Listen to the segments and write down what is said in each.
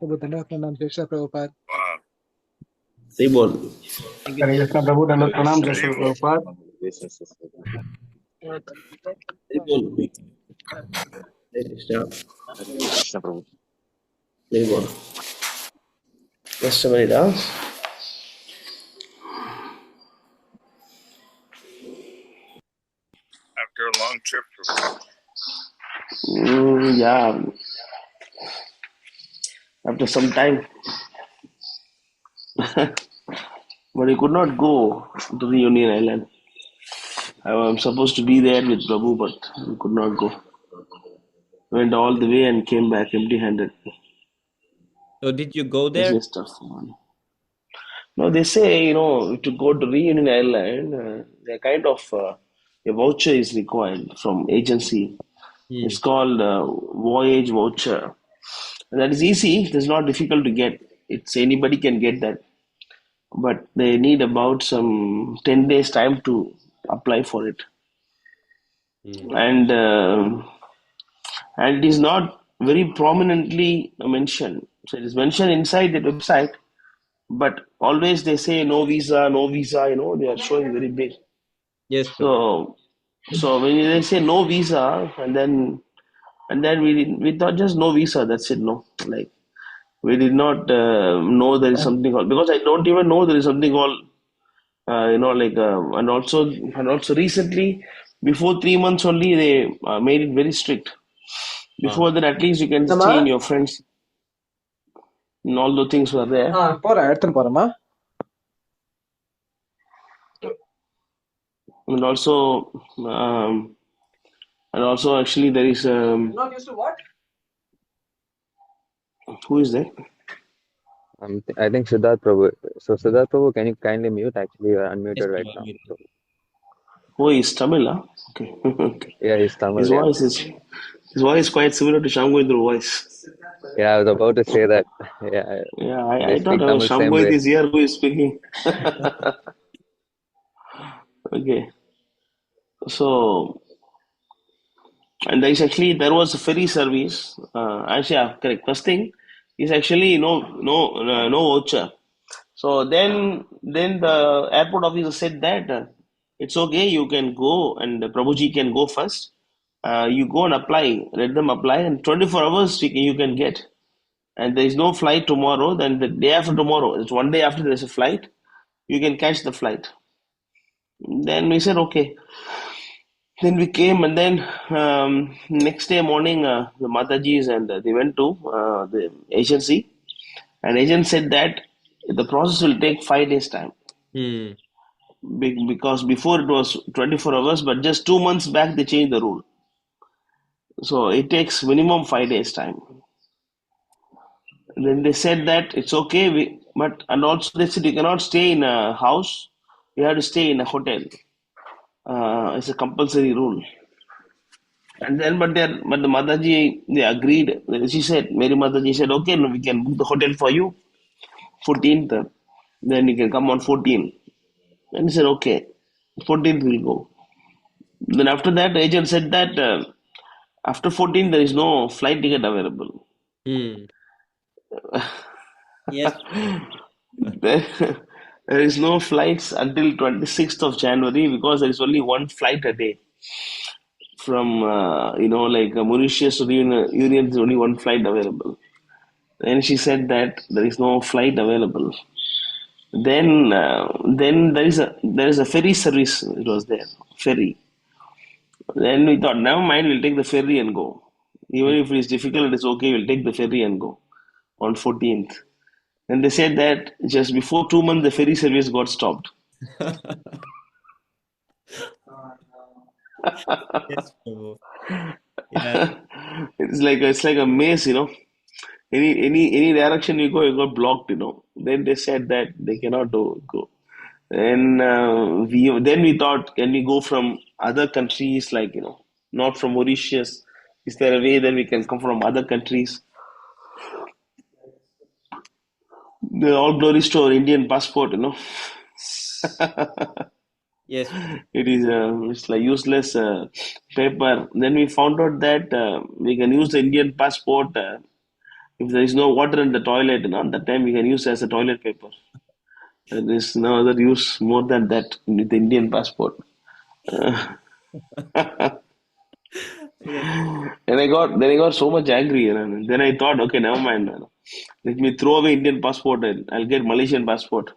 प्रभु धन्यवाद प्रणाम जय श्री प्रभुपाद। सही बोल। हरे कृष्णा प्रभु दंडवत प्रणाम जय श्री प्रभुपाद। सही बोल। हरे कृष्णा। कृष्ण प्रभु। सही बोल। Just a minute, huh? After a long trip, Prabhu. Yeah, after some time, but we could not go to the Union Island. I'm supposed to be there with Prabhu, but we could not go. Went all the way and came back empty-handed. So did you go It's there? just tough, man. No, they say, to go to Reunion Island, they're kind of a voucher is required from agency. It's called voyage voucher. And that is easy. It is not difficult to get. It's anybody can get that, but they need about some 10 days time to apply for it. And it is not very prominently mentioned. So it is mentioned inside the website, but always they say no visa, no visa. They are showing very big. Yes, Prabhu. So when they say no visa, and then we thought just no visa. That's it. No, like we did not know there is something called, because I don't even know there is something called and also recently, before 3 months only, they made it very strict. Before that, at least you can stay in your friends, and all those things were there. போறேன் எடுத்துன்னு போறேம்மா. And also actually there is Not used to what? who is there? I think Siddharth Prabhu. So Siddharth Prabhu, can you kindly mute? Actually, you are unmuted Yes, right Prabhu, now. unmute. So, Who is Tamil? Huh? Okay. Okay. yeah, he's Tamil. His Yeah. voice is quite similar to Shamgoindru's voice. Yeah, I was about to say that. Yeah, Yeah, they I thought speak Tamil same Shamgoid way. is here. Who is speaking? Okay. So, and there was a ferry service. Actually, yeah, correct. First thing is actually no voucher. So then the airport officer said that it's okay, you can go, and Prabhuji can go first. You go and apply, let them apply, and 24 hours you can get. And there is no flight tomorrow. Then the day after tomorrow, it's one day after there's a flight, you can catch the flight. Then we said okay. Then we came, and then next day morning, the Matajis and they went to the agency, and agent said that the process will take 5 days time. Because before it was 24 hours, but just 2 months back they changed the rule. So it takes minimum 5 days time. And then they said that it's okay, and also they said you cannot stay in a house, you have to stay in a hotel. It's a compulsory rule. And then, but the Mataji, they agreed. She said, Mary Mataji said, okay, no, we can book the hotel for you, 14th. Then you can come on 14th. And he said, okay, 14th we'll go. Then after that, the agent said that after 14th there is no flight ticket available. Yes. There is no flights until 26th of January, because there is only one flight a day. From Mauritius to the Union, there's only one flight available. Then she said that there is no flight available. Then there is a ferry service. It was there, ferry. Then we thought, never mind, we'll take the ferry and go. Even if it is difficult, it's okay. We'll take the ferry and go on 14th. And they said that just before 2 months, the ferry service got stopped. Yes, Prabhu. Yeah. It's like a maze, Any direction you go, you got blocked, Then they said that they cannot go. And we thought, can we go from other countries, like, not from Mauritius? Is there a way that we can come from other countries? All glories to our Indian passport, Yes. It is it's like useless paper. Then we found out that we can use the Indian passport If there is no water in the toilet, that time we can use as a toilet paper. There is no other use more than that with the Indian passport. Yes. Then I got so much angry, and then I thought, okay, never mind. Let me throw away Indian passport and I'll get Malaysian passport.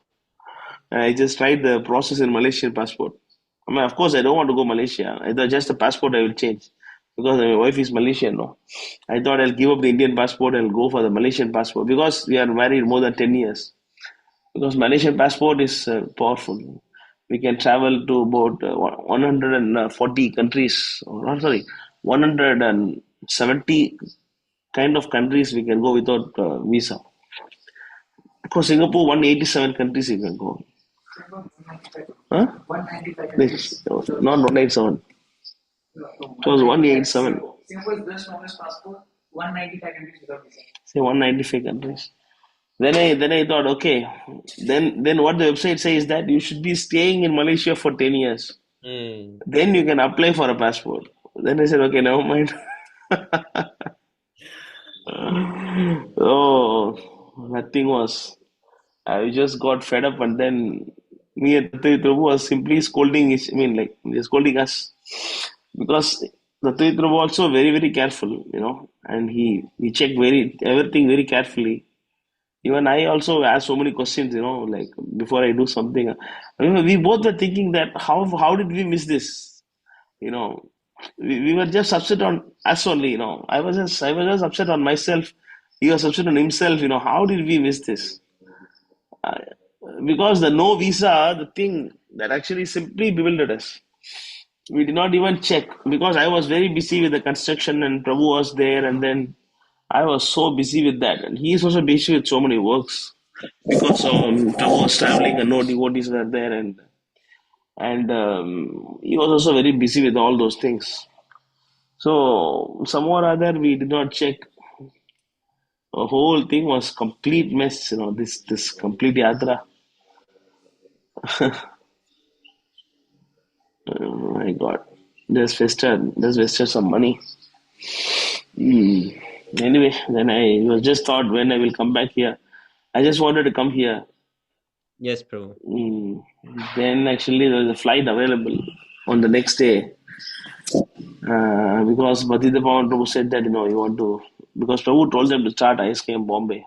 And I just tried the process in Malaysian passport. I mean, of course, I don't want to go Malaysia. I thought just the passport I will change because my wife is Malaysian. No, I thought I'll give up the Indian passport and go for the Malaysian passport because we are married more than 10 years. Because Malaysian passport is powerful. We can travel to about 140 countries, or sorry, 170 kind of countries we can go without visa. Of course, Singapore, 187 countries you can go. Huh? This, not 187. It was 187. Say 195 countries. Then I thought, okay, then what the website says that you should be staying in Malaysia for 10 years. Hmm. Then you can apply for a passport. Then I said, okay, never mind. Oh, nothing was. I just got fed up, and then me and Prabhu was simply scolding. I mean, like scolding us because the Prabhu also very very careful, and he checked everything very carefully. Even I also asked so many questions, like before I do something. I mean, we both were thinking that how did we miss this? You know, we were just upset on us only. I was just upset on myself. He was upset on himself. How did we miss this? Uh, because the no visa, the thing that actually simply bewildered us. We did not even check because I was very busy with the construction and Prabhu was there, and then I was so busy with that, and he is also busy with so many works because Prabhu was traveling and no devotees were there, and he was also very busy with all those things. So somehow or other we did not check. The whole thing was complete mess. This complete yatra. Oh my God, just wasted some money. Hmm. Anyway, then I was just thought when I will come back here. I just wanted to come here. Yes, Prabhu. Then actually there was a flight available on the next day because Bhatida Pawan Prabhu said that you want to, because Prabhu told them to start ISKM Bombay,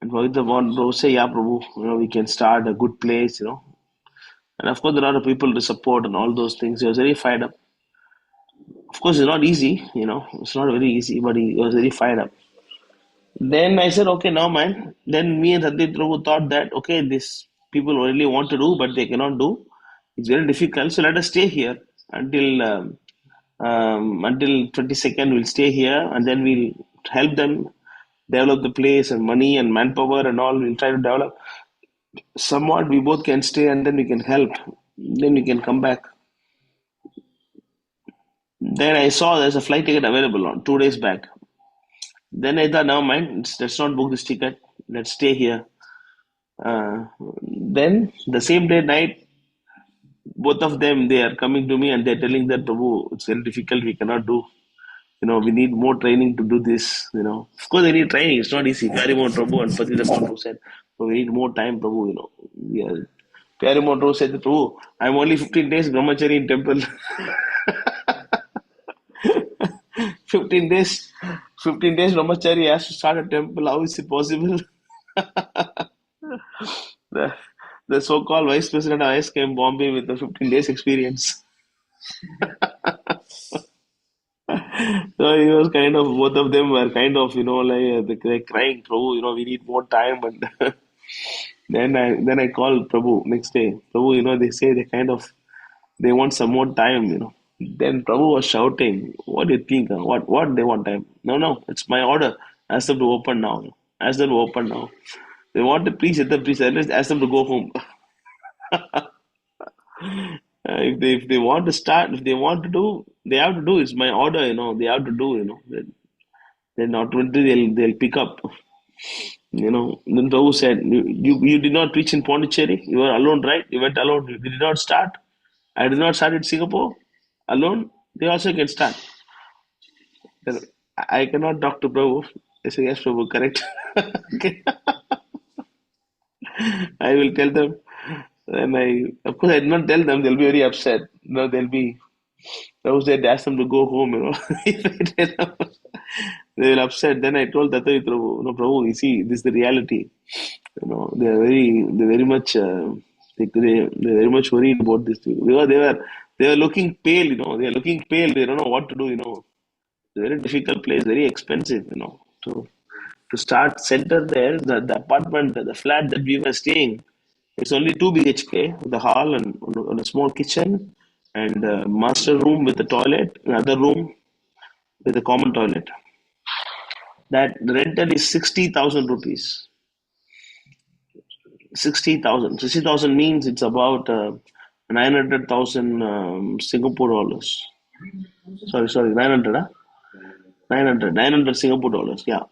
and Bhatida Pawan Prabhu say, yeah Prabhu, we can start a good place, and of course there are a lot of people to support and all those things. He was very fired up. Of course it's not easy, it's not very easy, but he was very fired up. Then I said, okay, now man. Then me and Sadhguru Prabhu thought that, okay, this people really want to do, but they cannot do. It's very difficult. So let us stay here until 22nd. We'll stay here, and then we'll help them develop the place and money and manpower and all. We'll try to develop somewhat. We both can stay, and then we can help. Then we can come back. Then I saw there's a flight ticket available on 2 days back. Then I thought, never mind, let's not book this ticket. Let's stay here. Then the same day night, both of them they are coming to me and they're telling that Prabhu, it's very difficult. We cannot do. We need more training to do this. Of course, they need training. It's not easy. Pyarimo Prabhu and Patita Prabhu said, "So we need more time, Prabhu." Yeah. Pyarimo Prabhu said, "Prabhu, I'm only 15 days brahmachari in temple." 15 days, 15 days brahmachari has to start a temple. How is it possible? the, the so-called vice president of ISKM Bombay with the 15 days experience. So he was kind of, both of them were kind of, they're crying, Prabhu, we need more time. And then I called Prabhu next day. Prabhu, they say they want some more time. Then Prabhu was shouting, what do you think? What they want time? No, it's my order. Ask them to open now. Ask them to open now. They want to preach at the priest. At least ask them to go home. If they want to start, if they want to do, they have to do. It's my order. They have to do. Then automatically they'll pick up. Then Prabhu said, you did not preach in Pondicherry. You were alone, right? You went alone. You did not start. I did not start in Singapore alone. They also can start. Then I cannot talk to Prabhu. I said, yes, Prabhu, correct. Okay. I will tell them. And of course, I did not tell them. They'll be very upset. They'll be. Prabhu said, ask them to go home. If I tell them, they will upset. Then I told Tatari Prabhu, no, Prabhu, you see, this is the reality. They're very much, they're very much worried about this thing. They were looking pale. They are looking pale. They don't know what to do. It's a very difficult place, very expensive. To start center there, the apartment, the flat that we were staying, it's only 2 BHK, with a hall and a small kitchen, and a master room with a toilet, another room with a common toilet. That rental is 60,000 rupees. 60,000. 60,000 means it's about 900,000 Singapore dollars. Sorry, 900, huh? 900 Singapore dollars, yeah.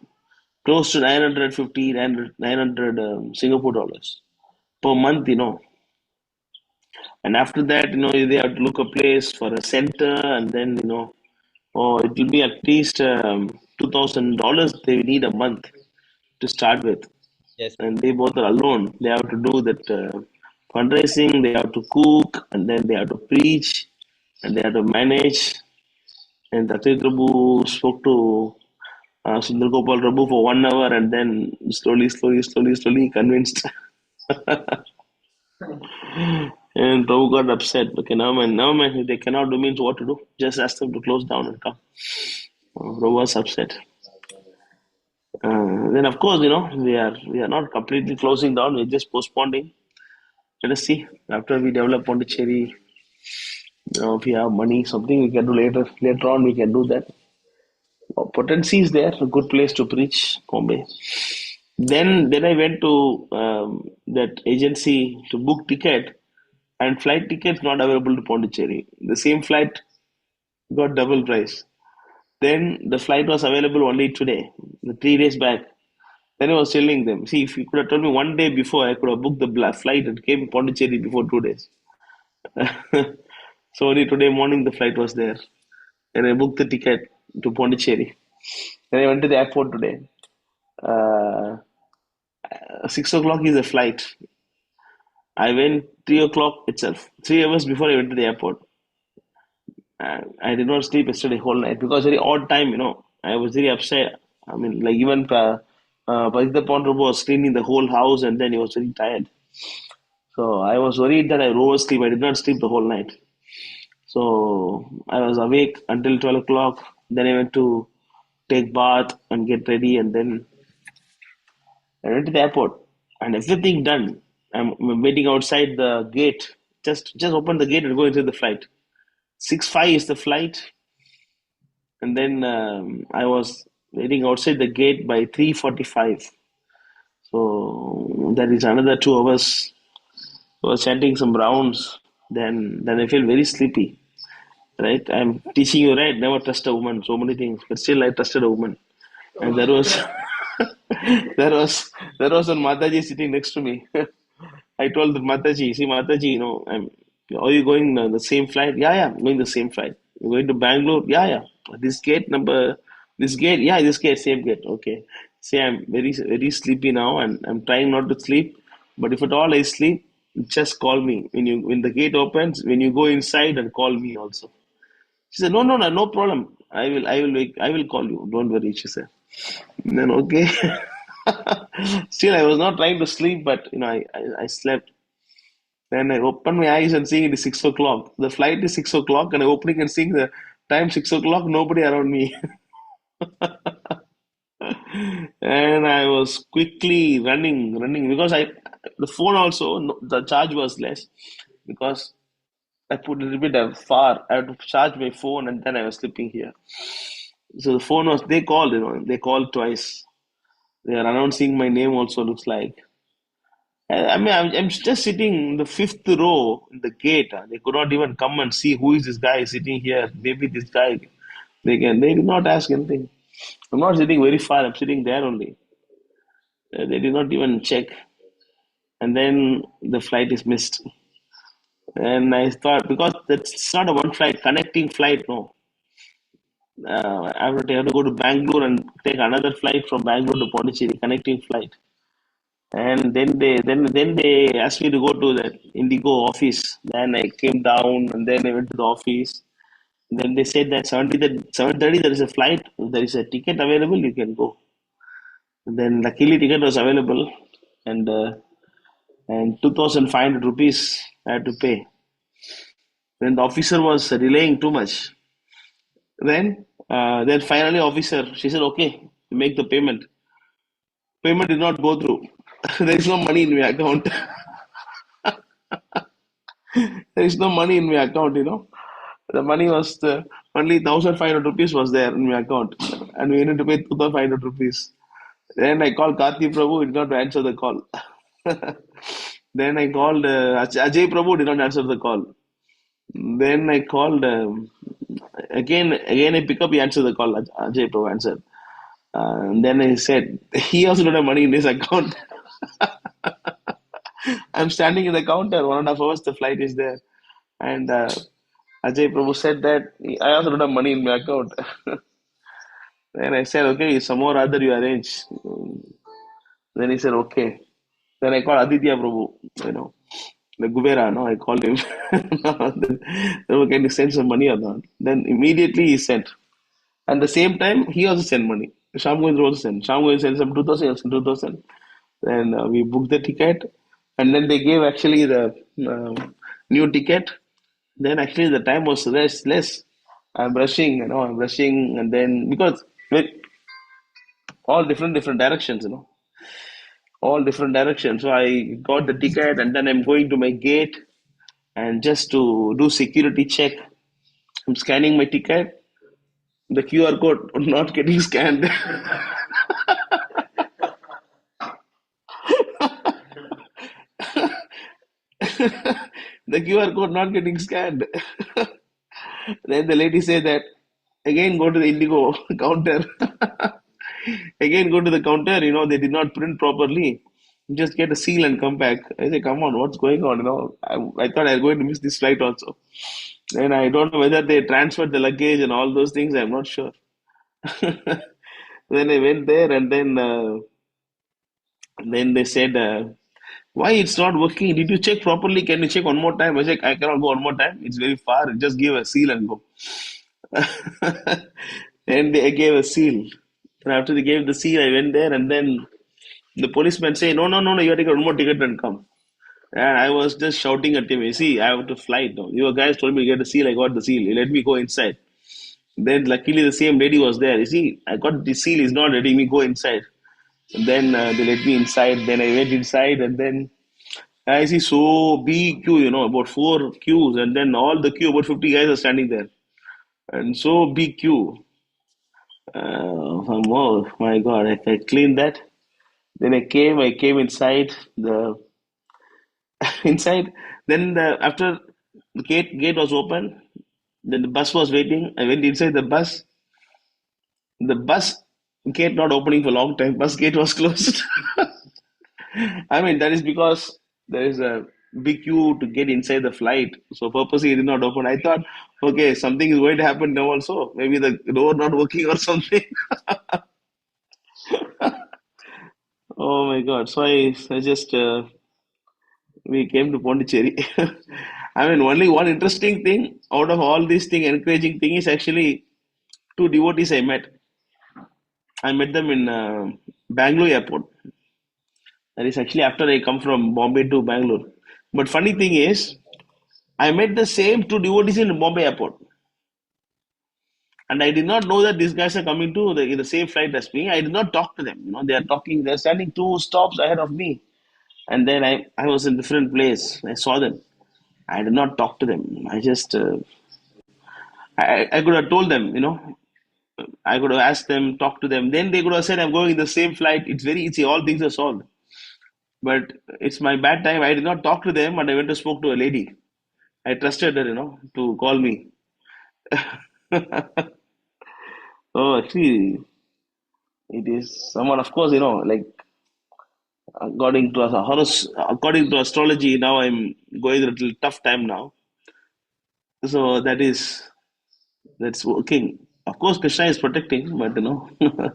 Close to 950, 900 Singapore dollars per month. And after that, they have to look a place for a center, and then, it will be at least $2,000 they need a month to start with. Yes. And they both are alone. They have to do that fundraising, they have to cook, and then they have to preach, and they have to manage. And Tatri Prabhu spoke to Sundar Gopal Prabhu for 1 hour, and then slowly convinced. And Prabhu got upset. Okay, now they cannot do means what to do. Just ask them to close down and come. Prabhu was upset. Then of course, we are not completely closing down. We're just postponing. Let us see. After we develop Pondicherry, if we have money, something we can do later. Later on, we can do that. Potency is there. A good place to preach, Bombay. Then I went to that agency to book ticket, and flight tickets not available to Pondicherry. The same flight got double price. Then the flight was available only today, 3 days back. Then I was telling them, see, if you could have told me 1 day before, I could have booked the flight and came to Pondicherry before 2 days. So only today morning the flight was there. And I booked the ticket to Pondicherry. And I went to the airport today. 6 o'clock is the flight. I went 3 o'clock itself. 3 hours before I went to the airport. I did not sleep yesterday whole night because very odd time. I was very upset. I mean, like even Pajita Pondrabu was cleaning the whole house, and then he was very tired. So I was worried that I oversleep. I did not sleep the whole night. So I was awake until 12 o'clock. Then I went to take bath and get ready, and then I went to the airport and everything done. I'm waiting outside the gate. Just open the gate and go into the flight. 6:05 is the flight, and then I was waiting outside the gate by 3:45. So that is another 2 hours. I was chanting some rounds. Then I feel very sleepy. Right? I'm teaching you, right? Never trust a woman. So many things, but still I trusted a woman. And there was there was one Mataji sitting next to me. I told the Mataji, see Mataji, are you going the same flight? Yeah, I'm going the same flight. You're going to Bangalore? Yeah. This gate, yeah, this gate, same gate. Okay. See, I'm very, very sleepy now, and I'm trying not to sleep. But if at all I sleep, just call me. When the gate opens, when you go inside, and call me also. She said, no problem. I will call you. Don't worry, she said. And then okay. Still, I was not trying to sleep, but I slept. Then I opened my eyes and seeing it is 6 o'clock. The flight is 6 o'clock, and I opening and seeing the time 6 o'clock, nobody around me. And I was quickly running because the phone also, the charge was less because I put a little bit far. I had to charge my phone, and then I was sleeping here. So the phone they called twice. They are announcing my name also, looks like. I mean, I'm just sitting in the fifth row in the gate. They could not even come and see who is this guy sitting here. Maybe this guy, they did not ask anything. I'm not sitting very far, I'm sitting there only. They did not even check. And then the flight is missed. And I thought, because that's not a one flight, connecting flight, no. I have to go to Bangalore and take another flight from Bangalore to Pondicherry, connecting flight. And then they asked me to go to the Indigo office. Then I came down and then I went to the office. Then they said that 7:30 there is a flight. If there is a ticket available, you can go. Then luckily ticket was available, and 2,500 rupees I had to pay. When the officer was delaying too much, then finally officer she said okay, make the payment. Payment did not go through. There is no money in my account. There is no money in my account. The money was only 1,500 rupees was there in my account, and we needed to pay 2,500 rupees. Then I called Karthi Prabhu, he did not answer the call. Then I called Ajay Prabhu, did not answer the call. Then I called again. I pick up, he answered the call. Ajay Prabhu answered. And then I said, he also don't have money in his account. I'm standing in the counter, 1.5 hours, the flight is there. And Ajay Prabhu said that I also don't have money in my account. Then I said, okay, some more other you arrange. Then he said, okay. Then I called Aditya Prabhu, the Gubera, no, I called him. Then, can you send some money or not? Then immediately he sent. At the same time, he also sent money. Sham Govind also sent. Sham Govind sent some 2,000, also 2,000. Then we booked the ticket. And then they gave actually the new ticket. Then actually the time was less. I'm rushing, and then because all different directions, all different directions. So I got the ticket, and then I'm going to my gate, and just to do security check, I'm scanning my ticket. The QR code not getting scanned. The QR code not getting scanned. Then the lady said that again go to the Indigo counter. Again go to the counter, they did not print properly. Just get a seal and come back. I say, come on, what's going on? I thought I was going to miss this flight also. And I don't know whether they transferred the luggage and all those things. I'm not sure. Then I went there, and then they said, why it's not working? Did you check properly? Can you check one more time? I said, I cannot go one more time. It's very far. Just give a seal and go. And they gave a seal. And after they gave the seal, I went there, and then the policeman say, no, you have to get one more ticket and come. And I was just shouting at him, see, I have to fly. No, your guys told me to get the seal. I got the seal. Let me go inside. Then luckily the same lady was there. You see, I got the seal, is not letting me go inside. And then they let me inside. Then I went inside, and then I see so big queue, about 4 queues, and then all the queue, about 50 guys are standing there. And so big queue. Oh my God, I cleaned that. Then I came inside the inside. Then after the gate was open, then the bus was waiting. I went inside the bus. The bus gate not opening for a long time. Bus gate was closed. I mean, that is because there is a big queue to get inside the flight. So purposely it did not open. I thought, okay, something is going to happen now also. Maybe the door not working or something. Oh my God. So I just, we came to Pondicherry. I mean, only one interesting thing out of all these things, encouraging thing is actually two devotees I met. I met them in Bangalore airport. That is actually after I come from Bombay to Bangalore. But funny thing is, I met the same two devotees in Bombay airport. And I did not know that these guys are coming to the same flight as me. I did not talk to them. They're standing 2 stops ahead of me. And then I was in different place. I saw them. I did not talk to them. I just, I could have told them, I could have asked them, talked to them. Then they could have said, I'm going in the same flight. It's very easy. All things are solved. But it's my bad time. I did not talk to them, and I went to spoke to a lady. I trusted her, to call me. Oh, actually, it is someone, of course, like according to astrology, now I'm going through a little tough time now. So that's working. Of course, Krishna is protecting, but mm,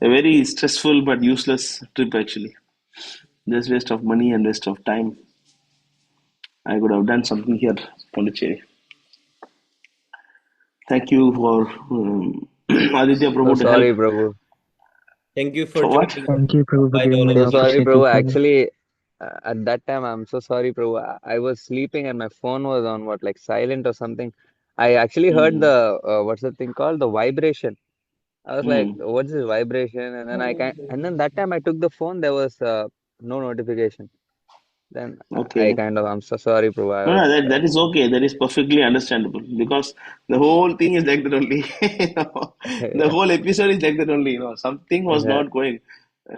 a very stressful but useless trip actually. Just waste of money and waste of time. I could have done something here, Pondicherry. Thank you for Aditya So Prabhu to help. sorry, Prabhu. Thank you for For what? joining Thank you, Prabhu, for despite giving all me of the So this. sorry, opportunity, Prabhu. Prabhu. Actually, at that time, I'm so sorry, Prabhu. I was sleeping and my phone was on what, like silent or something. I actually heard Mm, the what's the thing called? The vibration. I was like, mm, what's this vibration? And then that time I took the phone, there was no notification. Then okay. I'm so sorry, Prabhu. I No, no, was that is okay. That is perfectly understandable because the whole thing is like that only. The yeah, whole episode is like that only. Something was yeah, not going.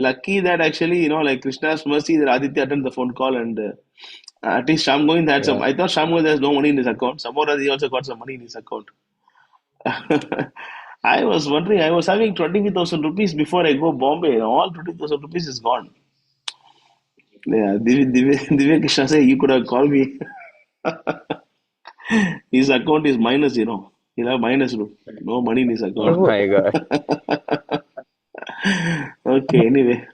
Lucky that actually, like Krishna's mercy that Aditya attended the phone call and at least Shamgovind had some. yeah. I thought Shamgovind has no money in his account. Somehow or other he also got some money in his account. I was wondering, I was having 20,000 rupees before I go Bombay. All 20,000 rupees is gone. Yeah, Divya Krishna say you could have called me. His account is minus. He'll have minus, bro. No money in his Oh account. Prabhu, my God. Okay, anyway.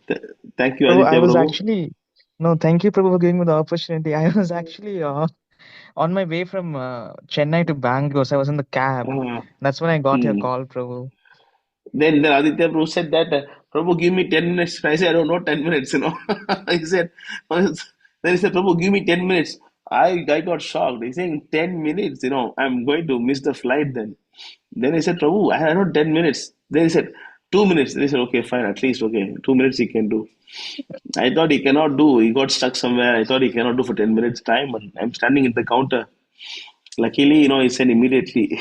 Thank you, Prabhu, I Aditya was Prabhu. actually, no, thank you, Prabhu, for giving me the opportunity. I was actually on my way from Chennai to Bangalore. So I was in the cab. Uh, That's when I got your hmm. call, Prabhu. Then Aditya Prabhu said that, Prabhu, give me 10 minutes. I said, I don't know 10 minutes. He said, then he said, Prabhu, give me 10 minutes. I got shocked. He's saying 10 minutes, I'm going to miss the flight then. Then he said, Prabhu, I had not 10 minutes. Then he said, 2 minutes. Then he said, okay, fine, at least, okay, 2 minutes he can do. I thought he cannot do. He got stuck somewhere. I thought he cannot do for 10 minutes time. But I'm standing at the counter. Luckily, he said immediately.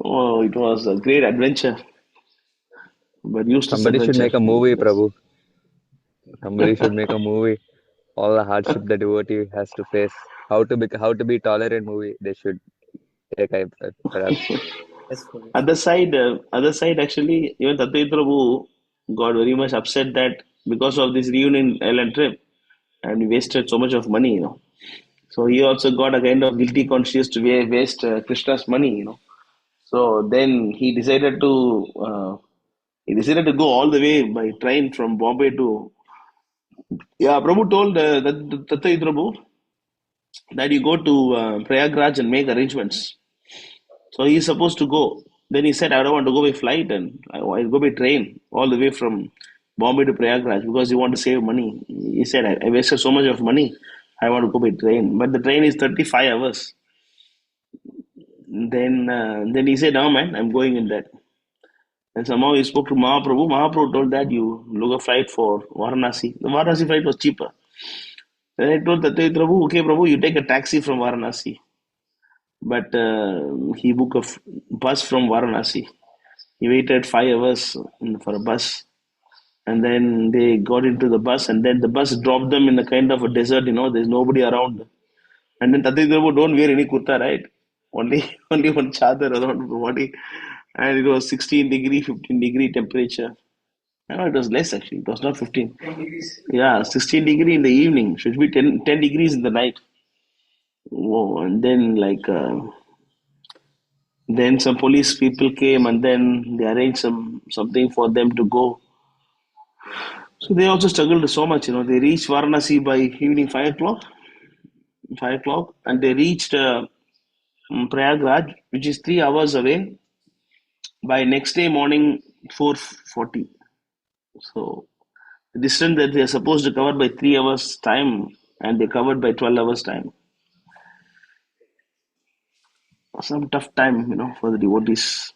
Oh, it was a great adventure, but useless Somebody should adventure. make a movie, Prabhu. Somebody should make a movie. All the hardship the devotee has to face. How to be tolerant movie. They should take perhaps. Yes, Prabhu. Other side, actually, even Tattva Prabhu got very much upset that because of this reunion island trip, and we wasted so much of money. So he also got a kind of guilty conscience to waste Krishna's money. So then he decided to go all the way by train from Bombay to. Yeah, Prabhu told that Tattva Prabhu that you go to Prayagraj and make arrangements. So he's supposed to go. Then he said, I don't want to go by flight and I'll go by train all the way from Bombay to Prayagraj because he want to save money. He said, I wasted so much of money. I want to go by train. But the train is 35 hours. Then he said, no, man, I'm going in that. And somehow he spoke to Mahaprabhu. Mahaprabhu told that you look a flight for Varanasi. The Varanasi flight was cheaper. Then I told Tattva Prabhu, okay, Prabhu, you take a taxi from Varanasi. But he booked a bus from Varanasi. He waited 5 hours for a bus, and then they got into the bus, and then the bus dropped them in a kind of a desert. There's nobody around, and then Tatidrabu don't wear any kurta, right? Only only one chadar around the body, and it was 16 degree, 15-degree temperature. No, it was less actually. It was not 15. Yeah, 16 degree in the evening. Should be 10 degrees in the night. Whoa, and then then some police people came and then they arranged something for them to go. So they also struggled so much. They reached Varanasi by evening 5 o'clock, and they reached Prayagraj, which is 3 hours away, by next day morning 4:40. So the distance that they are supposed to cover by 3 hours time, and they covered by 12 hours time. Some tough time, for the devotees.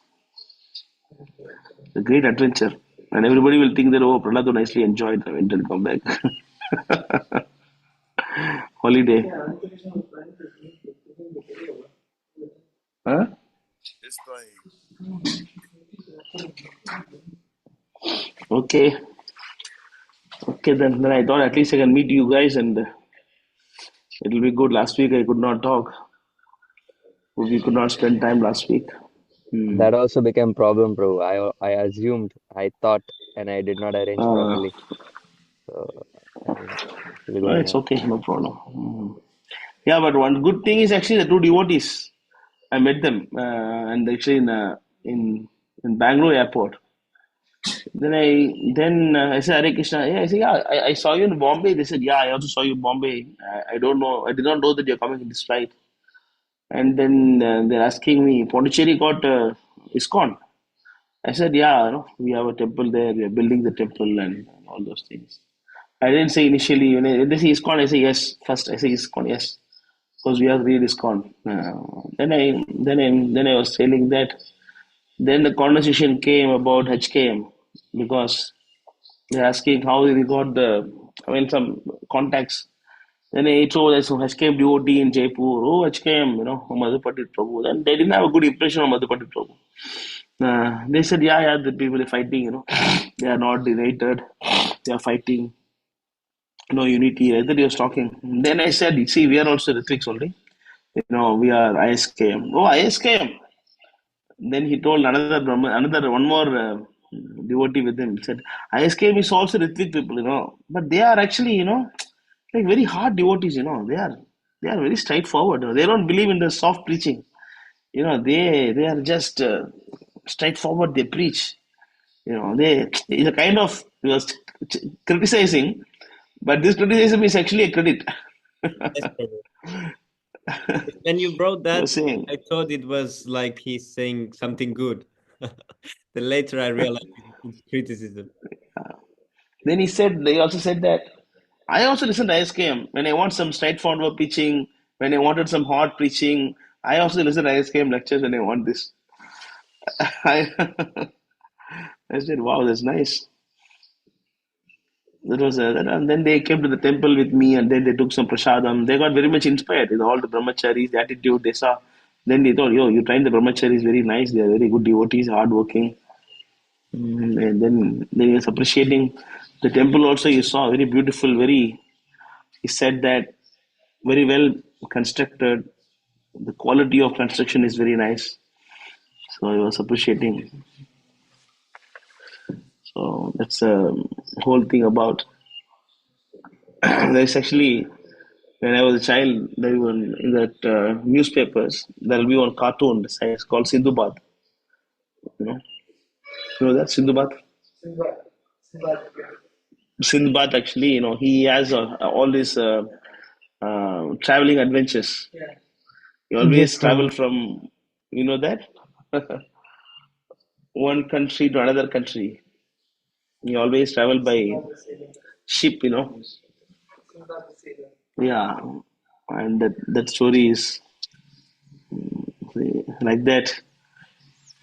A great adventure. And everybody will think that, oh, Prahlad nicely enjoyed the went and come back. Holiday. Huh? It's like Okay. Okay, then I thought at least I can meet you guys and it'll be good. Last week I could not talk. We could not spend time last week. That also became problem, bro. I assumed, I thought, and I did not arrange Uh, properly. So I think actually going it's on. okay, no problem. Yeah, but one good thing is actually the two devotees. I met them, and actually in in Bangalore airport. Then I said, Hare Krishna. Yeah, I said, yeah, I saw you in Bombay. They said, yeah, I also saw you in Bombay. I don't know. I did not know that you're coming in this flight. And then they're asking me, Pondicherry got ISKCON. I said, yeah, we have a temple there. We are building the temple and all those things. I didn't say initially, when they say ISKCON, I say yes. First, I say ISKCON, yes. Because we have read ISKCON. Then I was telling that. Then the conversation came about HKM because they're asking how they got some contacts. Then I told us some HKM devotee in Jaipur. Oh, HKM, Madhupati Prabhu. Then they didn't have a good impression of Madhupati Prabhu. They said, yeah, the people are fighting, they are not united. They are fighting. No unity. I thought he was talking. Then I said, see, we are also Ritvik only. We are ISKM. Oh, ISKM. Then he told another one more devotee with him. He said, ISKM is also Ritvik people, but they are actually, like very hard devotees, they are very straightforward. They don't believe in the soft preaching. They are just straightforward. They preach. It's a kind of he was criticizing, but this criticism is actually a credit. Yes, Prabhu. When you brought He that, was saying, I thought it was like he's saying something good. Then later I realized it's criticism. then they also said that I also listen to ISKM when I want some straightforward preaching, when I wanted some hard preaching. I also listen to ISKM lectures when I want this. I, I said, wow, that's nice. And then they came to the temple with me, and then they took some prasadam. They got very much inspired with all the brahmacharis, the attitude they saw. Then they thought, yo, you trained the brahmacharis very nice. They are very good devotees, hardworking. And then he was appreciating the temple also. You saw very beautiful, he said that very well constructed. The quality of construction is very nice. So he was appreciating. So that's a whole thing about. There's actually, when I was a child, there were in that newspapers, there will be one cartoon. It's called Sindhubad. You know, that Sindhubad. Sindbad actually, he has all these traveling adventures. He Yes, always travel Prabhu. from, that, one country to another country. He always travel by ship. Yeah, and that story is like that.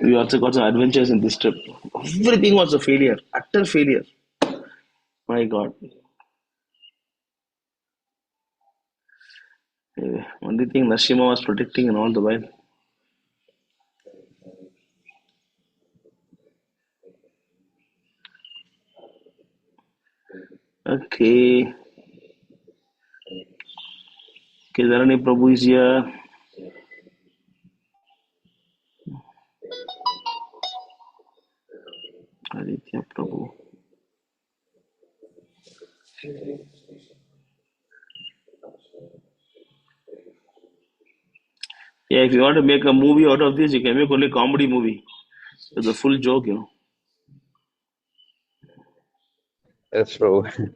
We also got some adventures in this trip. Everything was a failure, utter failure. My God. Only thing Nashima was protecting and all the while. Okay. Kedarani Prabhu is here. Aditya Prabhu. Yeah, if you want to make a movie out of this, you can make only comedy movie. It's a full joke. Yes, bro. It's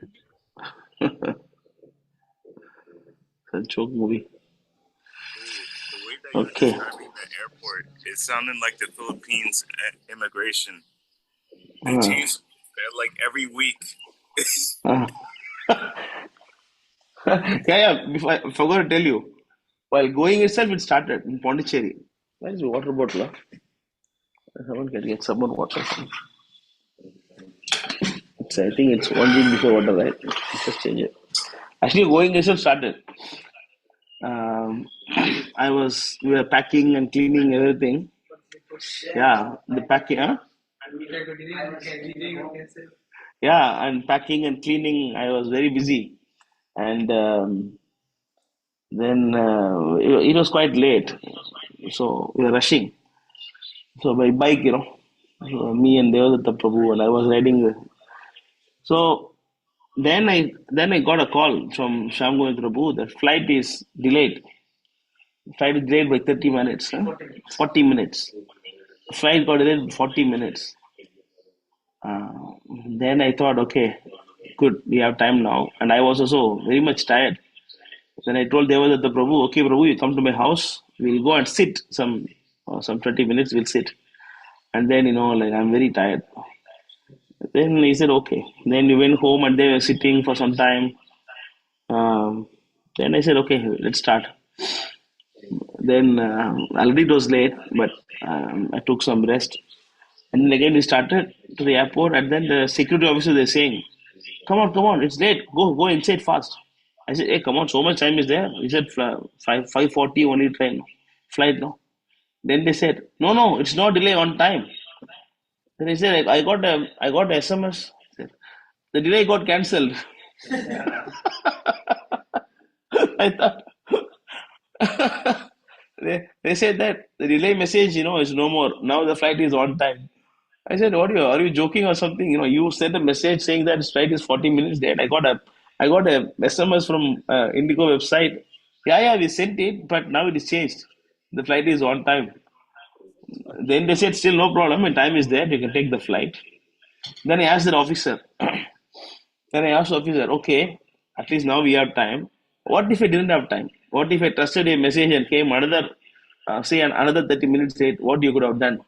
a joke movie. The way that you're Okay. describing the airport, it sounded like the Philippines immigration. They Uh, change like every week. uh. Yeah. Before, I forgot to tell you. While going itself, it started in Pondicherry. Where is the water bottle? Someone can get someone water. I think it's 1 week before water, right? Let's just change it. Actually, going itself started. Um, we were packing and cleaning everything. Yeah, the packing, huh? Yeah, and packing and cleaning, I was very busy. And then it was quite late. So we were rushing. So by bike, me and Devadatta Prabhu, and I was riding. So then I got a call from Shyam Govind Prabhu that flight is delayed. Flight is delayed by 30 minutes. Huh? 40 minutes. Flight got delayed 40 minutes. Uh, then I thought, okay, good, we have time now. And I was also very much tired. Then I told Devadatta Prabhu, okay, Prabhu, you come to my house. We'll go and sit some 20 minutes. We'll sit. And then, like I'm very tired. Then he said, okay. Then we went home and they were sitting for some time. Then I said, okay, let's start. Then already it was late, but I took some rest. And then again we started to the airport, and then the security officer they're saying, come on, it's late. Go inside fast. I said, hey, come on, so much time is there. He said 5:40 only train flight now. Then they said, no, it's not delay on time. Then he said, I got a SMS. The delay got cancelled. I thought they said that the delay message, is no more. Now the flight is on time. I said, are you joking or something? You sent a message saying that this flight is 40 minutes late. I got a SMS from Indigo website. Yeah, we sent it, but now it is changed. The flight is on time. Then they said, still no problem. When time is there, you can take the flight. Then I asked the officer. Okay, at least now we have time. What if I didn't have time? What if I trusted a message and came another 30 minutes late? What you could have done?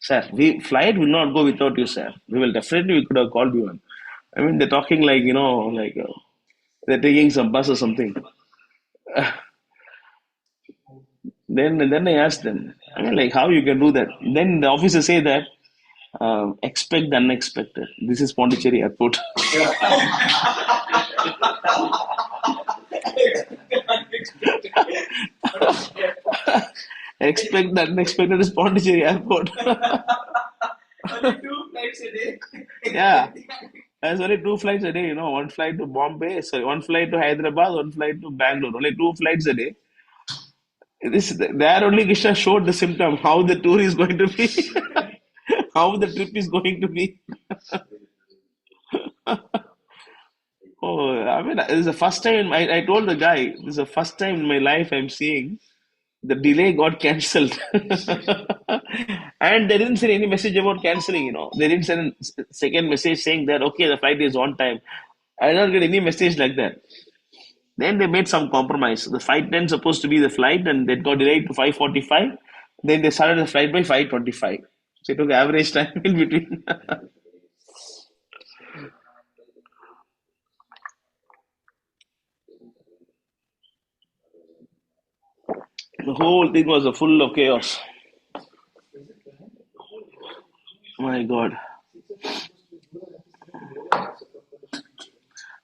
Sir, flight will not go without you, sir. We could have called you on. I mean, they're talking like, they're taking some bus or something. Then I asked them, I mean, like, how you can do that? Then the officer say that, expect the unexpected. This is Pondicherry Airport. Expect the unexpected is Pondicherry Airport. Only 2 flights a day. Yeah. There's only 2 flights a day, one flight to Bombay, one flight to Hyderabad, one flight to Bangalore. Only 2 flights a day. There only Krishna showed the symptom, how the tour is going to be, how the trip is going to be. Oh, I mean, this is the first time I told the guy, this is the first time in my life I'm seeing the delay got cancelled. And they didn't send any message about cancelling, They didn't send a second message saying that, okay, the flight is on time. I don't get any message like that. Then they made some compromise. The 5:10 supposed to be the flight, and it got delayed to 5:45. Then they started the flight by 5:25. So it took average time in between. The whole thing was full of chaos. My God.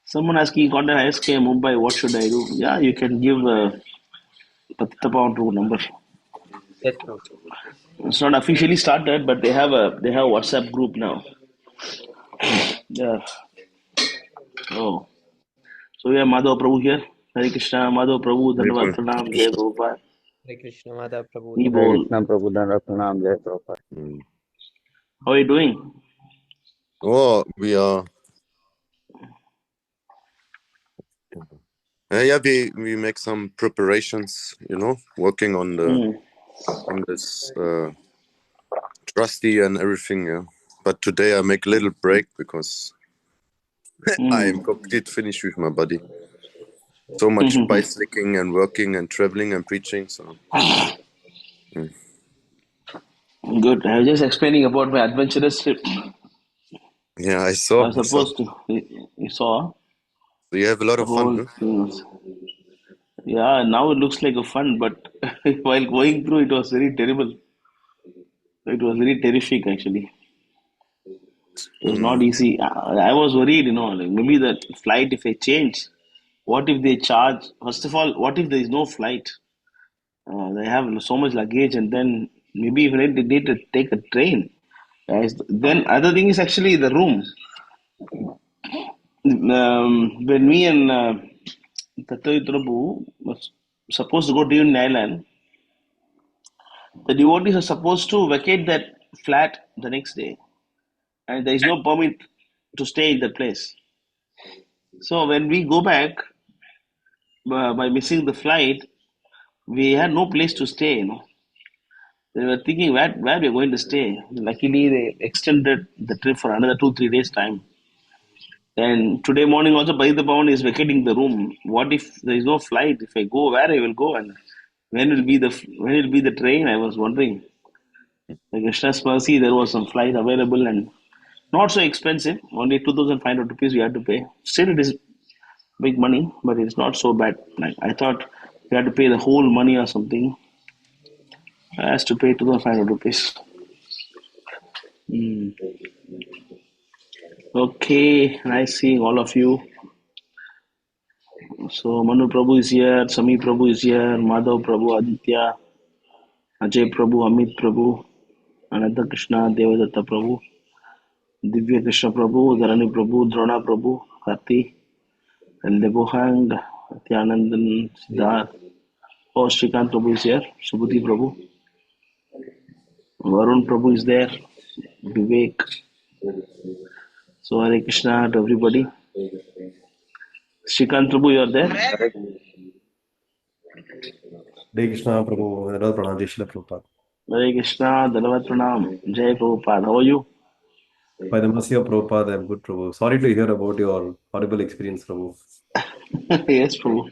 Someone asking, contact ISK Mumbai, what should I do? Yeah, you can give Patitapavan number. Yes, bro. It's not officially started, but they have a WhatsApp group now. Yeah. Oh. So we have Madhav Prabhu here. Hare Krishna, Madhav Prabhu, Dhanavad Bilkul. Pranam, Jai Prabhupada. Hare Krishna, Madhav Prabhu. Ni Hare bol. Krishna Prabhu Dhanavad Pranam Jai Prabhupada. How are you doing? Oh, we are. Yeah, we make some preparations, working on this trustee and everything. Yeah, but today I make a little break because I am complete finished with my body. So much bicycling and working and traveling and preaching. So Good. I was just explaining about my adventurous trip. yeah, I I saw. was supposed to. You saw So you have a lot the of fun, whole huh? thing. Yeah, now it looks like a fun, but while going through, it was very terrible. It was very terrific, actually. It was not easy. I was worried, like maybe the flight, if I change, what if they charge? First of all, what if there is no flight? They have so much luggage, and then maybe even they need to take a train. Then other thing is actually the room. When me and Tattva Prabhu was supposed to go to Union Island, the devotees are supposed to vacate that flat the next day, and there is no permit to stay in that place. So when we go back by missing the flight, we had no place to stay. They were thinking where we are going to stay. Luckily, they extended the trip for another 2 3 days time. And today morning also, by the Bhavan is vacating the room. What if there is no flight? If I go, where I will go, and when will be the train? I was wondering. Like Krishna's mercy, there was some flight available and not so expensive. Only 2,500 rupees we had to pay. Still, it is big money, but it's not so bad. Like I thought, we had to pay the whole money or something. I has to pay 2,500 rupees. Hmm. Okay, nice seeing all of you. So Manu Prabhu is here, Sami Prabhu is here, Madhav Prabhu, Aditya, Ajay Prabhu, Amit Prabhu, Ananda Krishna, Devadatta Prabhu, Divya Krishna Prabhu, Dharani Prabhu, Drona Prabhu, Karti, and Debohang, Nityanandan, Siddharth. Oh, Srikant Prabhu is here, Subhuti Prabhu, Varun Prabhu is there, Vivek. So Hare Krishna to everybody. Srikant Prabhu, you are there? Hare Hare Krishna, Prabhu. Another Pranam, Jai Shri Prabhupada. Hare Krishna, Dalavat Pranam, Jai Prabhupada. How are you? By the mercy of Prabhupada, I'm good, Prabhu. Sorry to hear about your horrible experience, Prabhu. Yes, Prabhu.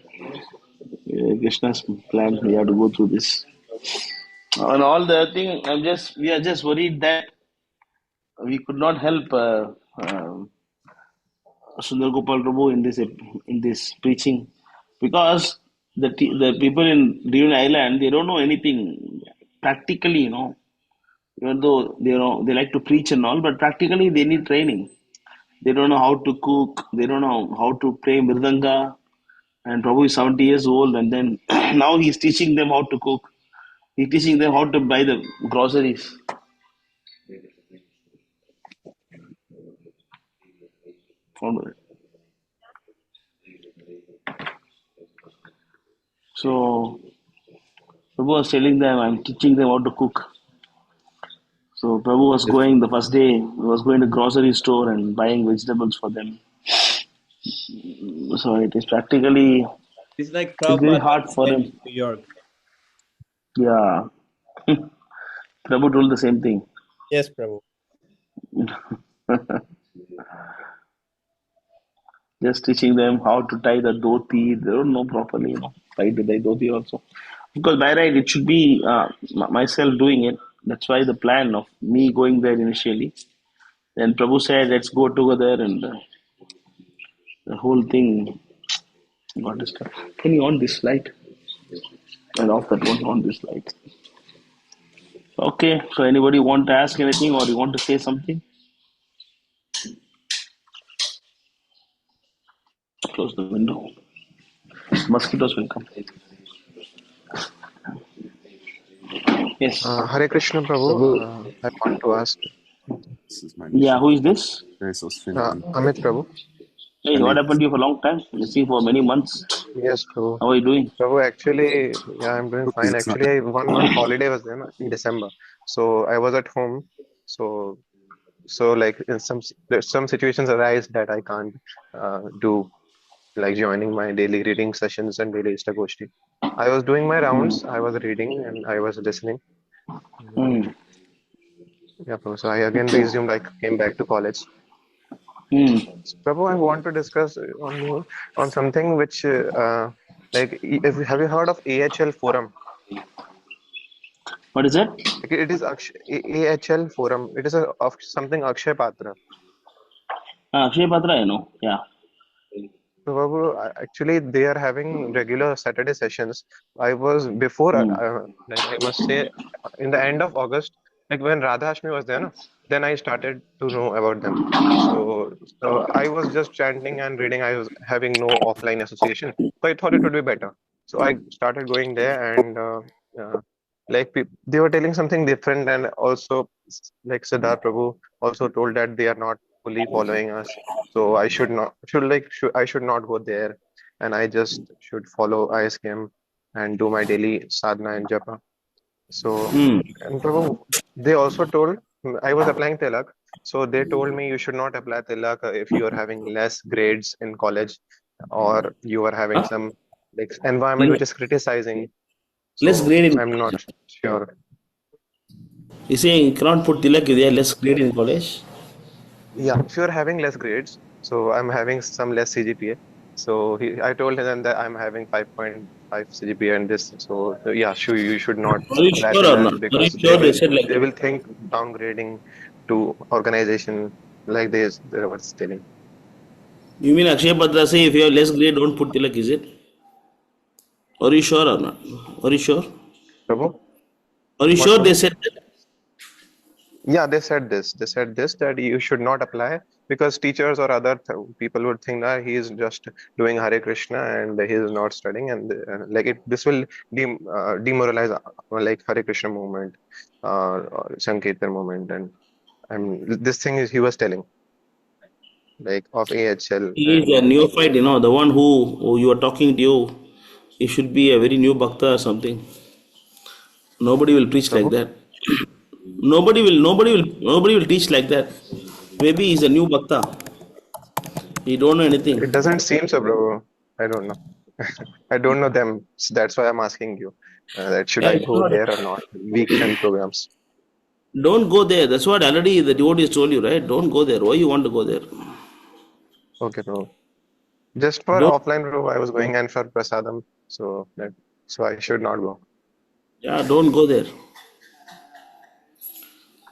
Krishna's plan, we have to go through this. And all the thing, we are just worried that we could not help Sundar Gopal Prabhu in this preaching because the people in Reunion Island, they don't know anything practically, even though they like to preach and all, but practically they need training. They don't know how to cook, they don't know how to play mridanga, and Prabhu is 70 years old, and then now he's teaching them how to cook. He's teaching them how to buy the groceries. So Prabhu was telling them, I'm teaching them how to cook. So Prabhu was Yes, going the first day, he was going to grocery store and buying vegetables for them. So it is practically, It's like it's very Prabhupada hard for in him. New York. Yeah. Prabhu told the same thing. Yes, Prabhu. Just teaching them how to tie the dhoti. They don't know properly, tie the dhoti also. Because by right, it should be myself doing it. That's why the plan of me going there initially. Then Prabhu said, let's go together, and the whole thing got disturbed. Can you on this light? And off that one, on this light. Okay, so anybody want to ask anything or you want to say something? Close the window. Mosquitoes will come. Yes. Hare Krishna, Prabhu. Prabhu. I want to ask This is my Yeah, mission. who is this? Grace aus Finden. Amit, Prabhu. Hey, what happened to you for a long time? You see, for many months. Yes, Prabhu. How are you doing? Prabhu, actually, yeah, I'm doing fine. It's not. Actually, 1 month holiday was there in December, so I was at home. So like in there's some situations arise that I can't do, like joining my daily reading sessions and daily Istagoshti. I was doing my rounds. I was reading and I was listening. Mm. Yeah, Prabhu. So I again Okay. resumed. I came back to college. Mm. Prabhu, I want to discuss on something which, have you heard of AHL Forum? What is that? Like, it is AHL Forum. It is of something Akshay Patra. Akshay Patra, I know. Yeah. So, Prabhu, actually, they are having regular Saturday sessions. I was before, Mm. like I must say, in the end of August, like when Radha Ashmi was there, no? Then I started to know about them. So I was just chanting and reading. I was having no offline association, so I thought it would be better. So I started going there, and like they were telling something different, and also like Siddharth Prabhu also told that they are not fully following us. So I should not go there, and I just should follow ISKM and do my daily sadhana and japa. So, Mm. and Prabhu, they also told I was applying tilak. So they told me you should not apply tilak if you are having less grades in college or you are having Huh? some like environment Tilak. which is criticizing. Less So grade in. I'm not sure. You saying you cannot put tilak if they are less grade in college? Yeah, if you're having less grades, so I'm having some less CGPA. So I told him that I'm having 5.5 CGPA and this. So yeah, sure, you should not Are you apply sure to or that not? Are you because sure they said like they that? will think downgrading to organization like this. They were telling. You mean Akshay Patra say if you have less grade, don't put tilak, is it? Are you sure or not? Are you sure? Prabhu, Are you what sure they Prabhu? said that? Yeah, they said this. They said this that you should not apply because teachers or other people would think that he is just doing Hare Krishna and he is not studying, and like this will demoralize like Hare Krishna movement or Sankirtan movement, and this thing is he was telling like of AHL He is a and neophyte, the one who you are talking to you. He should be a very new bhakta or something. Nobody will preach like Prabhu. that. Nobody will teach like that. Maybe he's a new bhakta. He don't know anything. It doesn't seem so, bro. I don't know. I don't know them. So that's why I'm asking you that should Yeah, I it's go not. there or not? Weekend programs. Don't go there. That's what already the devotees told you, right? Don't go there. Why you want to go there? Okay, bro. Just for Don't. offline, bro, I was going and for prasadam, so I should not go. Yeah, don't go there.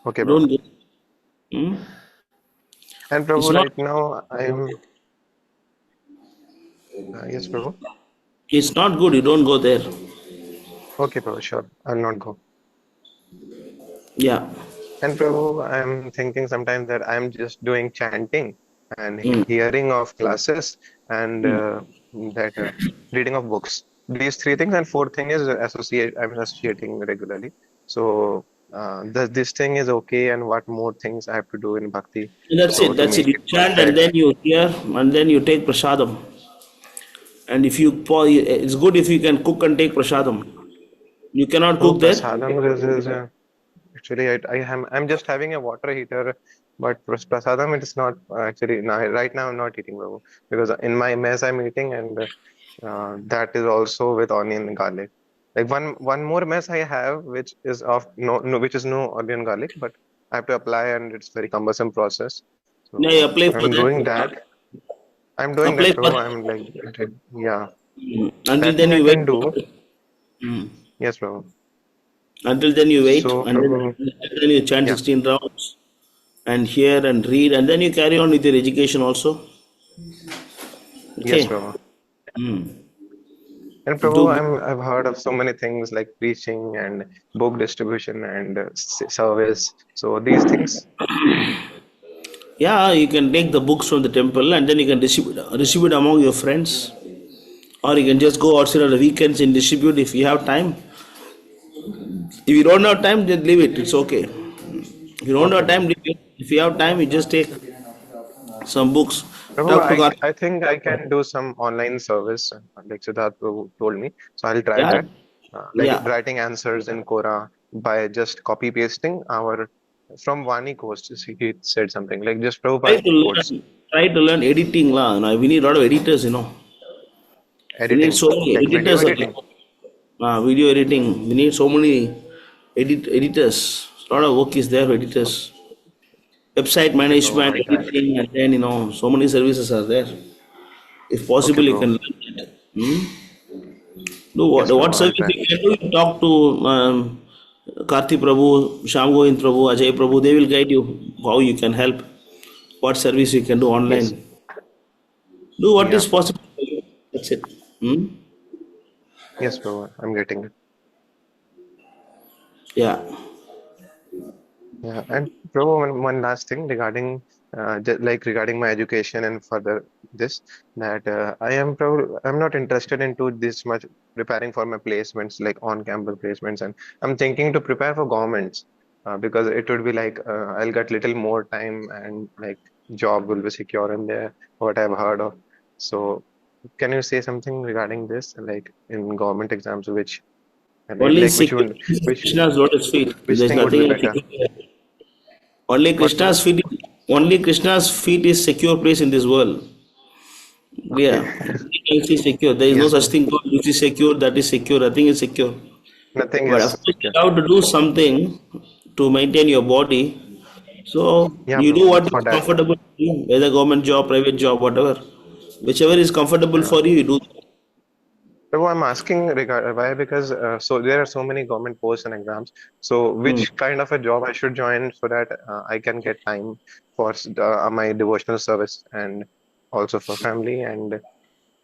Okay, bro. Don't go. Hmm? And It's Prabhu, not. right now I'm yes, Prabhu. It's not good. You don't go there. Okay, Prabhu, sure. I'll not go. Yeah. And Prabhu, I'm thinking sometimes that I'm just doing chanting and Hmm. hearing of classes and Hmm. that reading of books. These three things, and fourth thing is I'm associating regularly. So this thing is okay, and what more things I have to do in bhakti That's so it. to That's it. make You it chant and perfect. then you hear and then you take prasadam. And if you pour, it's good if you can cook and take prasadam. You cannot No, cook there. prasadam is actually I'm just having a water heater, but prasadam it is not actually no, right now I'm not eating Prabhu because in my mess I'm eating and that is also with onion and garlic. Like one more mess I have which is of no which is no onion garlic, but I have to apply and it's very cumbersome process. Yeah, you So apply for I'm that. doing that. I'm doing Apply that, for Prabhu. that. I'm like yeah, Until that then thing I you wait. can do. Mm. Yes, Prabhu. Until then you wait So and Prabhu, then you chant yeah, 16 rounds and hear and read and then you carry on with your education also. yes, Okay. Prabhu. Mm. And Do Prabhu, good. I've heard of so many things like preaching and book distribution and service. So these things, Yeah, you can take the books from the temple and then you can distribute among your friends. Or you can just go outside on the weekends and distribute if you have time. If you don't have time, just leave it. It's okay. If you don't okay, have time, Prabhu. leave it. If you have time, you just take some books. Prabhu, Talk to God. I think I can do some online service, like Siddharth Prabhu told me. So I'll try Yeah, that, like yeah. writing answers in Quora by just copy pasting our from Vani course. He said something like just Try Prabhupada to quotes, learn. Try to learn editing lah. Now, we need a lot of editors. We need editing, so many like video editors. editing. Video editing. We need so many editors. A lot of work is there for editors. Website Okay, Prabhu, management, I'll try. editing, and then so many services are there. If Okay, possible, you can Prabhu. learn that. Do what? Yes, What Prabhu, I'll service try. you can do? You talk to Karthi Prabhu, Sham Govind Prabhu, Ajay Prabhu. They will guide you how you can help. What service you can do Yes, online. Do what yeah. is possible for you. That's it. Hmm? Yes, Prabhu, I'm getting it. Yeah. Yeah, and Prabhu, one last thing regarding like regarding my education and further this that I'm not interested into this much preparing for my placements like on-campus placements, and I'm thinking to prepare for governments because it would be like I'll get little more time and like job will be secure in there, what I've heard of. So can you say something regarding this, like in government exams, which Only like which security one, is which Krishna's lotus feet. which There's thing would nothing be else. better? Only What, Krishna's Prabhu? feet. Only Krishna's feet is secure place in this world. Okay. Yeah. Nothing else is secure. There is no Yes, such Prabhu. thing called this is secure, that is secure. Nothing is secure. Nothing But is of course, secure. you have to do something to maintain your body. So Yeah, you do Prabhu. what is For that. comfortable for you, whether government job, private job, whatever. Whichever is comfortable Yeah. for you, you do. Prabhu, I'm asking why, because so there are so many government posts and exams. So Hmm. which kind of a job I should join so that I can get time for my devotional service and also for family and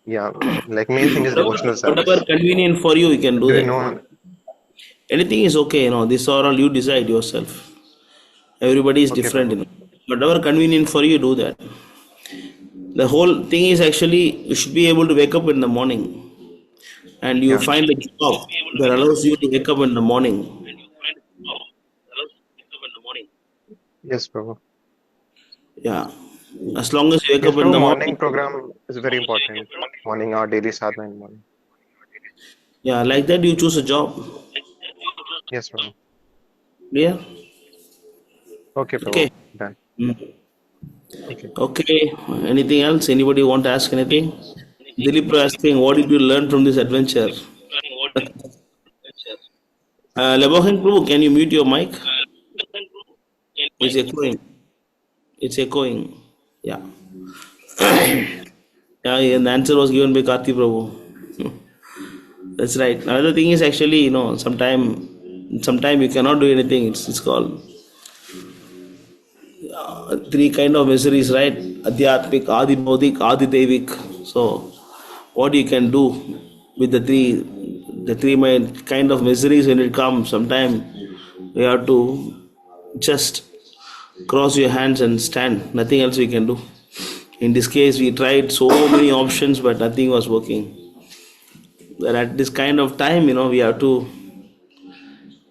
yeah, like main thing is Whatever, devotional whatever service. convenient for you, you can do Do you that. know? Anything is okay, These are all you decide yourself. Everybody is Okay, different, Prabhu. Whatever convenient for you, do that. The whole thing is actually you should be able to wake up in the morning, and you Yeah. find a job that allows you to wake up in the morning. Yes, Prabhu. Yeah, as long as you wake Yes, up in Prabhu. the Morning morning. program is very important. Morning or daily sadhana in morning. Yeah, like that you choose a job. Yes, Prabhu. Yeah. Okay, Okay. Prabhu. Done. Mm. Okay. Okay. Anything else? Anybody want to ask anything? Dilip is asking, what did you learn from this adventure? Lebohin Prabhu, can you mute your mic? It's echoing. It's echoing. Yeah. Yeah, and the answer was given by Karthi Prabhu. That's right. Another thing is actually, sometime you cannot do anything. It's called three kind of miseries, right? Adhyatmik, Adi Baudik, Adi Devik. So, what you can do with the three main kind of miseries when it comes, sometime you have to just cross your hands and stand. Nothing else we can do. In this case, we tried so many options, but nothing was working. That at this kind of time, we have to.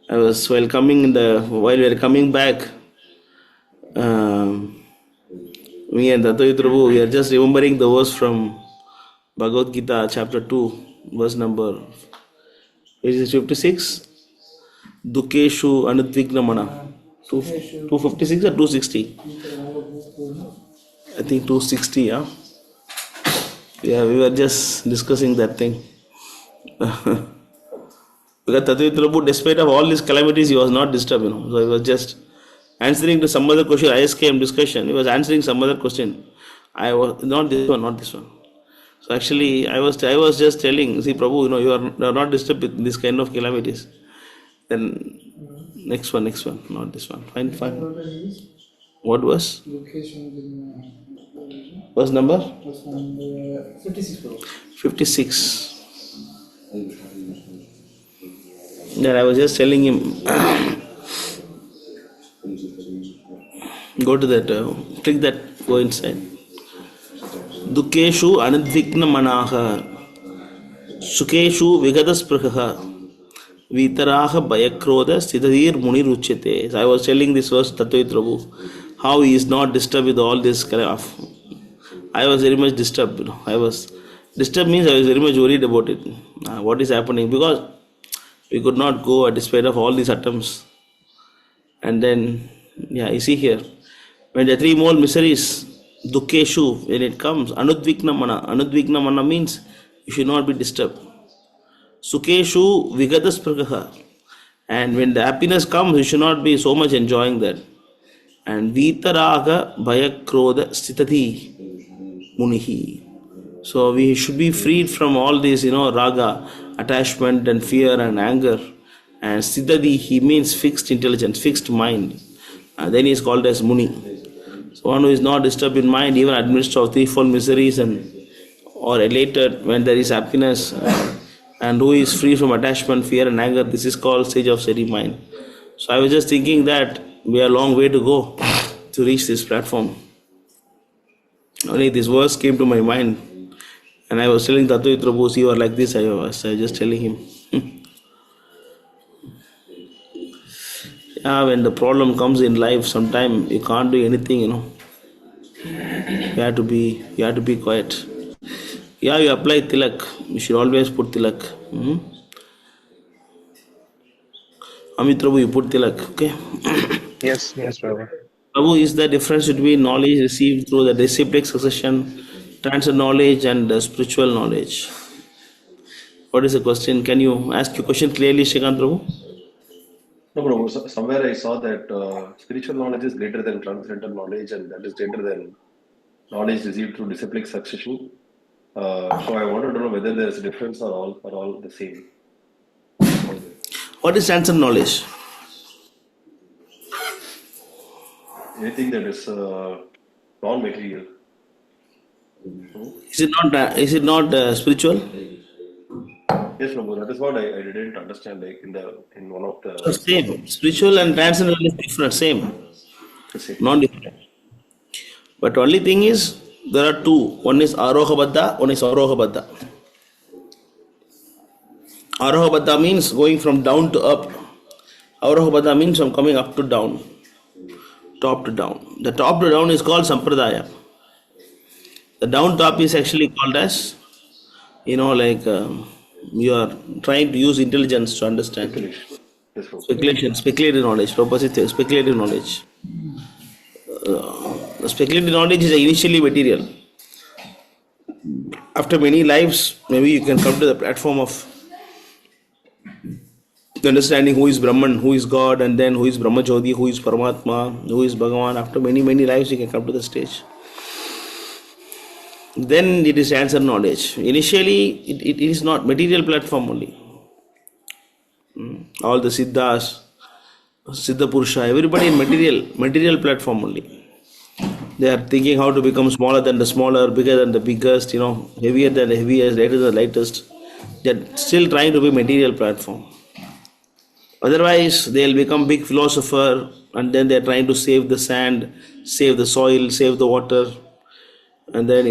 While we were coming back, um, me and Datoy Prabhu, we are just remembering the verse from Bhagavad Gita, chapter 2, verse number, is it 56? Dukeshu Anudvignamana. 256 or 260? I think 260, yeah? Yeah, we were just discussing that thing. Because Tattvik Prabhu, despite of all these calamities, he was not disturbed, So he was just answering to some other question, ISKM discussion. He was answering some other question. I was not this one, not this one. So actually, I was just telling, see, Prabhu, you are not disturbed with this kind of calamities. Then next one, not this one. Fine, fine. What was? Verse number? 56. Then I was just telling him, go to that, click that, go inside. Dukeshu anadvikna manaha, sukeshu vigadaspraha, vitaraha bayakroda siddhadir muniruchyate. So I was telling this verse, Tattvik Prabhu, how he is not disturbed with all this kind of. I was very much disturbed, I was disturbed means I was very much worried about it. What is happening? Because we could not go despite of all these attempts. And then, yeah, you see here, when the three more miseries, dukkeshu, when it comes, anudvikna mana means you should not be disturbed. Sukeshu vigadaspurgaha, and when the happiness comes, you should not be so much enjoying that. And vitaraga bhayakroda stitati munihi. So we should be freed from all this, raga, attachment and fear and anger. And siddhati, he means fixed intelligence, fixed mind. And then he is called as Muni. So one who is not disturbed in mind, even amidst of threefold miseries or elated when there is happiness, and who is free from attachment, fear and anger, this is called stage of steady mind. So I was just thinking that we have a long way to go to reach this platform. Only this verse came to my mind. And I was telling Tattvik Prabhu, you are like this, I was just telling him. Yeah, when the problem comes in life, sometimes you can't do anything, You have to be quiet. Yeah, you apply tilak. You should always put tilak. Amit Prabhu, you put tilak, okay? Yes, yes, Prabhu. Prabhu, is the difference between knowledge received through the disciplic succession, transcend knowledge, and spiritual knowledge? What is the question? Can you ask your question clearly, Shrikant Prabhu? No, Prabhu. Somewhere I saw that spiritual knowledge is greater than transcendental knowledge, and that is greater than knowledge received through disciplic succession. So I wanted to know whether there is a difference or all the same. What is transcendent knowledge? Anything that is non-material. Is it not spiritual? Yes, Prabhu. That is what I didn't understand. Like in one of the Same. Spiritual and transcendental is different. Same. Not different. But only thing is there are two. One is Aroha Baddha, one is Aroha Baddha. Aroha Baddha means going from down to up. Aroha Baddha means from coming up to down. Top to down. The top to down is called Sampradaya. The down top is actually called as, you are trying to use intelligence to understand. Speculative knowledge. Propositive, speculative knowledge. Speculative knowledge is initially material. After many lives, maybe you can come to the platform of understanding who is Brahman, who is God, and then who is Brahmajyoti, who is Paramatma, who is Bhagavan. After many lives, you can come to the stage. Then it is answer knowledge. Initially, it is not material platform only. All the Siddhas, Siddha Purusha, everybody in material platform only. They are thinking how to become smaller than the smaller, bigger than the biggest, heavier than the heaviest, lighter than the lightest. They are still trying to be material platform. Otherwise, they will become big philosopher, and then they are trying to save the sand, save the soil, save the water, and then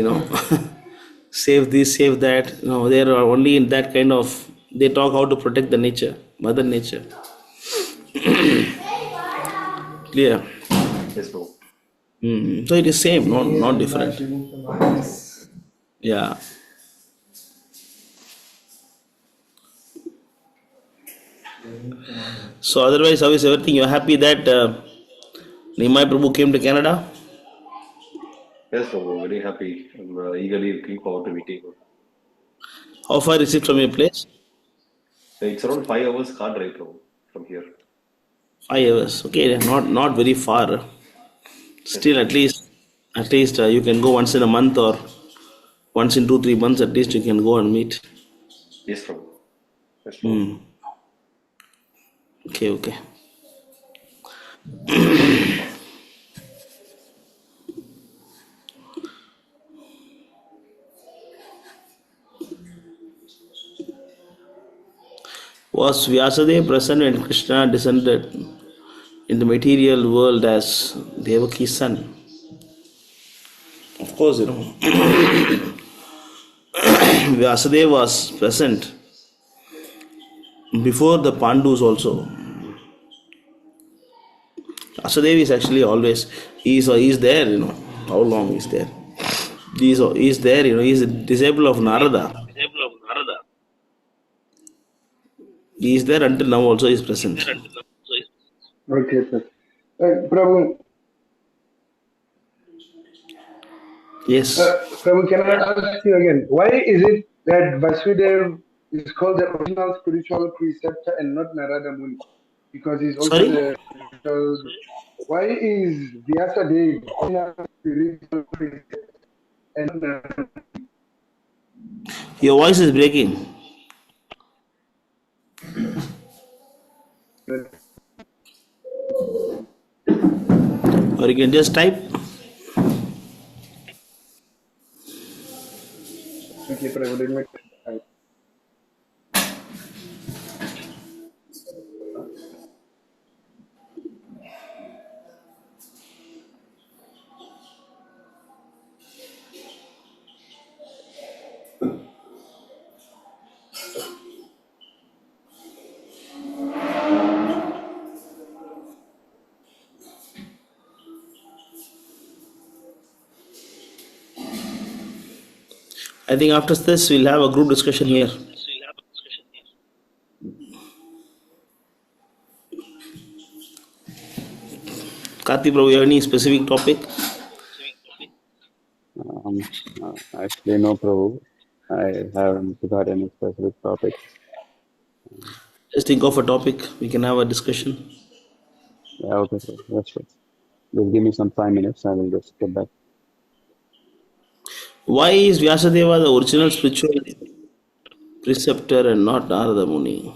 save this, save that. They are only in that kind of. They talk how to protect the nature, Mother Nature. Clear? Yes, bro. So it is same, not different. Yeah. So otherwise, how is everything? You're happy that Nimai Prabhu came to Canada? Yes, bro. Very happy. I'm eagerly looking forward to meeting him. How far is it from your place? It's around 5 hours car drive, bro, from here. 5 hours. Okay, not very far. Still, at least you can go once in a month or once in 2-3 months. At least you can go and meet. Yes, bro. Yes, bro. Okay. Was Vyasadeva present when Krishna descended in the material world as Devaki's son? Of course, Vyasadeva was present before the Pandus also. Vyasadeva is actually always, he is there, how long he is there. He is there, he is a disciple of Narada. He is there until now also, he is present. Okay, sir. Prabhu. Yes. Prabhu, can I ask you again? Why is it that Vasudeva is called the original spiritual preceptor and not Narada Muni? Because he's also the spiritual. Why is Vyasadeva the original spiritual preceptor and not Narada Muni? Your voice is breaking. Or you can just type. Okay, Prabhu, let me type. I think after this we'll have a group discussion here. Karthi Prabhu, you have any specific topic? Actually, no, Prabhu. I haven't got any specific topic. Just think of a topic. We can have a discussion. Yeah, okay, sir. That's good. Just give me some 5 minutes. I will just get back. Why is Vyasadeva the original spiritual preceptor and not Narada Muni?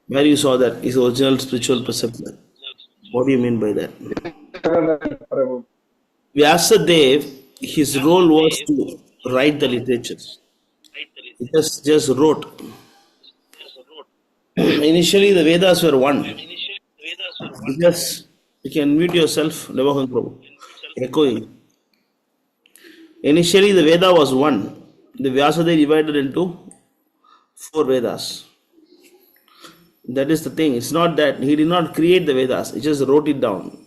Where you saw that is the original spiritual preceptor? What do you mean by that? Prabhu. Vyasadeva, his role was to write the literatures. He just wrote. Initially, the Vedas were one. Just you can mute yourself, Devakhan Prabhu. Echoing. Initially, the Veda was one. The Vyasadeva divided into four Vedas. That is the thing. It's not that he did not create the Vedas, he just wrote it down.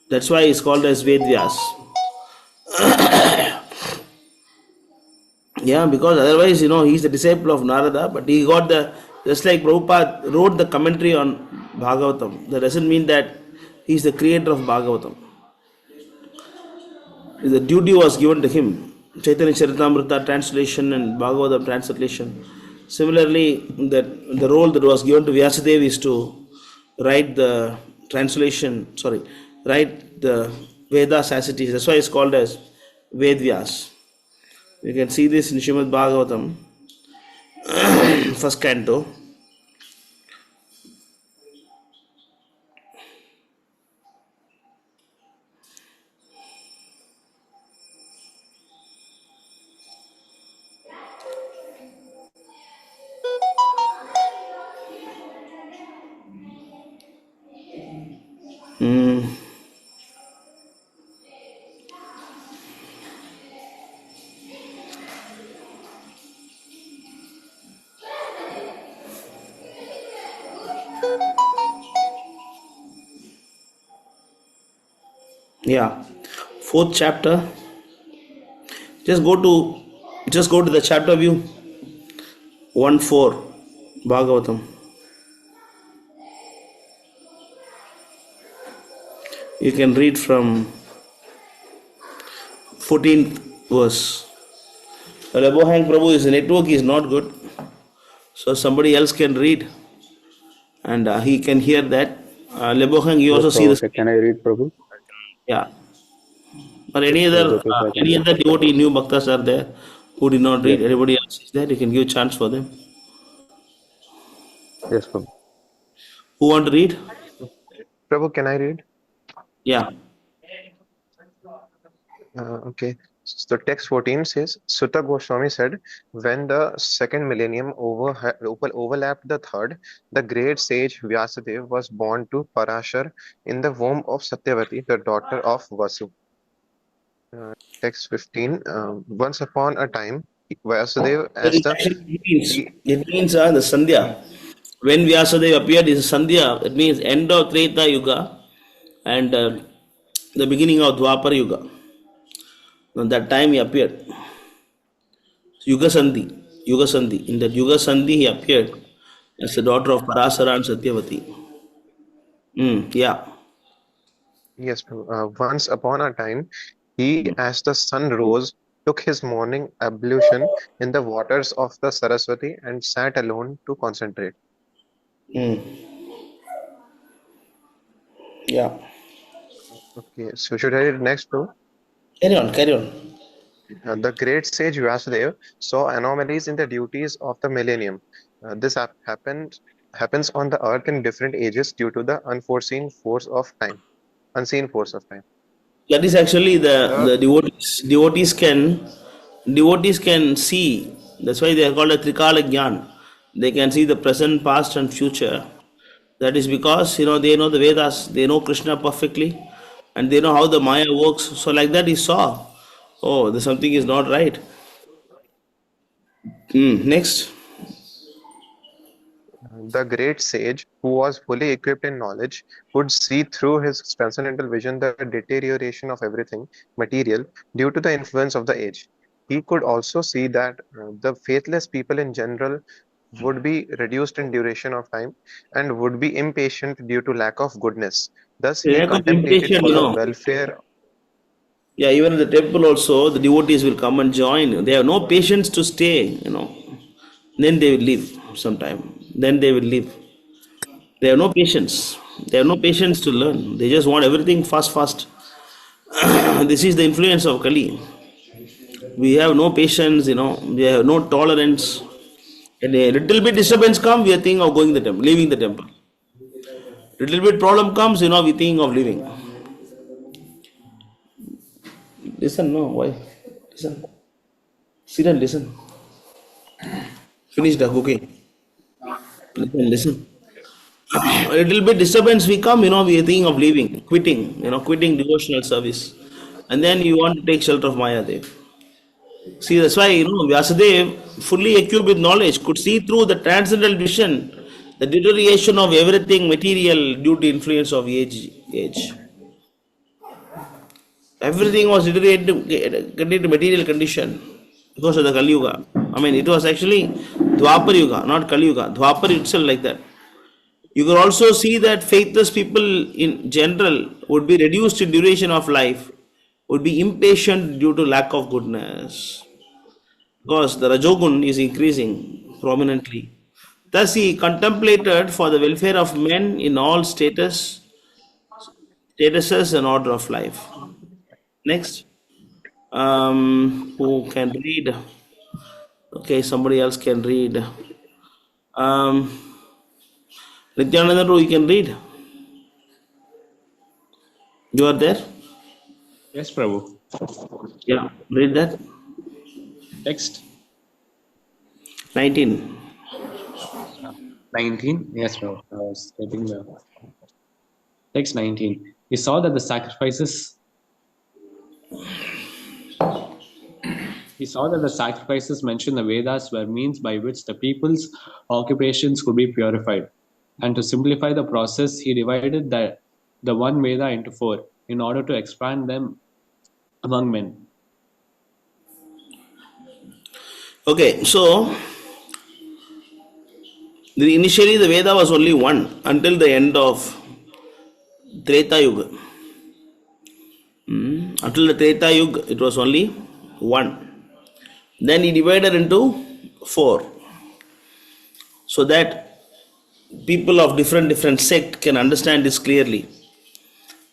That's why it's called as Ved Vyas. Yeah, because otherwise, he's the disciple of Narada, but he got just like Prabhupada wrote the commentary on Bhagavatam. That doesn't mean that he's the creator of Bhagavatam. The duty was given to him. Chaitanya Charitamrita translation and Bhagavatam translation. Similarly, the role that was given to Vyasadeva is to write the write the Vedas as it is. That's why it's called as Ved Vyas. You can see this in Srimad Bhagavatam, first canto. Yeah, fourth chapter. Just go to the chapter view 1:4 Bhagavatam. You can read from 14th verse. Lebohang Prabhu, his network is not good, so somebody else can read and he can hear that. Lebohang, you Yes, also see Prabhu. this. Okay, can I read, Prabhu? Yeah. Or any Is it other okay if I can any read? other devotee, new bhaktas are there who did not read. Yes, Everybody else is there. You can give chance for them. yes, Prabhu. Who want to read? Prabhu, can I read? Yeah. Okay. So text 14 says, Sutta Goswami said, when the second millennium overlapped the third, the great sage Vyasadeva was born to Parashar in the womb of Satyavati, the daughter of Vasu. Text 15, once upon a time, Vyasadeva as It the actually means he, it means the Sandhya. When Vyasadeva appeared is Sandhya. It means end of Treta Yuga and the beginning of Dwapar Yuga. At that time he appeared. Yuga Sandhi. Yuga Sandhi. In that Yuga Sandhi he appeared as the daughter of Parasara and Satyavati. Yeah. yes, once upon a time, he as the sun rose, took his morning ablution in the waters of the Saraswati and sat alone to concentrate. Mm. Yeah. Okay, so should I read next, bro? Carry on, carry on. The great sage Vyasadeva saw anomalies in the duties of the millennium. This happens on the earth in different ages due to the unforeseen force of time, unseen force of time. That is actually The the devotees. Devotees can see. That's why they are called a Trikala Gyan. They can see the present, past, and future. That is because they know the Vedas, they know Krishna perfectly, and they know how the Maya works. So like that he saw, oh, there's something is not right. Next. the great sage, who was fully equipped in knowledge, could see through his transcendental vision the deterioration of everything material due to the influence of the age. He could also see that the faithless people in general would be reduced in duration of time and would be impatient due to lack of goodness. Thus, he Lack of contemplated imitation, for the welfare. Yeah, even in the temple also, the devotees will come and join. They have no patience to stay. Then they will leave sometime. Then they will leave. They have no patience. They have no patience to learn. They just want everything fast, fast. This is the influence of Kali. We have no patience. We have no tolerance. And a little bit disturbance comes, we are thinking of going the temple, leaving the temple. Little bit problem comes, we think of leaving. Listen, no, why? Listen. Sit and listen. Finish the cooking. Listen. A little bit disturbance we come, we are thinking of leaving, quitting devotional service. And then you want to take shelter of Mayadev. See, that's why, Vyasadev, fully equipped with knowledge, could see through the transcendental vision, the deterioration of everything material due to influence of age. Everything was deteriorated into material condition because of the Kali Yuga. I mean, it was actually Dwapar Yuga, not Kali Yuga. Dwapar itself like that. You can also see that faithless people in general would be reduced in duration of life, would be impatient due to lack of goodness. Because the Rajogun is increasing prominently. Thus he contemplated for the welfare of men in all statuses and order of life. Next. Who can read? Okay, somebody else can read. Nityananda, you can read. You are there? Yes, Prabhu. Yeah, read that. Text 19. 19. Yes, Prabhu. I was getting the text 19. He saw that the sacrifices mentioned in the Vedas were means by which the people's occupations could be purified. And to simplify the process, he divided the one Veda into 4 in order to expand them among men. Okay, so initially the Veda was only one until the end of Treta Yuga. Until the Treta Yuga, it was only one. Then he divided into 4, so that people of different sect can understand this clearly.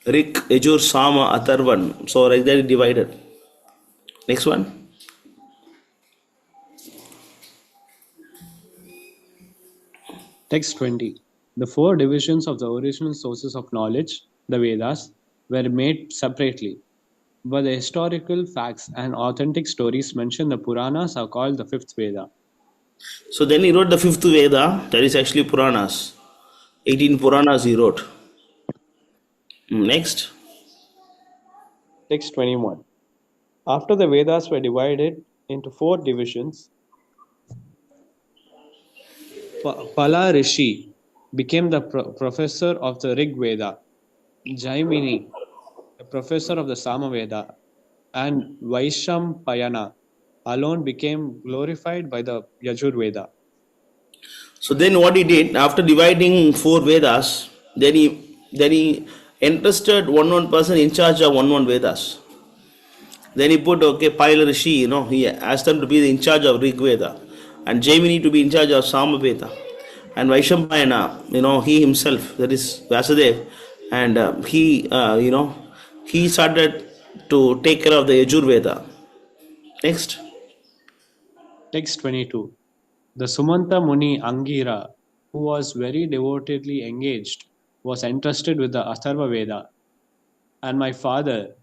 Rik, Yajur, Sama, Atharvan. So like that he divided. Next one. Text 20. The 4 divisions of the original sources of knowledge, the Vedas, were made separately. But the historical facts and authentic stories mentioned in the Puranas are called the 5th Veda. So then he wrote the 5th Veda, that is actually Puranas. 18 Puranas he wrote. Next. Text 21. After the Vedas were divided into 4 divisions, Pala Rishi became the professor of the Rig Veda, Jaimini, the professor of the Sama Veda, and Vaishampayana alone became glorified by the Yajur Veda. So then what he did, after dividing 4 Vedas, then he entrusted one person in charge of one Vedas. Then he put, Paila Rishi, he asked them to be in charge of Rig Veda, and Jaimini to be in charge of Sama Veda, and Vaishampayana, he himself, that is Vyasadev, and he started to take care of the Yajur Veda. Next. Text 22. The Sumanta Muni Angira, who was very devotedly engaged, was entrusted with the Atharva Veda, and my father,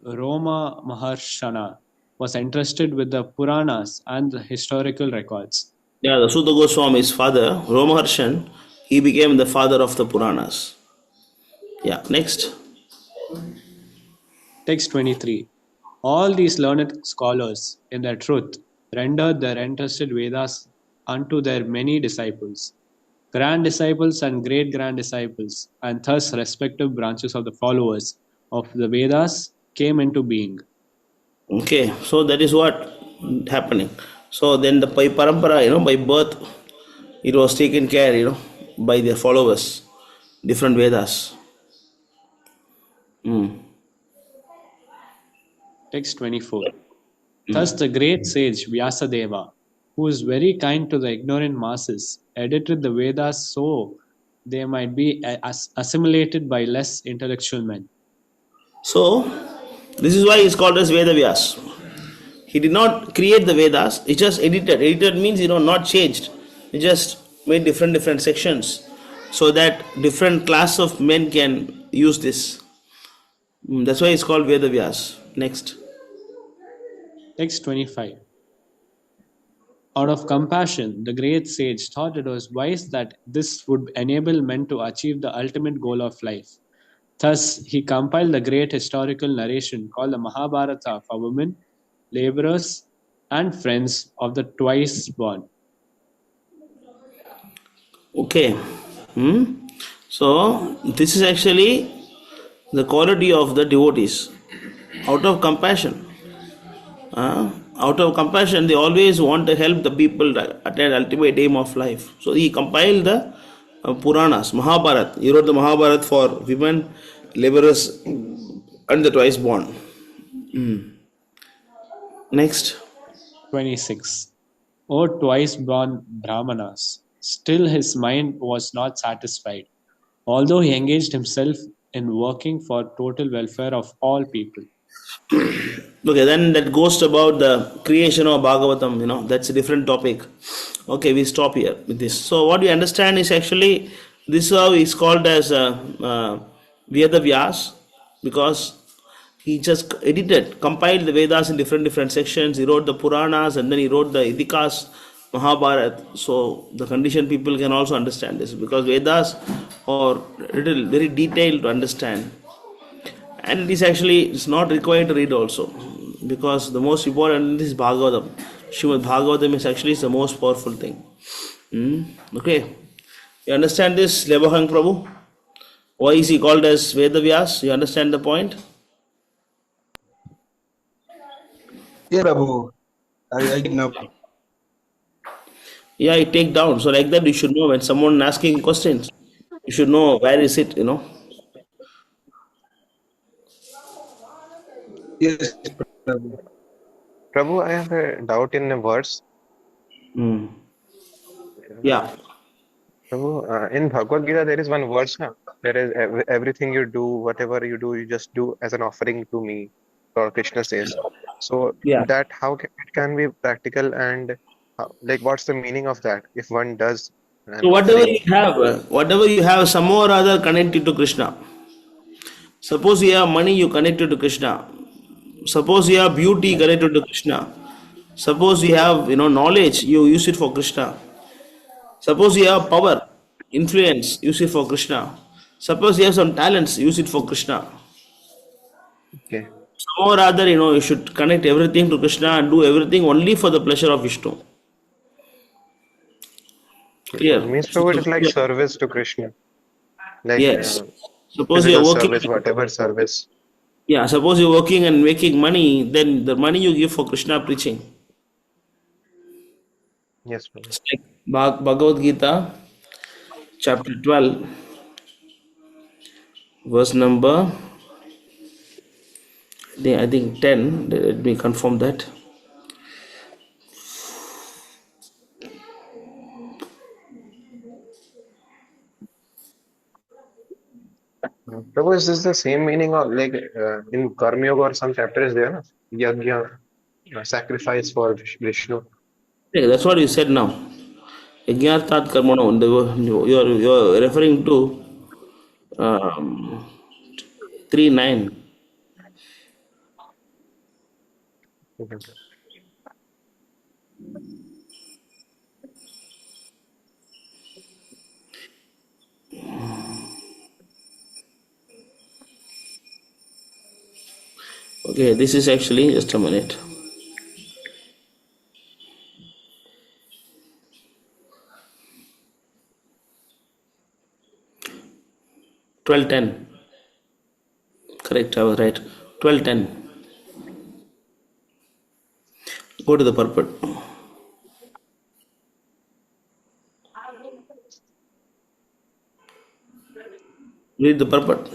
Roma Maharshana, was entrusted with the Puranas and the historical records. Yeah, the Sutta Goswami's father, Romaharshan, he became the father of the Puranas. Yeah, next. Text 23. All these learned scholars, in their truth, rendered their entrusted Vedas unto their many disciples, grand disciples and great grand disciples, and thus respective branches of the followers of the Vedas came into being. Okay, so that is what happening. So then by parampara, by birth, it was taken care, by their followers, different Vedas. Text 24. Thus the great sage Vyasadeva, who is very kind to the ignorant masses, edited the Vedas so they might be assimilated by less intellectual men. So, this is why he's called as Veda Vyas. He did not create the Vedas, he just edited. Edited means, not changed. He just made different sections so that different class of men can use this. That's why it's called Veda Vyas. Next. Text 25. Out of compassion, the great sage thought it was wise that this would enable men to achieve the ultimate goal of life. Thus, he compiled the great historical narration called the Mahabharata for women, laborers, and friends of the twice born. Okay. So, this is actually the quality of the devotees. Out of compassion. Out of compassion, they always want to help the people attain ultimate aim of life. So he compiled the Puranas, Mahabharata. He wrote the Mahabharata for women, laborers, and the twice born. Next. 26. O twice born Brahmanas, still his mind was not satisfied, although he engaged himself in working for total welfare of all people. Okay, then that goes about the creation of Bhagavatam, that's a different topic. Okay, we stop here with this. So what we understand is actually this is called as Veda Vyas, because he just compiled the Vedas in different sections. He wrote the Puranas and then he wrote the Idikas, Mahabharata. So the conditioned people can also understand this, because Vedas are very detailed to understand. And it's not required to read also, because the most important is Bhagavatam. Srimad Bhagavatam is the most powerful thing. Okay, you understand this, Lebahang Prabhu? Why is he called as Veda Vyas? You understand the point? Yeah, Prabhu. I get now. Yeah, I take down. So like that, you should know when someone asking questions, you should know where is it. Yes, Prabhu. Prabhu, I have a doubt in a verse. Yeah. Prabhu, in Bhagavad Gita, there is one verse, na? There is everything you do, whatever you do, you just do as an offering to me, or Krishna says. So Yeah. that it can be practical and like what's the meaning of that if one does So an whatever offering? you have, some or other connected to Krishna. Suppose you have money, you connected to Krishna. Suppose you have beauty, connected to Krishna. Suppose you have knowledge, you use it for Krishna. Suppose you have power, influence, use it for Krishna. Suppose you have some talents, use it for Krishna. Okay. Some or other, you should connect everything to Krishna and do everything only for the pleasure of Vishnu. Okay, Clear? Prabhu. Means Prabhu, it is like Clear. service to Krishna, like Yes. Suppose you physical are working. service, whatever service. Yeah, suppose you're working and making money, then the money you give for Krishna preaching. Yes, Prabhu. It's like Bhagavad Gita, chapter 12, verse number, I think 10. Let me confirm that. Prabhu, is this the same meaning of like in Karma Yoga or some chapter is there, na? Yajna, sacrifice for Vishnu. Yeah, that's what you said now. Yajnarthat karmano. You're referring to 3:9. Okay. Okay, this is actually just a minute. 12:10. Correct, I was right. 12:10. Go to the purport. Read the purport.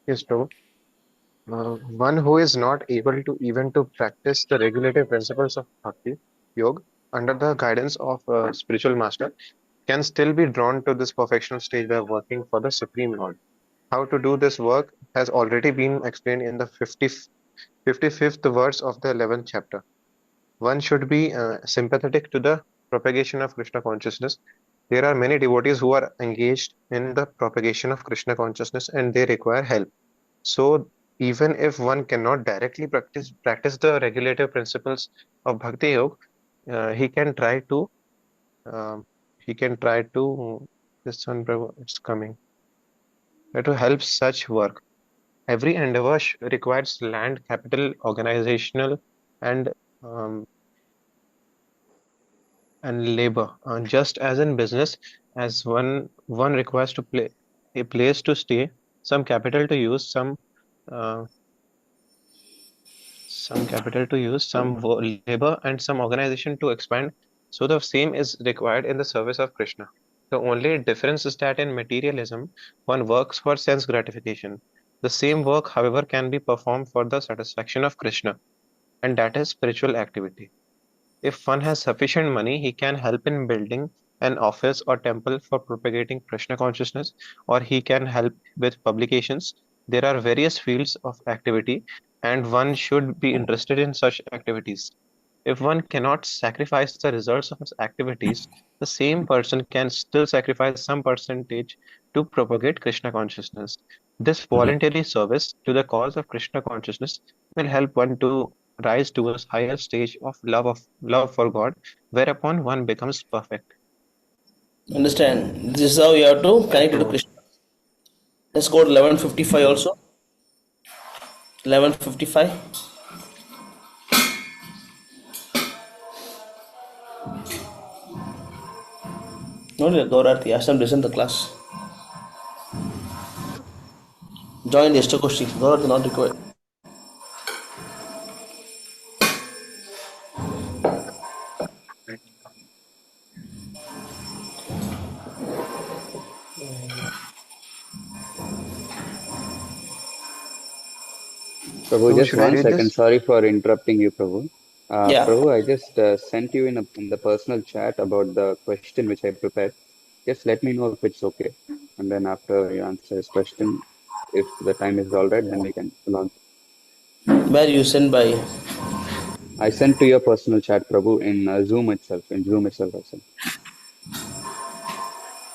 Yes, Prabhu. One who is not able to even to practice the regulative principles of bhakti yoga under the guidance of a spiritual master can still be drawn to this perfectional stage by working for the Supreme Lord. How to do this work has already been explained in the 55th verse of the 11th chapter. One should be sympathetic to the propagation of Krishna consciousness. There are many devotees who are engaged in the propagation of Krishna consciousness and they require help. So even if one cannot directly practice the regulative principles of Bhakti Yoga, he can try to um, this one Prabhu, it's coming. To help such work. Every endeavor requires land, capital, organizational, and um, labor. Just as in business, as one requires to play a place to stay, some capital to use, uh, some capital to use, labor, and some organization to expand. So the same is required in the service of Krishna. The only difference is that in materialism, one works for sense gratification. The same work, however, can be performed for the satisfaction of Krishna, and that is spiritual activity. If one has sufficient money, he can help in building an office or temple for propagating Krishna consciousness, or he can help with publications. There are various fields of activity, and one should be interested in such activities. If one cannot sacrifice the results of his activities, the same person can still sacrifice some percentage to propagate Krishna consciousness. This voluntary service to the cause of Krishna consciousness will help one to rise to a higher stage of love for God, whereupon one becomes perfect. Understand? This is how you have to connect it to Krishna. Let's go to 1155 also. 1155. No, Gaurarthi, ask them to listen to the class. Join the Istagoshti. Gaurarthi not required. Prabhu, Prabhu, just should I one read second. this? Sorry for interrupting you, Prabhu. Yeah. Prabhu, I just sent you in the personal chat about the question which I prepared. Just let me know if it's okay. And then after you answer his question, if the time is all right, then we can launch. Where you send by? I sent to your personal chat, Prabhu, in Zoom itself. In Zoom itself, I sent.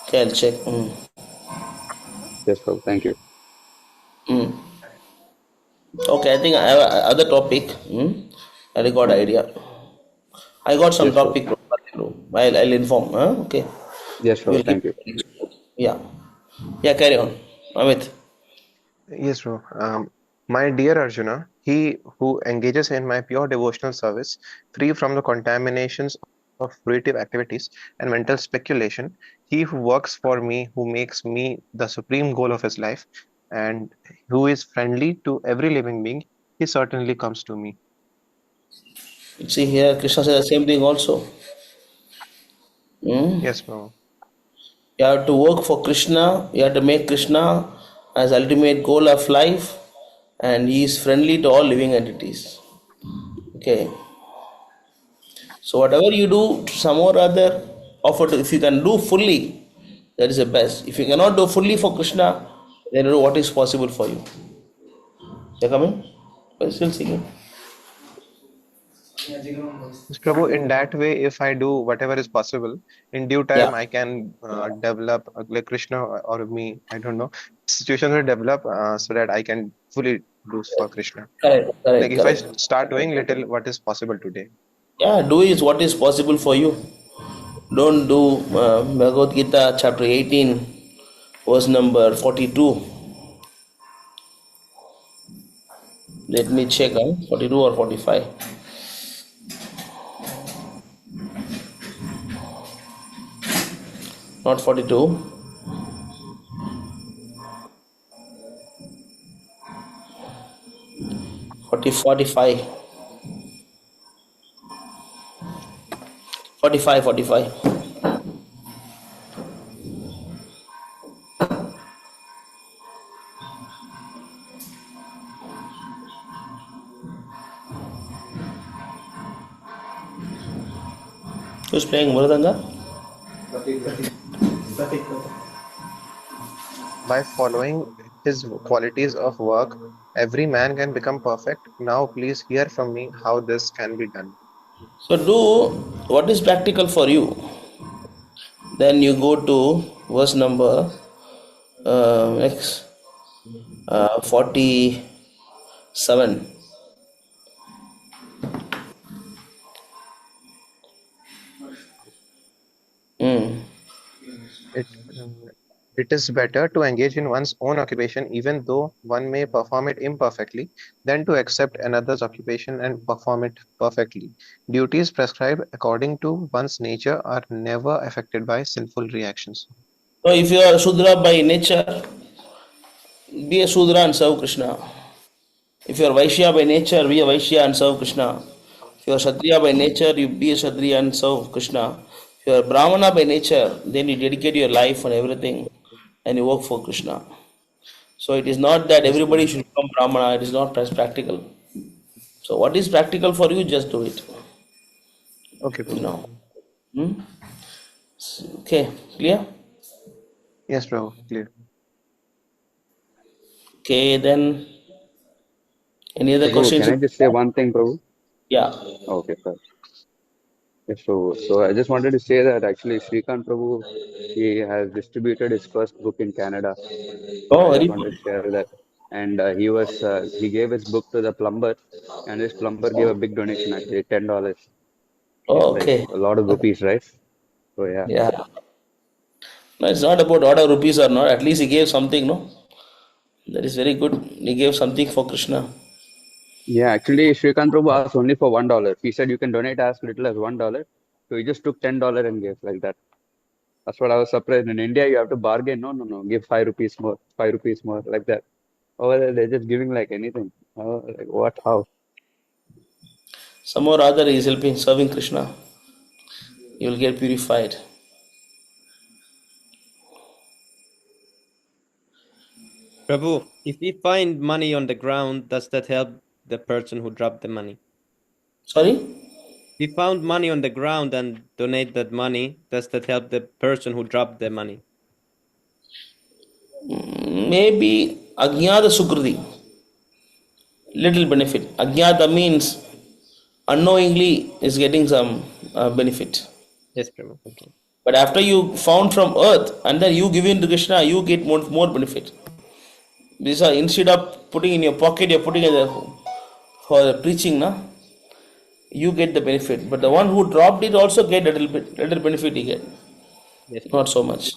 Okay, I'll check. Yes, Prabhu. Thank you. Okay, I think I have other topic. I got idea. I got some Yes, Prabhu. topic. I'll inform. Huh? Okay. Yes, We'll Prabhu. keep. Thank you. Yeah. Yeah, carry on. Amit. Yes, bro. My dear Arjuna, he who engages in my pure devotional service, free from the contaminations of fruitive activities and mental speculation, he who works for me, who makes me the supreme goal of his life, and who is friendly to every living being, he certainly comes to me. See here, Krishna says the same thing also. Yes, bro. You have to work for Krishna. You have to make Krishna as ultimate goal of life, and he is friendly to all living entities. Okay. So whatever you do, some or other, offer to. If you can do fully, that is the best. If you cannot do fully for Krishna, then you know what is possible for you. You coming? But still singing. Yes, Prabhu, in that way, if I do whatever is possible, in due Yeah. time, I can develop like Krishna or me, I don't know, situations will develop so that I can fully do for Krishna. Correct. Like Correct. if I Correct. start doing little what is possible today. Yeah. Do is what is possible for you. Don't do Bhagavad Gita chapter 18, verse number 42. Let me check. 42 or 45. Not 42. 40, 45. 45. 45. Who's playing Mridanga? By following his qualities of work, every man can become perfect. Now, please hear from me how this can be done. So do what is practical for you. Then you go to verse number next 47. Mm. It, it is better to engage in one's own occupation, even though one may perform it imperfectly, than to accept another's occupation and perform it perfectly. Duties prescribed according to one's nature are never affected by sinful reactions. So if you are Shudra by nature, be a Shudra and serve Krishna. If you are Vaishya by nature, be a Vaishya and serve Krishna. If you are Kshatriya by nature, you be a Kshatriya and serve Krishna. If you are Brahmana by nature, then you dedicate your life and everything and you work for Krishna. So it is not that Yes, everybody Prabhu. should become Brahmana, it is not as practical. So what is practical for you, just do it. Okay, You Prabhu. know. Hmm? Okay, clear? Yes, Prabhu. Clear. Okay, then any other Prabhu, questions? can I just say one thing, Prabhu? Yeah. Okay, sir. Yes, so I just wanted to say that actually Srikant Prabhu, he has distributed his first book in Canada. So Oh, I very just good. wanted to share that. And he gave his book to the plumber, and this plumber gave a big donation, actually $10. It's Oh, like okay. a lot of rupees, right? So yeah. Yeah. No, it's not about order rupees or not. At least he gave something, no? That is very good. He gave something for Krishna. Yeah, actually Srikant Prabhu asked only for $1. He said you can donate as little as $1. So he just took $10 and gave like that. That's what I was surprised. In India, you have to bargain. No, no, no. Give 5 rupees more, 5 rupees more, like that. Over there, they're just giving like anything. Oh, like what? How? Some or other is helping, serving Krishna. You will get purified. Prabhu, if we find money on the ground, does that help the person who dropped the money? Sorry? We found money on the ground and donate that money. Does that help the person who dropped the money? Maybe Ajnata Sukriti. Little benefit. Ajnata means unknowingly is getting some benefit. Yes, Prabhu. Okay. But after you found from earth and then you give in to Krishna, you get more benefit. These are instead of putting in your pocket, you're putting it for the preaching, na? You get the benefit. But the one who dropped it also get a little benefit he get. Yes, Not Prabhu. so much.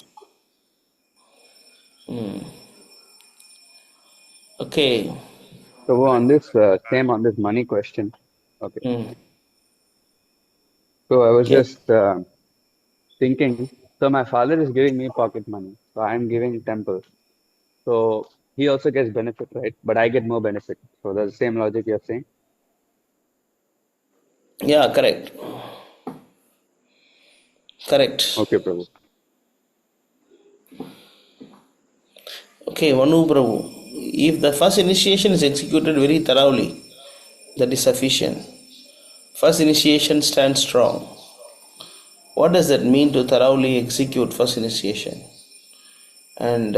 Okay. So on this same on this money question. Okay. Hmm. So I was Okay. just thinking. So my father is giving me pocket money. So I'm giving temple. So he also gets benefit, right? But I get more benefit. So that's the same logic you're saying. Yeah, correct. Correct. Okay, Prabhu. Okay, Manu Prabhu. If the first initiation is executed very thoroughly, that is sufficient. First initiation stands strong. What does that mean to thoroughly execute first initiation? And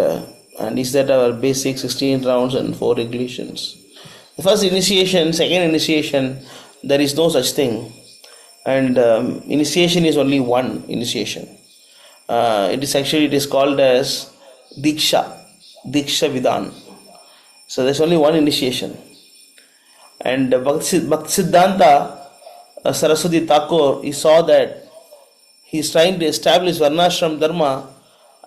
and is that our basic 16 rounds and 4 regulations? The first initiation, second initiation, there is no such thing. And initiation is only one initiation. It is called as Diksha Vidhan. So there's only one initiation. And Bhaktisiddhanta Saraswati Thakur, he saw that he's trying to establish Varnashram Dharma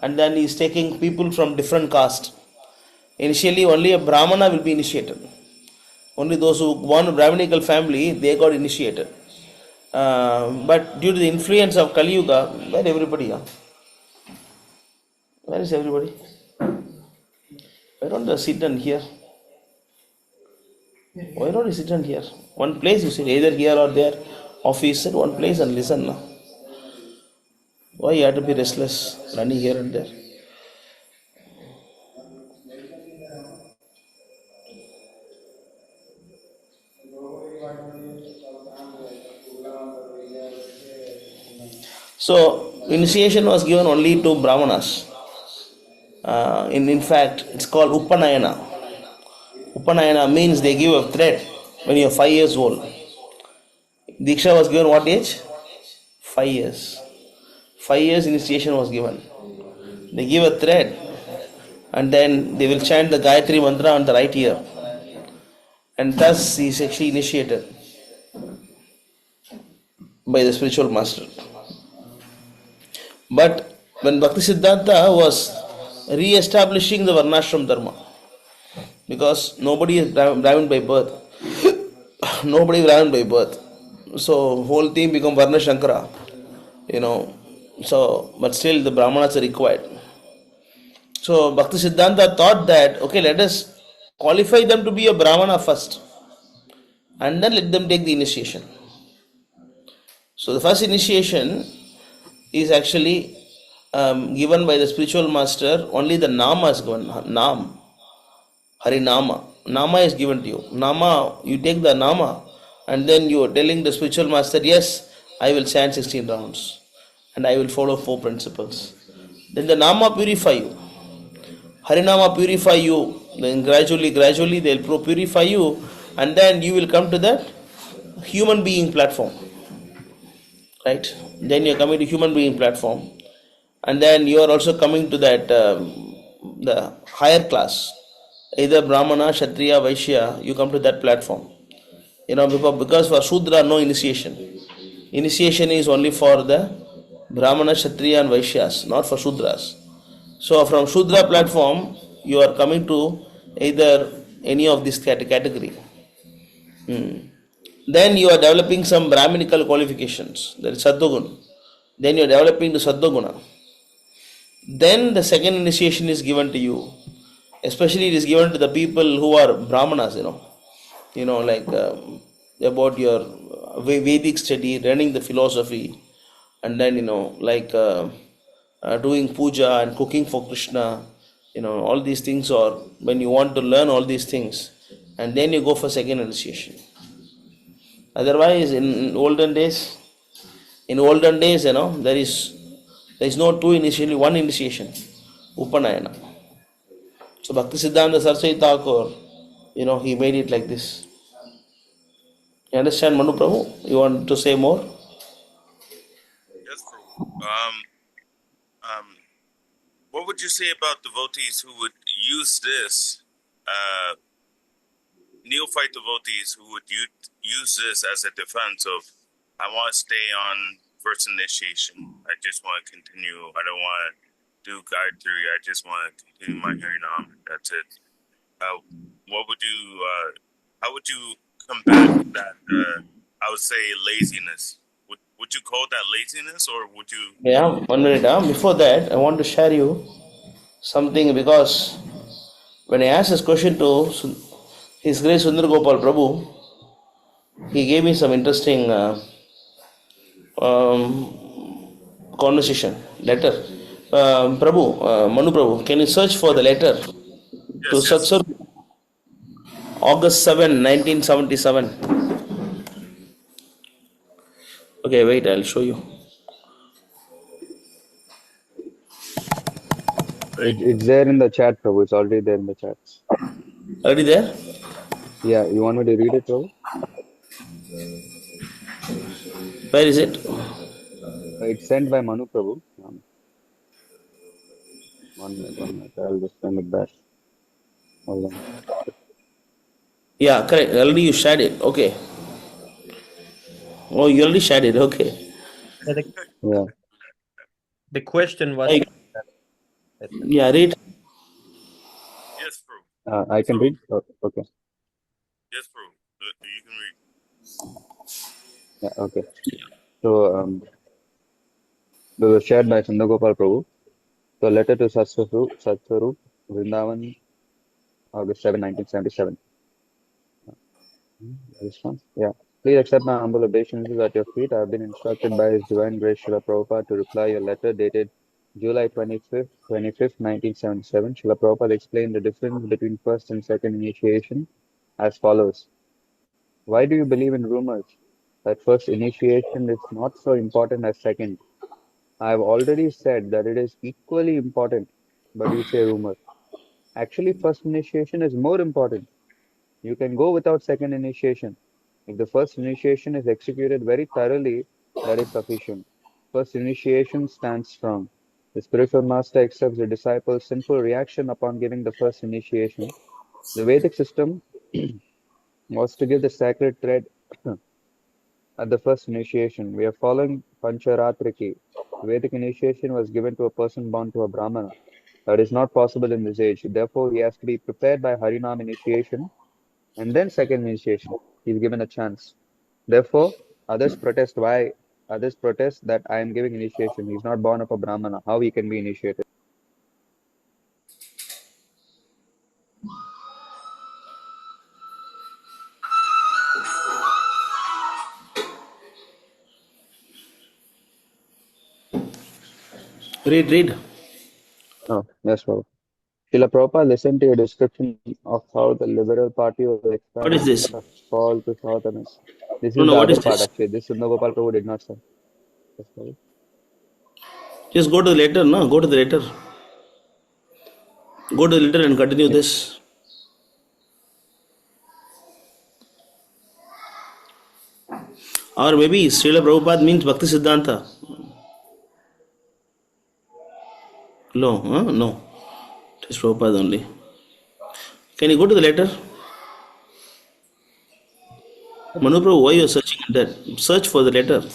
and then he's taking people from different caste. Initially, only a Brahmana will be initiated. Only those who born a Brahminical family, they got initiated. But due to the influence of Kali Yuga, where everybody? Where is everybody? Why don't they sit down here? Why don't you sit down here? One place you sit, either here or there. Office, sit one place and listen now. Why you have to be restless, running here and there? So initiation was given only to Brahmanas. In fact, it's called Upanayana. Upanayana means they give a thread when you're 5 years old. Diksha was given what age? 5 years. 5 years initiation was given. They give a thread and then they will chant the Gayatri mantra on the right ear. And thus he is actually initiated by the spiritual master. But when Bhakti Siddhanta was re-establishing the Varnashram Dharma, because nobody is Brahmin by birth, nobody is Brahmin by birth, so whole thing become Varna Shankara, you know. So, but still the Brahmanas are required. So Bhakti Siddhanta thought that okay, let us qualify them to be a Brahmana first, and then let them take the initiation. So the first initiation is actually given by the spiritual master. Only the Nama is given. Nam, Harinama. Nama is given to you. Nama, you take the Nama, and then you are telling the spiritual master, yes, I will chant 16 rounds, and I will follow 4 principles. Then the Nama purify you. Harinama purify you. Then gradually they'll purify you, and then you will come to that human being platform. Right? Then you're coming to human being platform, and then you are also coming to that the higher class, either Brahmana, Kshatriya, Vaishya. You come to that platform. Because for Shudra no initiation. Initiation is only for the Brahmana, Kshatriya, and Vaishyas, not for Shudras. So from Shudra platform, you are coming to either any of this category. Then you are developing some Brahminical qualifications. That is Sattvagun. Then you are developing the Sattva. Then the second initiation is given to you. Especially it is given to the people who are Brahmanas, like about your Vedic study, learning the philosophy, and then, doing puja and cooking for Krishna, all these things are when you want to learn all these things, and then you go for second initiation. Otherwise, in olden days, there is no two initiation, one initiation, Upanayana. So Bhakti Siddhanta Saraswati Thakur, he made it like this. You understand, Manu Prabhu? You want to say more? Yes, Prabhu. What would you say about devotees who would use this, neophyte devotees who would use this as a defense of, I want to stay on first initiation. I just want to continue. I don't want to do Gayatri. I just want to continue my Harinam. That's it. How would you combat that, I would say, laziness? Would you call that laziness, or would you? Yeah, 1 minute. Before that, I want to share you something, because when I asked this question to His Grace Sundar Gopal Prabhu, he gave me some interesting conversation letter. Manu Prabhu, can you search for the letter to Yes, yes. Satsur, August 7, 1977? Okay, wait, I'll show you. It's there in the chat, Prabhu. It's already there in the chat. Already there? Yeah, you want me to read it, Prabhu? Where is it? It's sent by Manu Prabhu. 1 minute. I'll just send it back. Hold on. Yeah, correct. Already you shared it. Okay. Oh, you already shared it. Okay. Yeah. The question was. Yeah, read. Yes, Prabhu. I can read? Oh, okay. Yes, Prabhu. You can read. Yeah, okay. So, this was shared by Sundar Gopal Prabhu. So, letter to Satswarup, Vrindavan, August 7, 1977. This one? Yeah. Please accept my humble obeisances at your feet. I have been instructed by His Divine Grace Srila Prabhupada to reply your letter dated July 25th, 1977. Srila Prabhupada explained the difference between first and second initiation as follows. Why do you believe in rumors that first initiation is not so important as second? I've already said that it is equally important, but you say rumor. Actually, first initiation is more important. You can go without second initiation. If the first initiation is executed very thoroughly, that is sufficient. First initiation stands strong. The spiritual master accepts the disciple's sinful reaction upon giving the first initiation. The Vedic system was to give the sacred thread at the first initiation. We are following Pancharatriki. Vedic initiation was given to a person born to a Brahmana. That is not possible in this age. Therefore, he has to be prepared by Harinam initiation and then second initiation. He's given a chance. Therefore, others protest why others protest that I am giving initiation. He's not born of a Brahmana. How he can be initiated? Read. Oh, yes, well. Srila Prabhupada listened to a description of how the Liberal Party was What is expanding this? the fall to Southerners. This No, is no, the what other is part this? actually. This Sundar Gopal Prabhu did not say. Yes, Prabhu. Just go to the letter, no? Go to the letter. Go to the letter and continue Yes. this. Or maybe Srila Prabhupada means Bhakti Siddhanta. No, huh? No. It is Prabhupada only. Can you go to the letter? Manu Prabhu, why you are searching in that? Search for the letter. Hold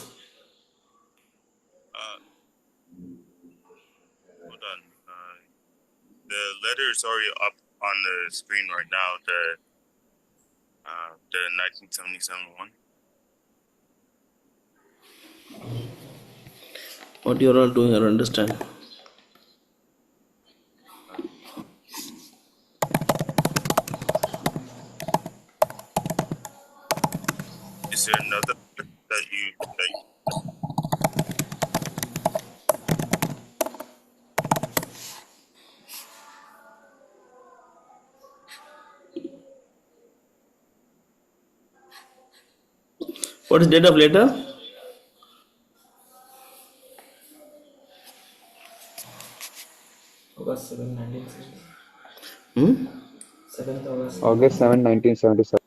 on. The letter is already up on the screen right now. The 1977 one. What you are all doing, I don't understand. Is there another that you like? What is date of letter? August 7, 1970. Hmm? 7th August August 7, 1970. 1977.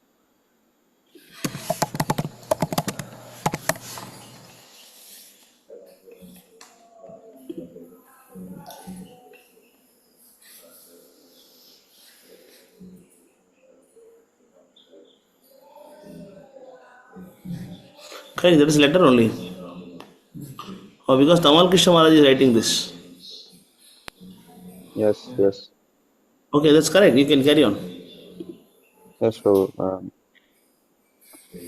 Okay, that is letter only. Oh, because Tamal Krishna Maharaj is writing this. Yes, yes. Okay, that's correct. You can carry on. Yes, Prabhu.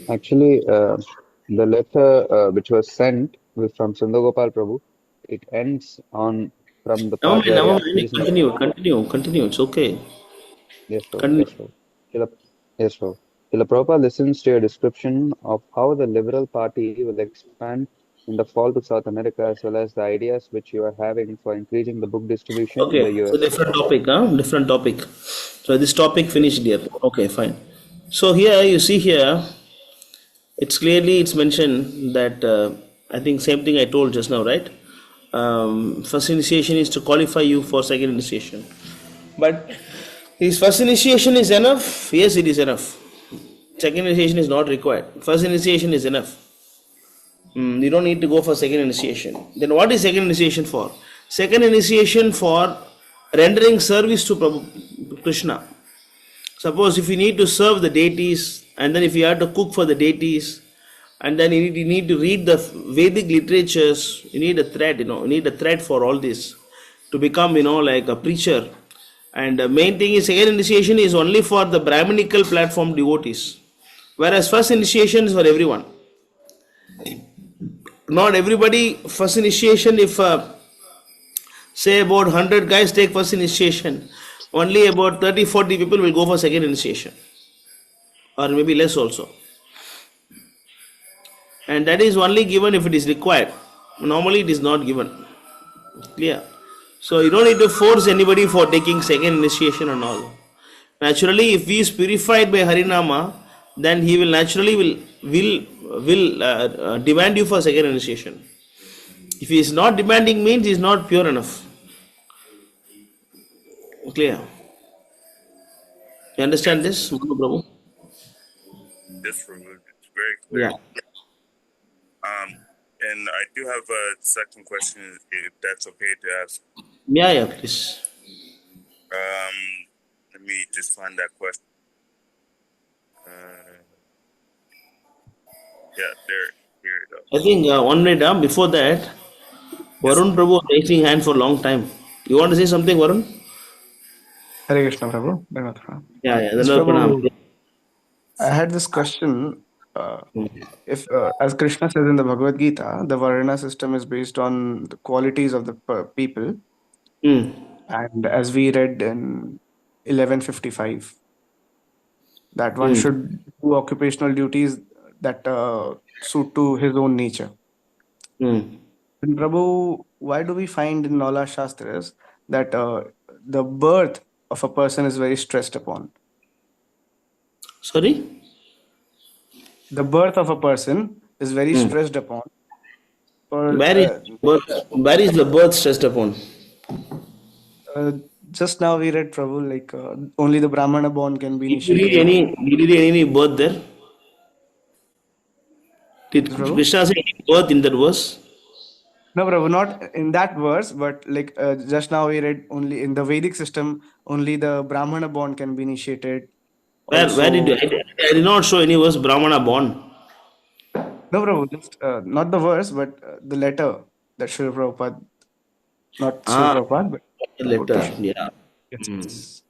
Actually, the letter which was sent from Sundar Gopal Prabhu, it ends on from the Never part mind, where, never yeah, mind. it is in the, Continue. It's okay. yes, Prabhu, Continue. yes, Prabhu. Srila, yes, Prabhu. Srila Prabhupada listens to a description of how the Liberal Party will expand in the fall to South America, as well as the ideas which you are having for increasing the book distribution in Okay, the so US. different topic, huh? Different topic. So this topic finished here. Okay, fine. So here you see here, it's mentioned that I think same thing I told just now, right? First initiation is to qualify you for second initiation. But is first initiation is enough? Yes, it is enough. Second initiation is not required. First initiation is enough. You don't need to go for second initiation. Then what is second initiation for? Second initiation for rendering service to Prabhu, Krishna. Suppose if you need to serve the deities, and then if you have to cook for the deities, and then you need to read the Vedic literatures, you need a thread, you need a thread for all this to become, like a preacher. And the main thing is second initiation is only for the Brahminical platform devotees, whereas first initiation is for everyone. Not everybody first initiation. If say about 100 guys take first initiation, only about 30-40 people will go for second initiation, or maybe less also. And that is only given if it is required. Normally it is not given. Clear? So you don't need to force anybody for taking second initiation and all. Naturally, if he is purified by Harinama, then he will naturally will demand you for second initiation. If he is not demanding means he is not pure enough. Clear? You understand Yes, this, Prabhu? this removed. It's very clear. Yeah. And I do have a second question, if that's okay to ask. Yeah, yeah, please. Let me just find that question. Yeah, here it I goes. think one minute before that, Yes. Varun Prabhu was raising hand for a long time. You want to say something, Varun? Hare Krishna, Prabhu. Bhagavad Gita. Yeah, yeah. Yes, Dhanavad Pranam. Prabhu. I had this question. Uh, Hmm. if, as Krishna says in the Bhagavad Gita, the Varna system is based on the qualities of the people, Hmm. and as we read in 1155, that one Hmm. should do occupational duties that suit to his own nature. Hmm. And Prabhu, why do we find in all our Shastras that the birth of a person is very stressed upon? Sorry? The birth of a person is very Hmm. stressed upon. For Where is the birth stressed upon? uh, just now we read Prabhu, like only the Brahmana born can be Did you read initiated, no? any birth there? Did Yes, Prabhu? Krishna say any birth in that verse? No, Prabhu, not in that verse, but like just now we read only in the Vedic system, only the Brahmana born can be initiated. Where did you? Also, I did not show any verse Brahmana born. no, Prabhu, just not the verse, but the letter that Srila Prabhupada, not Srila Ah, Prabhupada, but Prabhupada to letter. Srila. Yeah. Yes,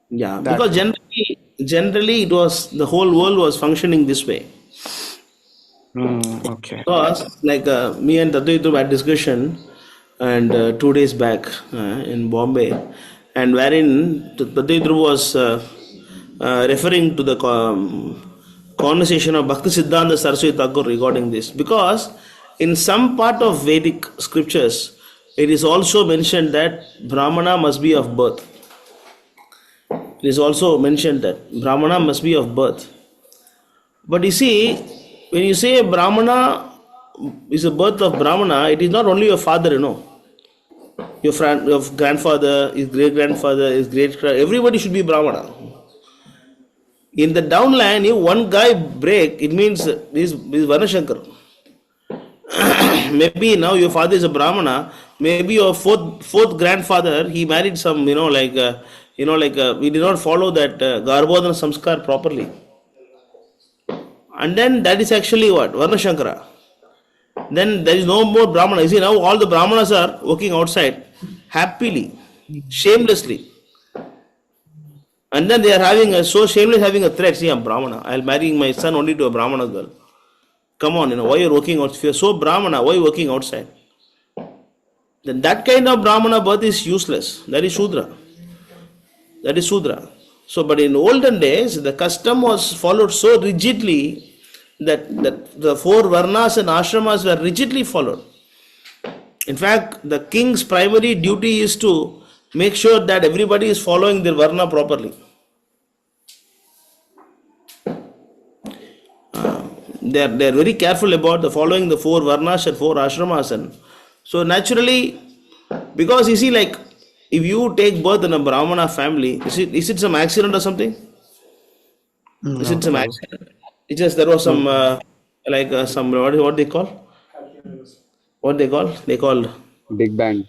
Yeah. that Because Prabhu. generally it was the whole world was functioning this way. Okay. Because like me and Tadvitu had discussion and 2 days back in Bombay, and wherein Tadvitu was referring to the conversation of Bhakti Siddhanta Saraswati Thakur regarding this. Because in some part of Vedic scriptures, it is also mentioned that Brahmana must be of birth. It is also mentioned that Brahmana must be of birth. But you see, when you say Brahmana is a birth of Brahmana, it is not only your father, your grandfather, his great grandfather, his great everybody should be Brahmana. In the downline, if one guy break, it means is Varnashankar. Maybe now your father is a Brahmana. Maybe your fourth grandfather he married some he did not follow that Garbhodana Samskar properly, and then that is actually what Varnashankara. Then there is no more Brahmana. You see, now all the Brahmanas are working outside happily, shamelessly. And then they are so shameless having a threat. See, I'm Brahmana. I'll marry my son only to a Brahmana girl. Come on, why you're working out? If you're so Brahmana, why are you working outside? Then that kind of Brahmana birth is useless. That is Shudra. That is Shudra. So, but in olden days, the custom was followed so rigidly that the four Varnas and Ashramas were rigidly followed. In fact, the king's primary duty is to make sure that everybody is following their Varna properly. They are very careful about the following the four Varnas and four Ashramas. And so naturally, because you see, like, if you take birth in a Brahmana family, is it some accident or something? Is No, it some Prabhu. accident? It's just there was No. some some what they call? What they call? They call Big Bang.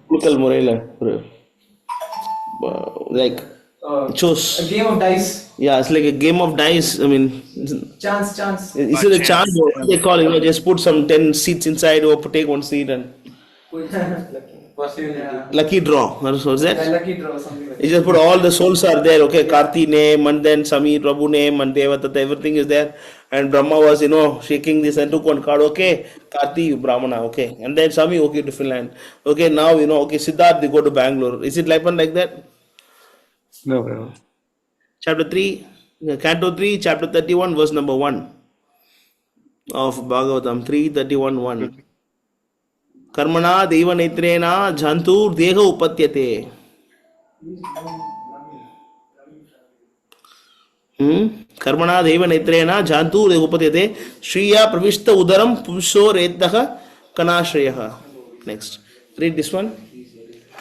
குலுக்கல் முறையில் like chose A game of dice. yeah, it's like a game of dice. I mean, Chance. is it a chance or what they call just put some 10 seats inside or take one seat and lucky draw. What's that? Yeah, lucky draw, something like You just put all the souls are there. Okay, Karti name and then Sami Prabhu name and Devatata, everything is there. And Brahma was shaking this and took one card. Okay, Karti Brahmana. Okay, and then Sami okay to Finland. Okay, now okay Siddharth they go to Bangalore. Is it like that? No, Prabhu. Chapter 3, Canto 3, chapter 31, verse number 1 of Bhagavatam 3:31:1. Karmana deva netrena jantur deha upatyate. Karmana deva netrena jantu upatete Shriya pravishta udaram pumso reddaha kanashrayaha. Next. Read this one.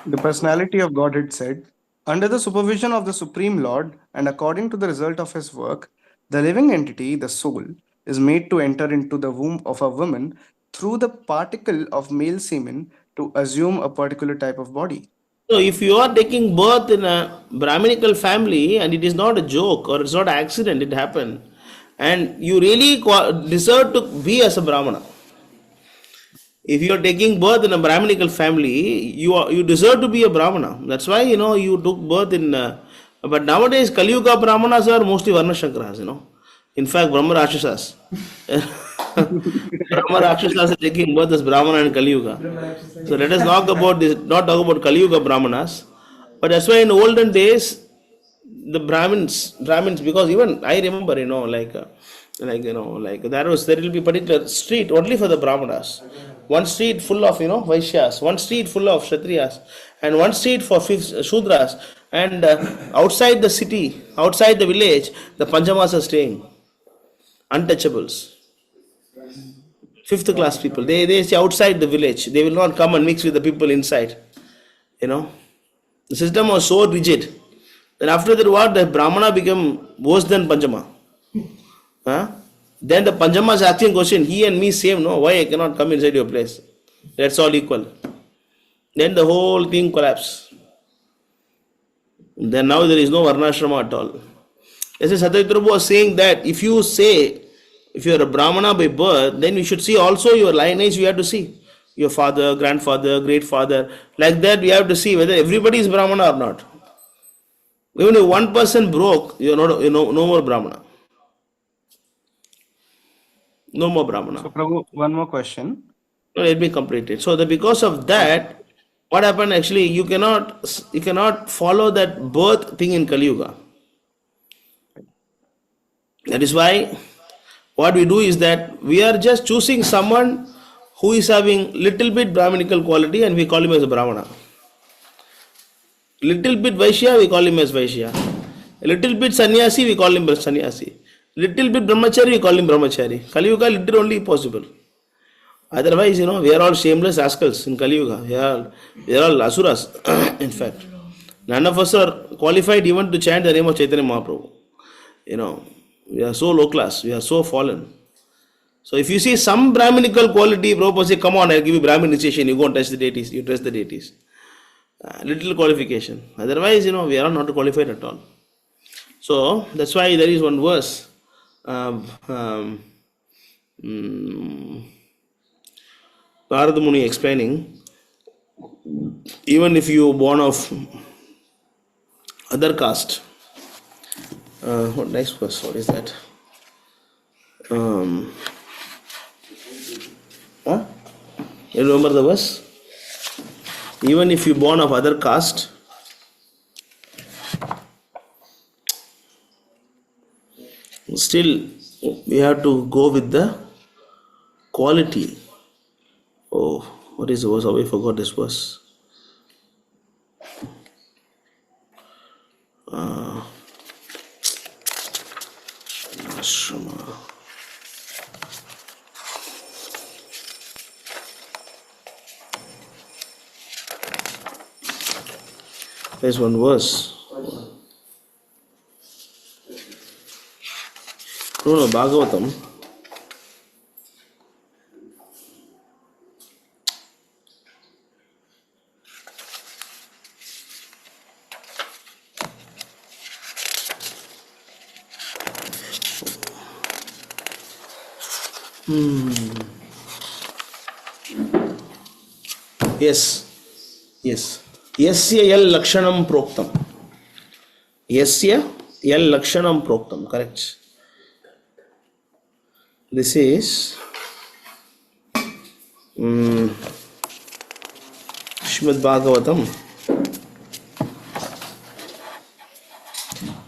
The personality of Godhead said, under the supervision of the Supreme Lord and according to the result of his work, the living entity, the soul, is made to enter into the womb of a woman through the particle of male semen to assume a particular type of body. So if you are taking birth in a Brahminical family and it is not a joke or it's not an accident, it happened, and you really deserve to be as a Brahmana. If you are taking birth in a Brahminical family, you deserve to be a Brahmana. That's why you took birth in. But nowadays, Kali Yuga Brahmanas are mostly Varnashankaras. In fact, Brahma Rakshasas. Brahma Rakshasas are taking birth as Brahmana and Kali Yuga. So let us not talk about Kali Yuga Brahmanas. But that's why in the olden days, the Brahmins, because even I remember, there will be particular street only for the Brahmanas, one street full of Vaishyas, one street full of Kshatriyas, and one street for Shudras, and outside the city, outside the village, the Panchamas are staying, untouchables, fifth class people. They stay outside the village. They will not come and mix with the people inside. The system was so rigid. Then after that, what? The Brahmana became worse than Panchama. Then the Panchama is asking question, he and me same, no? Why I cannot come inside your place? That's all equal. Then the whole thing collapsed. Then now there is no Varnashrama at all. As Satyajit Prabhu was saying that if you are a Brahmana by birth, then you should see also your lineage, you have to see. Your father, grandfather, great father. Like that we have to see whether everybody is Brahmana or not. Even if one person broke, you are not, no more Brahmana. No more Brahmana. So, Prabhu, one more question. No, let me complete it. So, because of that, what happened actually, you cannot follow that birth thing in Kali Yuga. That is why what we do is that we are just choosing someone who is having little bit Brahminical quality and we call him as a Brahmana. Little bit Vaishya, we call him as Vaishya. A little bit Sannyasi, we call him as Sannyasi. Little bit Brahmachari, we call him Brahmachari. Kali Yuga little only possible. Otherwise, we are all shameless rascals in Kali Yuga. We are all asuras, in fact. None of us are qualified even to chant the name of Chaitanya Mahaprabhu. We are so low class, we are so fallen. So if you see some Brahminical quality, Prabhupada say, come on, I'll give you Brahmin initiation, you go and touch the deities, you touch the deities. Little qualification. Otherwise, we are not qualified at all. So that's why there is one verse. Narada Muni explaining, even if you are born of other caste, what nice verse, what is that? You remember the verse? Even if you are born of other caste, still we have to go with the quality. Oh, what is the verse? Oh, I forgot this verse. Ashrama. There's one verse. No, Bhagavatam. Yes. Yasya yal lakshanam proktam. Yasya yal lakshanam proktam. Correct. This is Srimad Bhagavatam,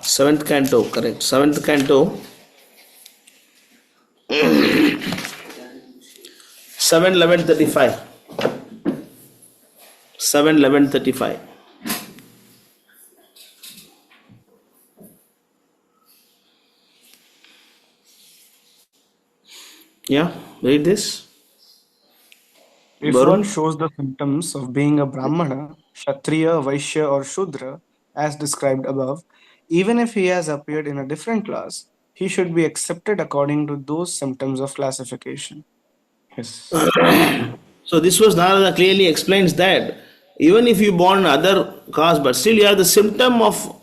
7th canto, correct. 7th canto, 7:11:35. 7:11:35. Yeah, read this. If one Varun. shows the symptoms of being a Brahmana, Kshatriya, Vaishya, or Shudra, as described above, even if he has appeared in a different class, he should be accepted according to those symptoms of classification. Yes. So this was Narada clearly explains that even if you born other caste, but still you have the symptom of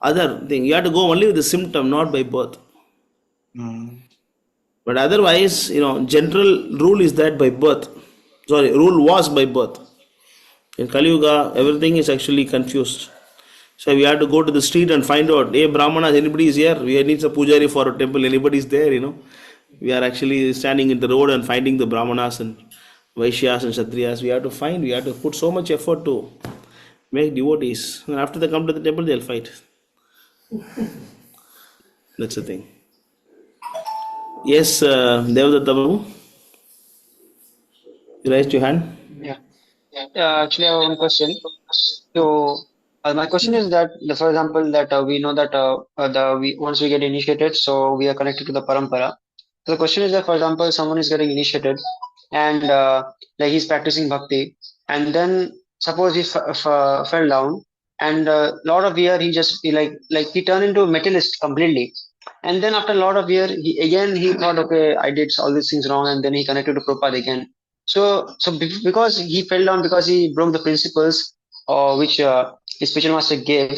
other thing. You have to go only with the symptom, not by birth. Mm. But otherwise, general rule is that by birth. Sorry, rule was by birth. In Kali Yuga, everything is actually confused. So we have to go to the street and find out, hey Brahmanas, anybody is here? We need a pujari for a temple, anybody is there. We are actually standing in the road and finding the Brahmanas and Vaishyas and Kshatriyas. We have to put so much effort to make devotees. And after they come to the temple, they'll fight. That's the thing. Yes, Devadatta Babu, you raised your hand. Yeah. Actually, I have one question. So, my question is that, for example, that we know that once we get initiated, so we are connected to the parampara. So the question is that, for example, someone is getting initiated, and like he's practicing bhakti, and then suppose he fell down, and lot of year he turned into a materialist completely, and then after a lot of year, he thought, okay, I did all these things wrong, and then he connected to Prabhupada again. Because he fell down because he broke the principles which his spiritual master gave,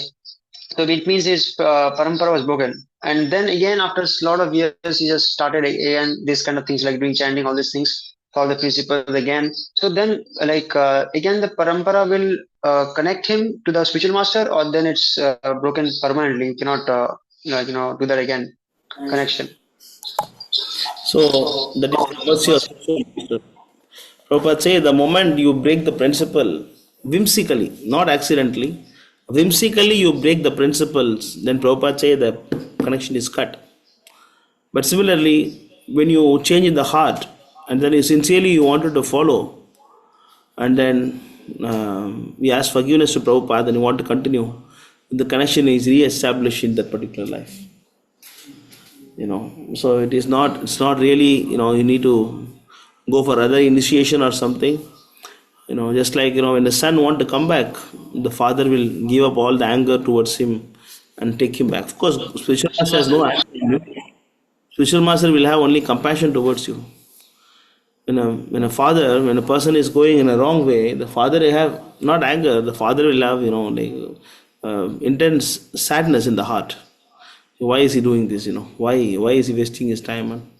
so it means his parampara was broken. And then again, after a lot of years, he just started again this kind of things like doing chanting, all these things, follow the principles again. So then, again, the parampara will connect him to the spiritual master, or then it's broken permanently. You cannot, do that again. Connection. So that is the mercy of Krishna. Prabhupada say the moment you break the principle whimsically, not accidentally, whimsically you break the principles, then Prabhupada say the connection is cut. But similarly, when you change in the heart and then you sincerely you wanted to follow, and then we ask forgiveness to Prabhupada and you want to continue, the connection is re-established in that particular life. So it's not really, you need to go for other initiation or something. Just like, when the son want to come back, the father will give up all the anger towards him and take him back. Of course, spiritual master has no anger in you. Spiritual master will have only compassion towards you. When a person is going in a wrong way, the father will have not anger, the father will have, intense sadness in the heart. Why is he doing this? Why is he wasting his time?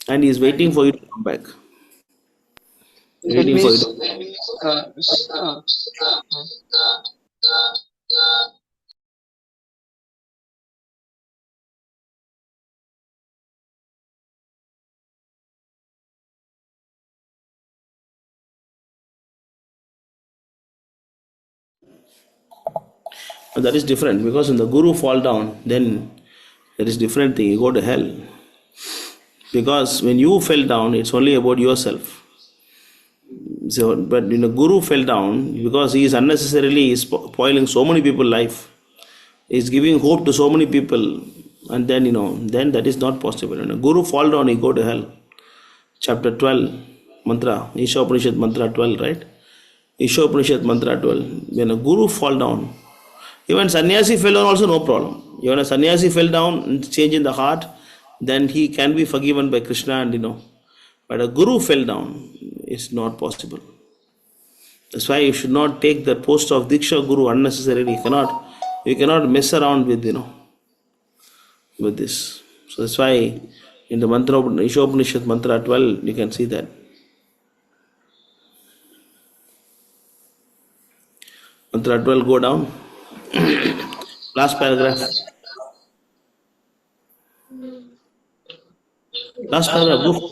And he is waiting for you to come back. It Waiting for you means, to. That is different, because when the guru fall down, then that is different thing. You go to hell. Because when you fell down, it's only about yourself. So, but when a guru fell down, because he is unnecessarily spoiling so many people's life, he is giving hope to so many people, and then that is not possible. When a guru fall down, he go to hell. Chapter 12, mantra, Isha Upanishad mantra 12, right? Isha Upanishad mantra 12. When a guru fall down, even sannyasi fell down also no problem. Even a sannyasi fell down and change in the heart, then he can be forgiven by Krishna and. But a guru fell down, it's not possible. That's why you should not take the post of Diksha Guru unnecessarily. You cannot mess around with this. So that's why in the mantra of Ishopanishad mantra 12, you can see that. Mantra 12, go down. Last paragraph. Last paragraph, go.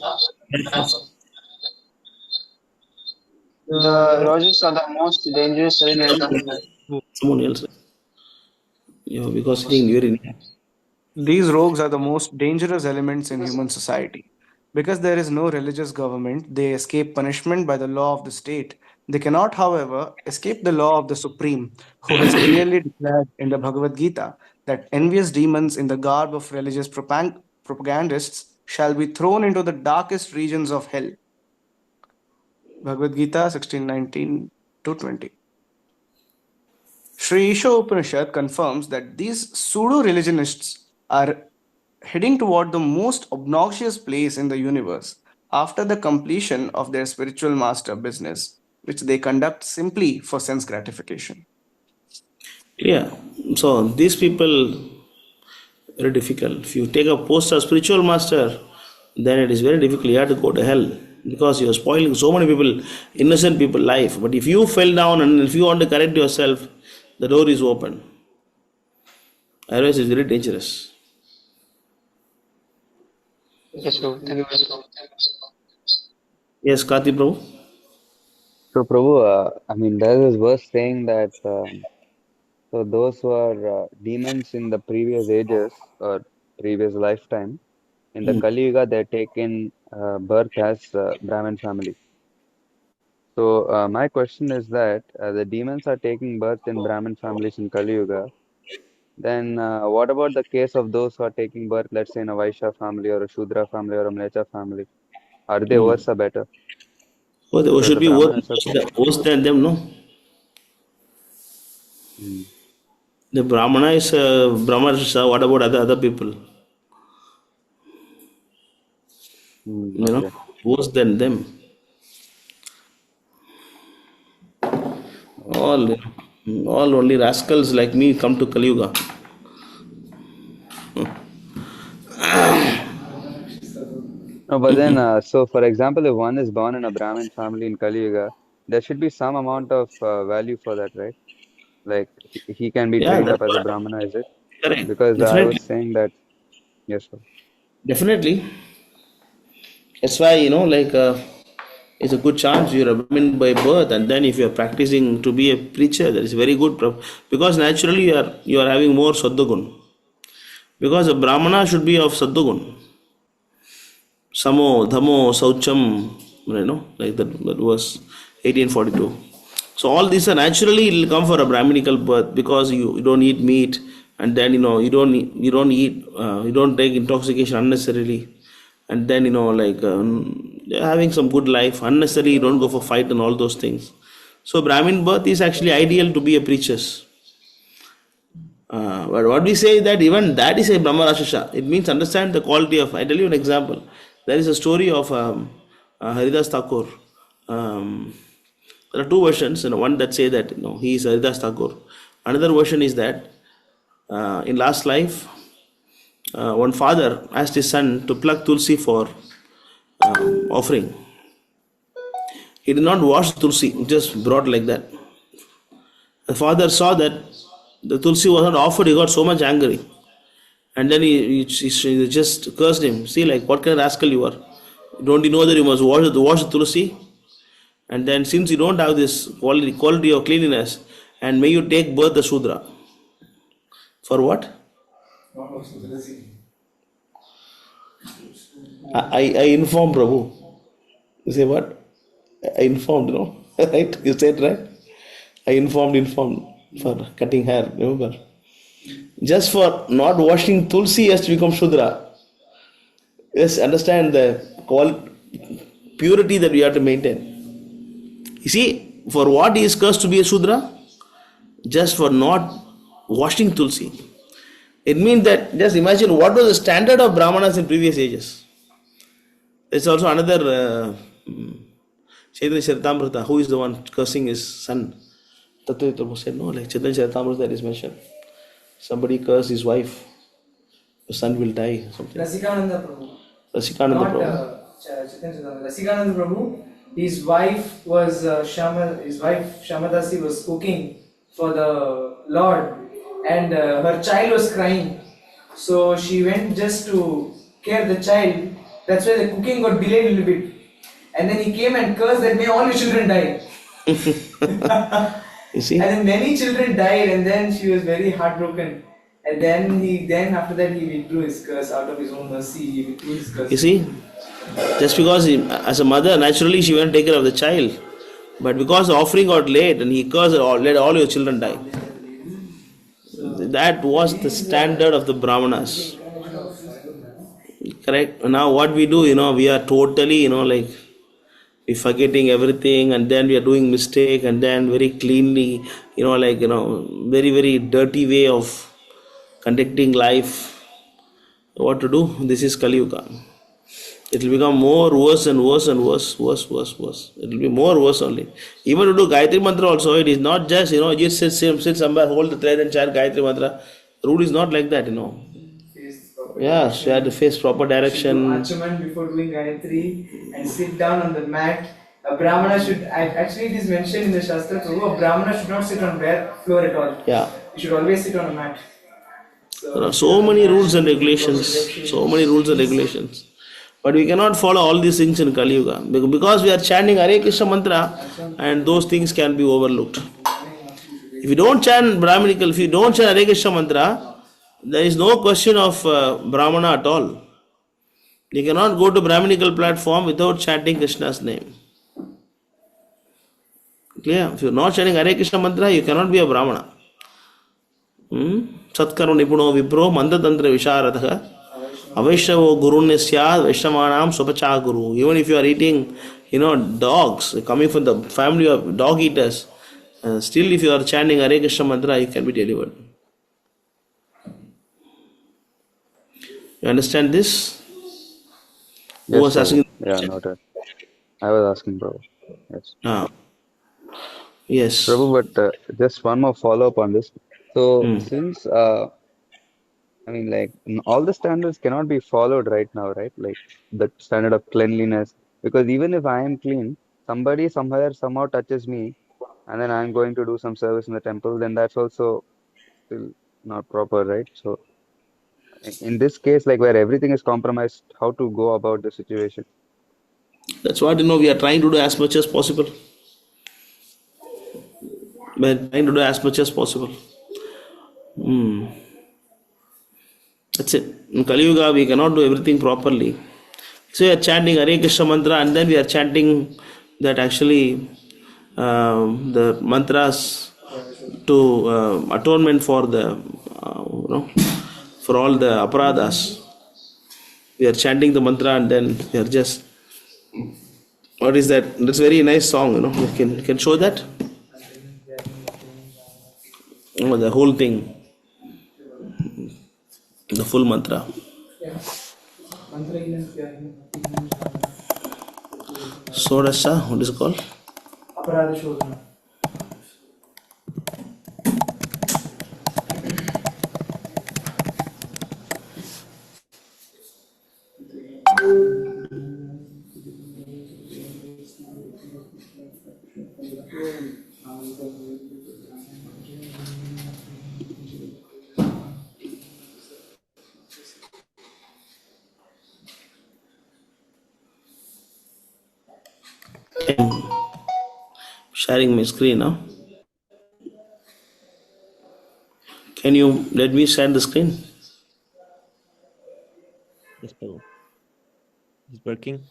the Rogers are the most dangerous element. Someone else. Because sitting very near. These rogues are the most dangerous elements in human society. Because there is no religious government, they escape punishment by the law of the state. They cannot, however, escape the law of the Supreme, who has clearly declared in the Bhagavad Gita that envious demons in the garb of religious propagandists shall be thrown into the darkest regions of hell. Bhagavad Gita 16:19 to 20. Sri Isha Upanishad confirms that these pseudo religionists are heading toward the most obnoxious place in the universe after the completion of their spiritual master business, which they conduct simply for sense gratification. Yeah. So these people very difficult. If you take a post as spiritual master, then it is very difficult. You have to go to hell because you are spoiling so many people, innocent people, life. But if you fell down and if you want to correct yourself, the door is open. Otherwise, it's very dangerous. Yes, Prabhu. Thank you very much. Yes, Kati Prabhu. So, Prabhu, I mean, there is verse saying that so those who are demons in the previous ages or previous lifetime, in the Kali Yuga, they're taken birth as Brahmin family. So, my question is that the demons are taking birth in Brahmin families in Kali Yuga. Then, what about the case of those who are taking birth, let's say, in a Vaishya family or a Shudra family or a Mlecha family? Are they worse or better? Oh, they Because should the be Brahmanas are so. worse than them, no? Hmm. The Brahmana is Brahmanas. What about other people? Okay. Worse than them. Okay. All only rascals like me come to Kali Yuga. No, but then, so for example, if one is born in a Brahmin family in Kali Yuga, there should be some amount of value for that, right? Like he can be Yeah, trained that's up as a what. Brahmana, is it? Correct. Because I Definitely. was saying that, yes, sir. Definitely. That's why, it's a good chance you're a Brahmin by birth, and then if you're practicing to be a preacher, that is very good. Because naturally you are having more Sadhugun. Because a Brahmana should be of Sadhugun. Samo, Dhamo, Saucham, like that was 1842. So all these are naturally it will come for a Brahminical birth because you don't eat meat and then you don't take intoxication unnecessarily and then having some good life unnecessarily you don't go for fight and all those things. So Brahmin birth is actually ideal to be a preacher. But what we say is that even that is a Brahma Rashasha. It means understand the quality of. I tell you an example. There is a story of Haridas Thakur. There are two versions. One that say that he is Haridas Thakur. Another version is that in last life, one father asked his son to pluck tulsi for offering. He did not wash tulsi, just brought like that. The father saw that the tulsi was not offered. He got so much angry. And then he just cursed him. See, like, what kind of rascal you are. Don't you know that you must wash the tulsi? And then since you don't have this quality of cleanliness, and may you take birth the Shudra. For what? I informed Prabhu. You say what? I informed, right? You said right? I informed for cutting hair, remember? Just for not washing tulsi has to become Shudra. Yes, understand the purity that we have to maintain. You see, for what he is cursed to be a Shudra? Just for not washing tulsi. It means that, just imagine what was the standard of Brahmanas in previous ages. There's also another Chaitanya Charitamrita, who is the one cursing his son. Tattva Prabhu said, no, like Chaitanya Charitamrita that is mentioned. Somebody cursed his wife, your son will die, something. Rasikananda Prabhu. Rasikananda Not Prabhu. Rasikananda Prabhu. His wife was Shamadasi was cooking for the Lord, and her child was crying. So she went just to care the child. That's why the cooking got delayed a little bit. And then he came and cursed that may all your children die. You see? And then many children died, and then she was very heartbroken. And then after that he withdrew his curse out of his own mercy. He withdrew his curse. You see? Just because as a mother, naturally she went to take care of the child. But because the offering got late and he cursed, let all your children die. That was the standard of the Brahmanas. Correct. Now what we do, we are totally, like we forgetting everything, and then we are doing mistake, and then very cleanly, very very dirty way of conducting life. What to do? This is Kali Yuga. It will become more worse and worse and worse. It will be more worse only. Even to do Gayatri Mantra also, it is not just, just sit somewhere, hold the thread and chant Gayatri Mantra. Rule is not like that, Face proper Yes, you have to direction. face proper Should do direction. Achaman before doing Gayatri and sit down on the mat. A Brahmana should, actually it is mentioned in the Shastra, Prabhu, a Brahmana should not sit on bare floor at all. Yeah. He should always sit on a mat. There are so many rules and regulations. So many rules and regulations. But we cannot follow all these things in Kali Yuga because we are chanting Hare Krishna mantra, and those things can be overlooked. If you don't chant Brahminical, if you don't chant Hare Krishna mantra, there is no question of Brahmana at all. You cannot go to Brahminical platform without chanting Krishna's name. Clear? If you are not chanting Hare Krishna mantra, you cannot be a Brahmana. Satkarma nipuno vipro mandatantra visharadha avaishavo gurunne syad vaishnavanam swapacha guru. Even if you are eating, dogs, coming from the family of dog eaters, still if you are chanting Hare Krishna mantra, you can be delivered. You understand this? Who Yes, was Prabhu. asking? Yeah, noted. I was asking, Prabhu. Yes. Yes. Prabhu, but just one more follow up on this. So, since all the standards cannot be followed right now, right? Like the standard of cleanliness, because even if I am clean, somebody somewhere somehow touches me, and then I'm going to do some service in the temple, then that's also still not proper, right? So, in this case, like where everything is compromised, how to go about the situation? That's what we are trying to do as much as possible. We are trying to do as much as possible. That's it. In Kali Yuga, we cannot do everything properly. So we are chanting Hare Krishna mantra, and then we are chanting that actually the mantras to atonement for the for all the aparadhas. We are chanting the mantra, and then we are just, what is that? That's a very nice song. You can show that. The whole thing, the full mantra. Sodasha, what is it called? Aparadha Shodhana. I'm sharing my screen now. Can you let me share the screen? Yes, Prabhu. It's working.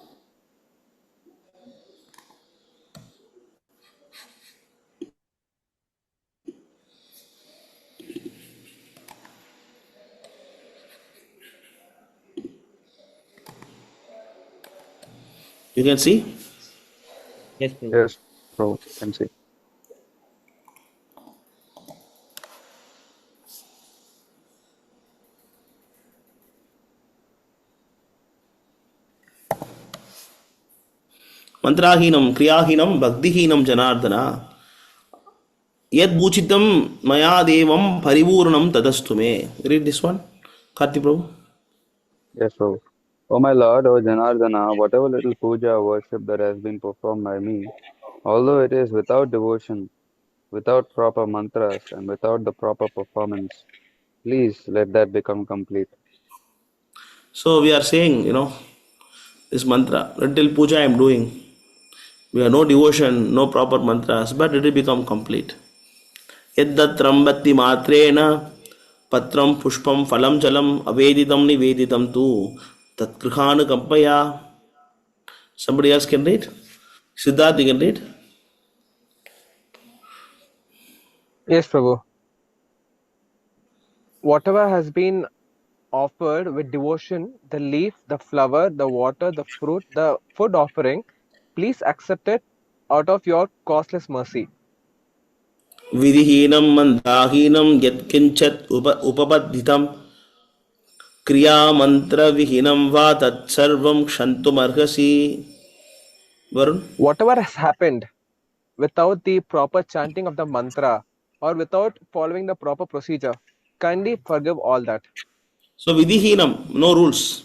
You can see? Yes, Prabhu. Yes, Prabhu, can see. Mantrahinam, kriyahinam, bhaktihinam janardana. Yad bhuchitam maya devam paripurnam tadastume. Read this one, Karti Prabhu. Yes, Prabhu. Oh my Lord, oh Janardana, whatever little puja or worship that has been performed by me, although it is without devotion, without proper mantras, and without the proper performance, please let that become complete. So we are saying, this mantra, little puja I am doing. We have no devotion, no proper mantras, but it will become complete. Yaddatram bhakti matrena patram pushpam phalam jalam aveditam niveditam tu tatkrihanu kampaya. Somebody else can read? Siddharth, you can read? Yes, Prabhu. Whatever has been offered with devotion the leaf, the flower, the water, the fruit, the food offering. Please accept it out of your costless mercy. विधिहीनं मन्दाहीनं यत्किञ्चित् उपपद्धितं क्रियामन्त्रविहीनं वा तत्सर्वं क्षन्तुमर्हसि. Varun? Whatever has happened without the proper chanting of the mantra or without following the proper procedure, kindly forgive all that. So vidhihinam, no rules.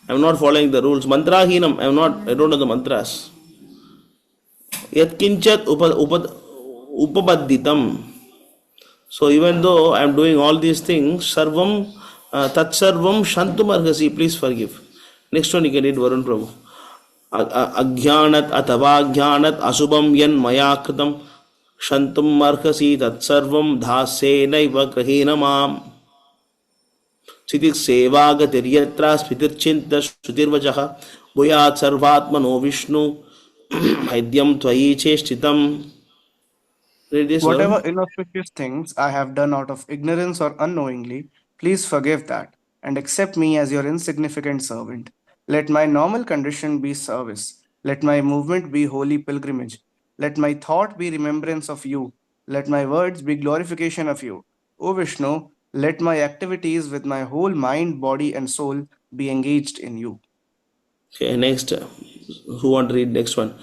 I am not following the rules. Mantrahinam, I don't know the mantras. Yat kinchat upabadditam. So even though I am doing all these things, sarvam, tat sarvam shantum arhasi, please forgive. Next one you can read Varun Prabhu. Aghyanat atava aghyanat asubam yan maya kritam shantum arhasi tat sarvam dhase naiva grahina mam. स्थिति सेवागतिर्यत्र स्फितिर्चिन्त श्रुतिर्वचः भूयात् सर्वात्मनो विष्णु हैद्यं त्वयि चेष्टितम्. Read this one. Whatever inauspicious things I have done out of ignorance or unknowingly, please forgive that and accept me as your insignificant servant. Let my normal condition be service. Let my movement be holy pilgrimage. Let my thought be remembrance of you. Let my words be glorification of you. O Vishnu, let my activities with my whole mind, body, and soul be engaged in you. Okay, next. Who want to read next one?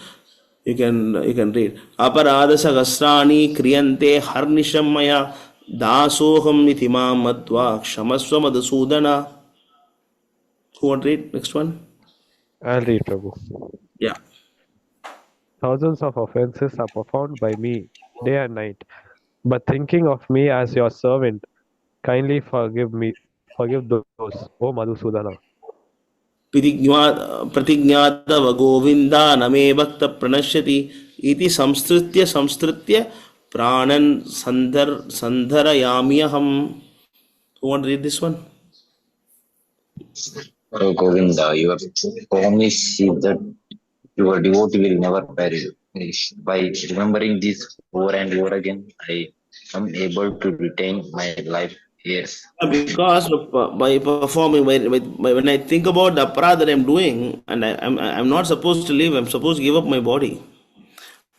You can read. Aparada sahasrani kriyante harnisham maya dasoham iti mam matva kshamasva madhusudana. Who want to read next one? I'll read, Prabhu. Yeah. Thousands of offenses are performed by me day and night, but thinking of me as your servant, kindly forgive those, O Madhusudana. प्रतिज्ञातव Govinda न मे भक्त प्रणश्यति इति संस्तृत्य प्राणन् संधरयाम्यहम्. Who want to read this one? Oh Govinda, your promise is that your devotee will never perish. By remembering this over and over again, I am able to retain my life. Yes. Because by performing, when I think about the aparadha that I'm doing, and I'm not supposed to live, I'm supposed to give up my body.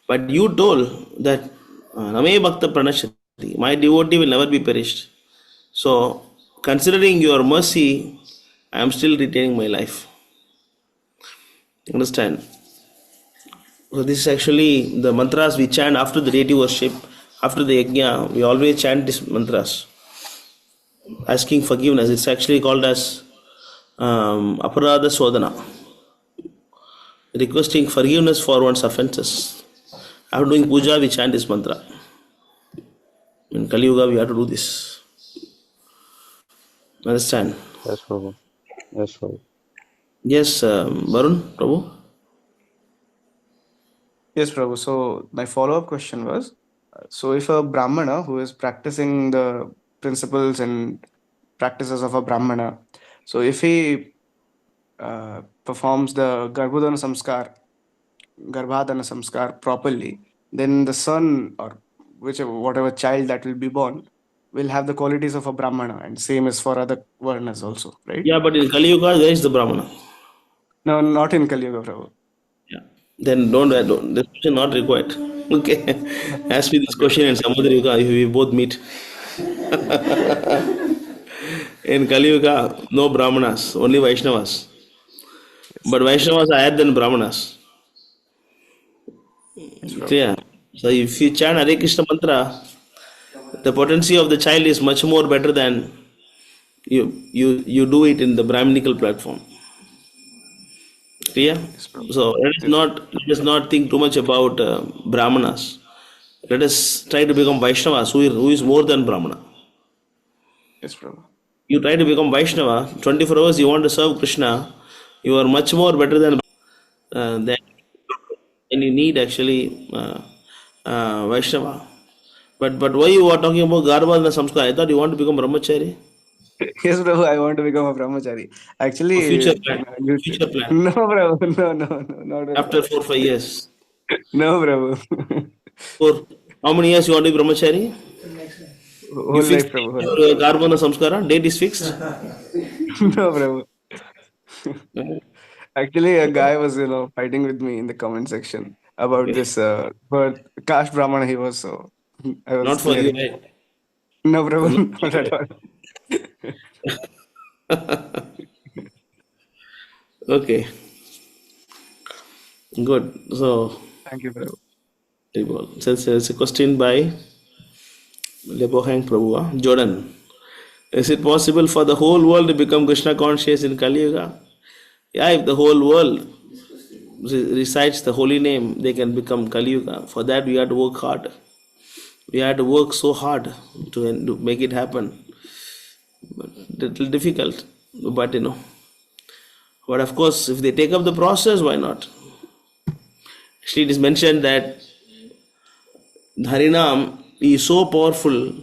But you told that Name Bhakta Pranashati, my devotee will never be perished. So, considering your mercy, I am still retaining my life. Understand? So this is actually the mantras we chant after the deity worship, after the yajna. We always chant these mantras, asking forgiveness. It's actually called as aparadha sodana, requesting forgiveness for one's offenses. After doing puja, we chant this mantra. In Kali Yuga, we have to do this. Understand? Yes, Prabhu. Yes, Prabhu. Yes, Varun, Prabhu. Yes, Prabhu. So my follow-up question was, so if a Brahmana who is practicing the principles and practices of a Brahmana, so if he performs the Garbhadana Samskar properly, then the son or whatever child that will be born will have the qualities of a Brahmana, and same is for other Varnas also, right? Yeah, but in Kali Yuga, there is the Brahmana. No, not in Kali Yuga, Prabhu. Yeah. Then don't this question not required. Okay. Ask me this question in Samudra Yuga if we both meet. In Kali Yuga, no Brahmanas, only Vaishnavas. But Vaishnavas are higher than Brahmanas. Yeah. So if you chant Hare Krishna mantra, the potency of the child is much more better than you do it in the Brahminical platform. Clear? So let us not think too much about Brahmanas. Let us try to become Vaishnavas, who is more than Brahmana. Yes, Prabhu. You try to become Vaishnava, 24 hours you want to serve Krishna, you are much more better than and you need actually Vaishnava. But why you are talking about Garbhadana Samskar? I thought you want to become Brahmachari. Yes, Prabhu, I want to become a brahmachari. Actually, Future plan. Future plan. No, Prabhu, no, not After 4-5 years. No, Prabhu. For how many years you want to be Brahmachari? Whole You fix life, Prabhu. your Garbhadana Samskara? Date is fixed? No, Prabhu. Actually, a guy was, fighting with me in the comment section about Okay. this birth caste Brahmana he was. So I was Not for you, clearing. right? No, For Prabhu, not not at all. Okay, good. So, Thank you, Prabhu. since there's a question by Lebohang Prabhu, Jordan. Is it possible for the whole world to become Krishna conscious in Kali Yuga? Yeah, if the whole world recites the holy name, they can become Kali Yuga. For that, we have to work hard. We have to work so hard to make it happen. But little difficult. But but of course, if they take up the process, why not? Actually, it is mentioned that Harinam is so powerful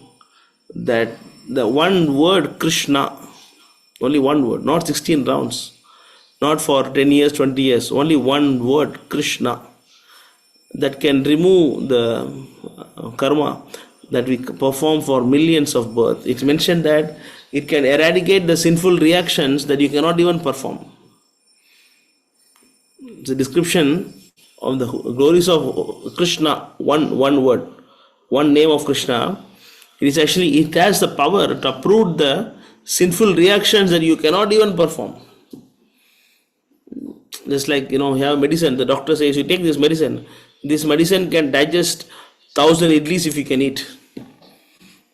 that the one word Krishna, only one word, not 16 rounds, not for 10 years, 20 years, only one word Krishna, that can remove the karma that we perform for millions of births. It's mentioned that it can eradicate the sinful reactions that you cannot even perform. It's a description of the glories of Krishna, one word, one name of Krishna. It has the power to uproot the sinful reactions that you cannot even perform. Just like you have medicine, the doctor says you take this medicine. This medicine can digest 1,000 idlis if you can eat.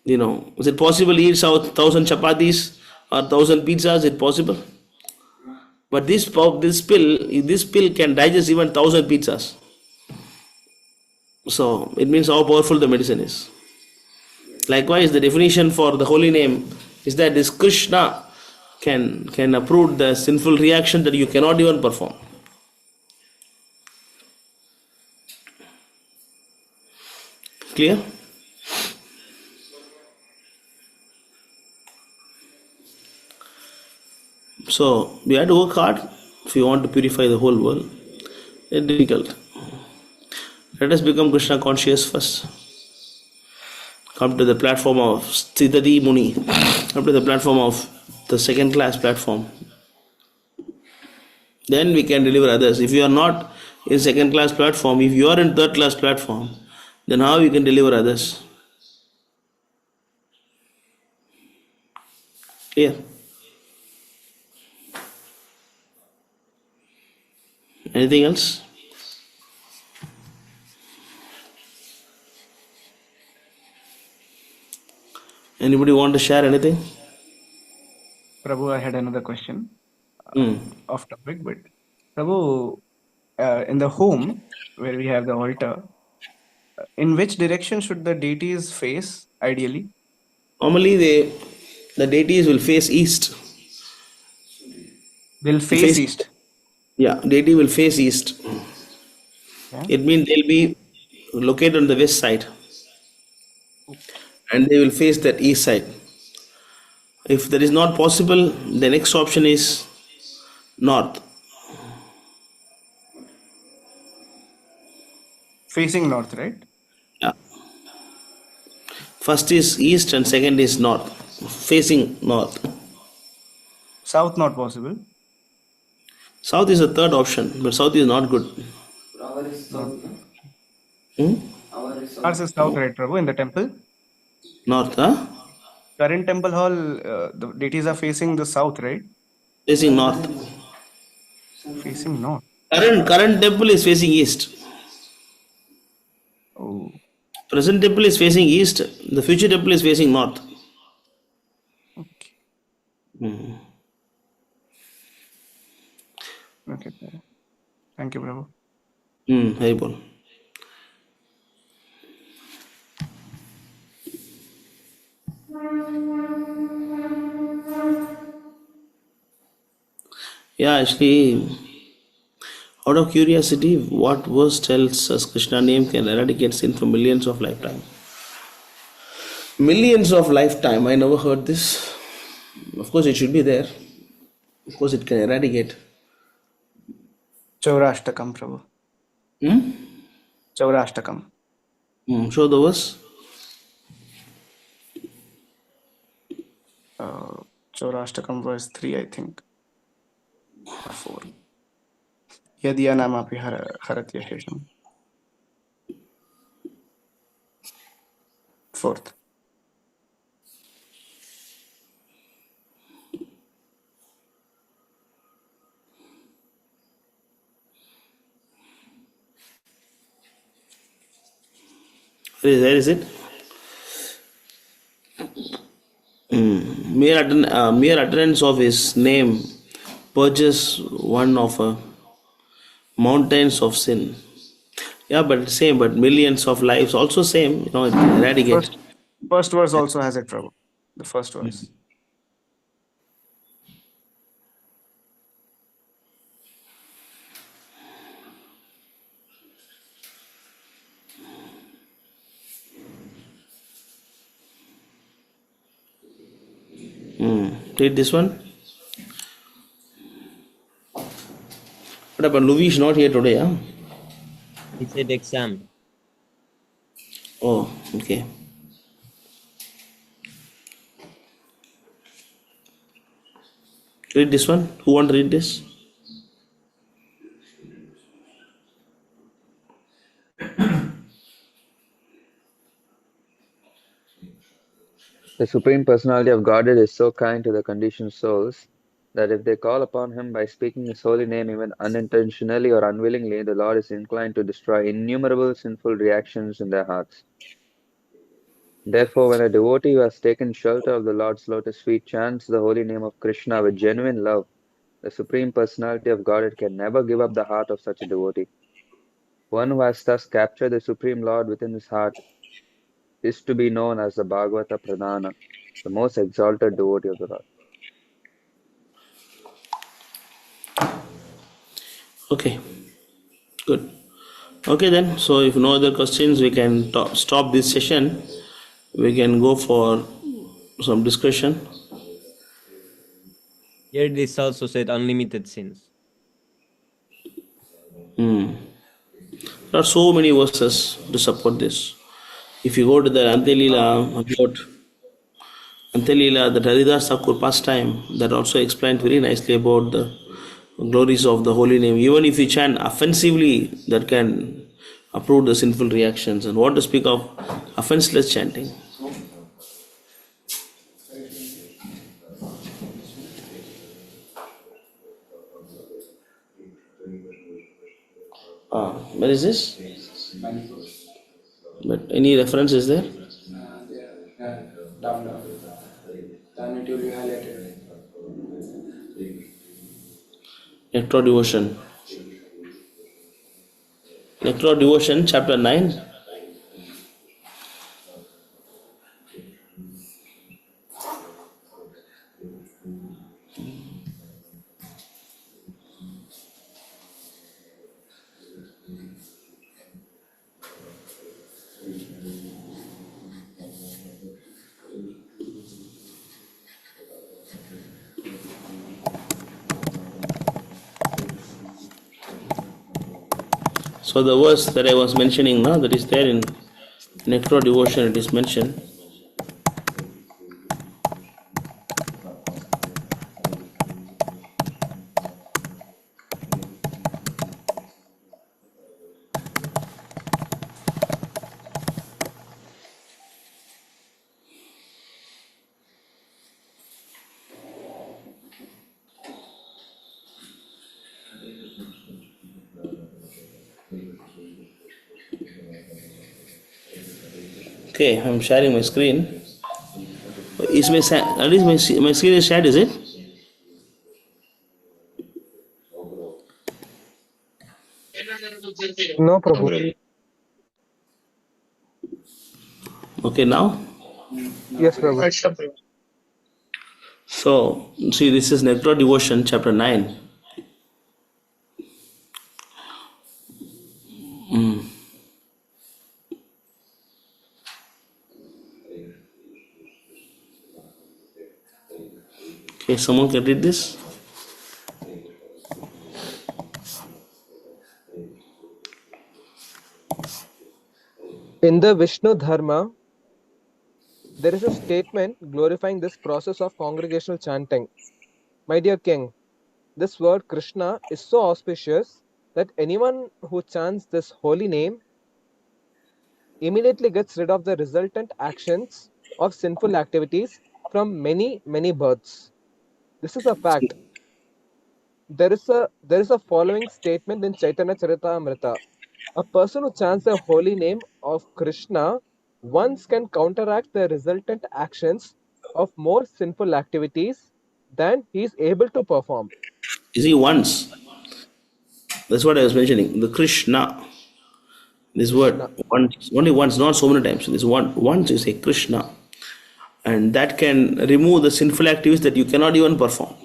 Is it possible to eat 1,000 chapatis or 1,000 pizzas? Is it possible? But this pill can digest even 1,000 pizzas. So it means how powerful the medicine is. Likewise, the definition for the holy name is that this Krishna can uproot the sinful reaction that you cannot even perform. Clear? So we have to work hard if we want to purify the whole world. It's difficult. Let us become Krishna conscious first. Come to the platform of Siddhati Muni. Come to the platform of the second class platform. Then we can deliver others. If you are not in second class platform, if you are in third class platform, then how you can deliver others? Clear? Anything else? Anybody want to share anything? Prabhu, I had another question Hmm. off topic, but Prabhu, in the home where we have the altar, in which direction should the deities face ideally? Normally, the deities will face east. They'll face Face, east. yeah, deity will face east. Yeah. It means they'll be located on the west side, and they will face that east side. If that is not possible, the next option is north. Facing north, right? Yeah. First is east and second is north, facing north. South not possible. South is the third option, but south is not good. Not. Hmm? Ours is south, right, Prabhu, in the temple? North, huh? Current temple hall, the deities are facing the south, right? Facing north. Facing north. Current temple is facing east. Oh, Present temple is facing east. The future temple is facing north. okay. Hmm. Okay. Thank you, Prabhu. Haribol. Yeah, actually, out of curiosity, what verse tells us Krishna name can eradicate sin for millions of lifetime? Millions of lifetime. I never heard this. Of course, it should be there. Of course, it can eradicate. Chaurashtakam, Prabhu. Hmm? Chaurashtakam. Show the verse. Chaurashtakam verse 3, I think, or 4. Yadiya namapi haratya shesham. Fourth. Where is it? Mere utterance of his name purges one of mountains of sin. Yeah, but same, but millions of lives also same, it eradicate. First verse also has it, Prabhu. The first verse. Read this one. What happened? Louis is not here today, huh? He said exam. Oh, okay. Read this one. Who want to read this? The Supreme Personality of Godhead is so kind to the conditioned souls that if they call upon Him by speaking His holy name, even unintentionally or unwillingly, the Lord is inclined to destroy innumerable sinful reactions in their hearts. Therefore, when a devotee who has taken shelter of the Lord's lotus feet chants the holy name of Krishna with genuine love, the Supreme Personality of Godhead can never give up the heart of such a devotee. One who has thus captured the Supreme Lord within his heart is to be known as the Bhagavata Pradhana, the most exalted devotee of the Lord. Okay, good. Okay then, so if no other questions, we can stop this session. We can go for some discussion. Here this also said unlimited sins. There are so many verses to support this. If you go to the Antelila, the Haridas Thakur pastime, that also explained very nicely about the glories of the holy name. Even if you chant offensively, that can uproot the sinful reactions. And what to speak of offenseless chanting. Where is this? But any reference is there? Down. Then it will be highlighted. Nectar Devotion. Nectar Devotion, chapter 9. So the verse that I was mentioning now, that is there in Nectar Devotion, it is mentioned. Okay, I'm sharing my screen. Is at least my screen is shared, is it? No, Prabhu. Okay, now? Yes, Prabhu. So, see, this is Nectar Devotion, chapter 9. Okay, someone can read this? In the Vishnu Dharma, There is a statement glorifying this process of congregational chanting. My dear king, this word Krishna is so auspicious that anyone who chants this holy name immediately gets rid of the resultant actions of sinful activities from many, many births. This is a fact. There is a following statement in Chaitanya Charitamrita. A person who chants the holy name of Krishna once can counteract the resultant actions of more sinful activities than he is able to perform. You see, once, that's what I was mentioning. The Krishna, this word, Krishna. once, only once, not so many times. This one, once you say Krishna, and that can remove the sinful activities that you cannot even perform.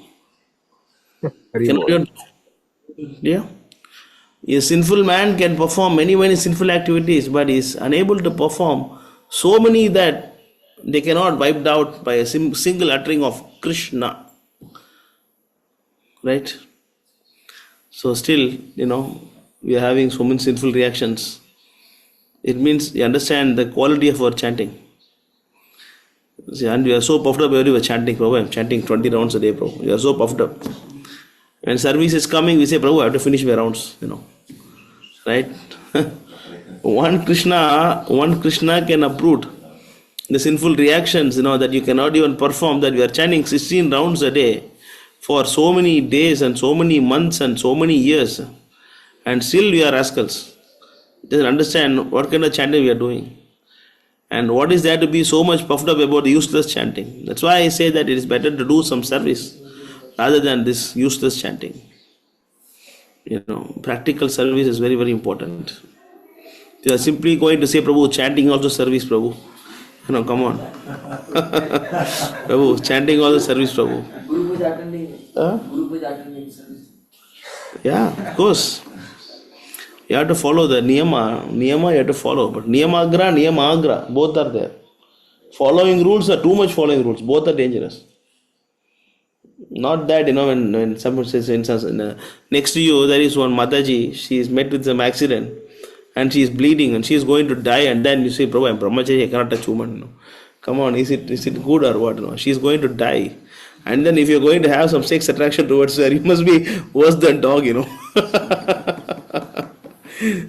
Cannot Haribol. even, yeah. A sinful man can perform many, many sinful activities, but is unable to perform so many that they cannot wiped out by a single uttering of Krishna. Right? So still, we are having so many sinful reactions. It means you understand the quality of our chanting. See, and we are so puffed up every we're chanting, Prabhu. I'm chanting 20 rounds a day, Prabhu. We are so puffed up. When service is coming, we say, Prabhu, I have to finish my rounds, Right? one Krishna can uproot the sinful reactions, that you cannot even perform, that we are chanting 16 rounds a day for so many days and so many months and so many years, and still we are rascals. Just understand what kind of chanting we are doing. And what is there to be so much puffed up about the useless chanting? That's why I say that it is better to do some service rather than this useless chanting. Practical service is very, very important. You are simply going to say, Prabhu, chanting also service, Prabhu. Come on. Prabhu, chanting also service, Prabhu. Guru Puja attending. Huh? Guru Puja attending service. Yeah, of course. You have to follow the niyama. Niyama you have to follow. But niyamagra, niyamagra, both are there. Following rules are too much following rules. Both are dangerous. Not that, when someone says, next to you, there is one Mataji, she is met with some accident and she is bleeding and she is going to die, and then you say, Prabhu, I'm brahmachari, I cannot touch woman. Come on, is it good or what? She is going to die. And then if you're going to have some sex attraction towards her, you must be worse than dog,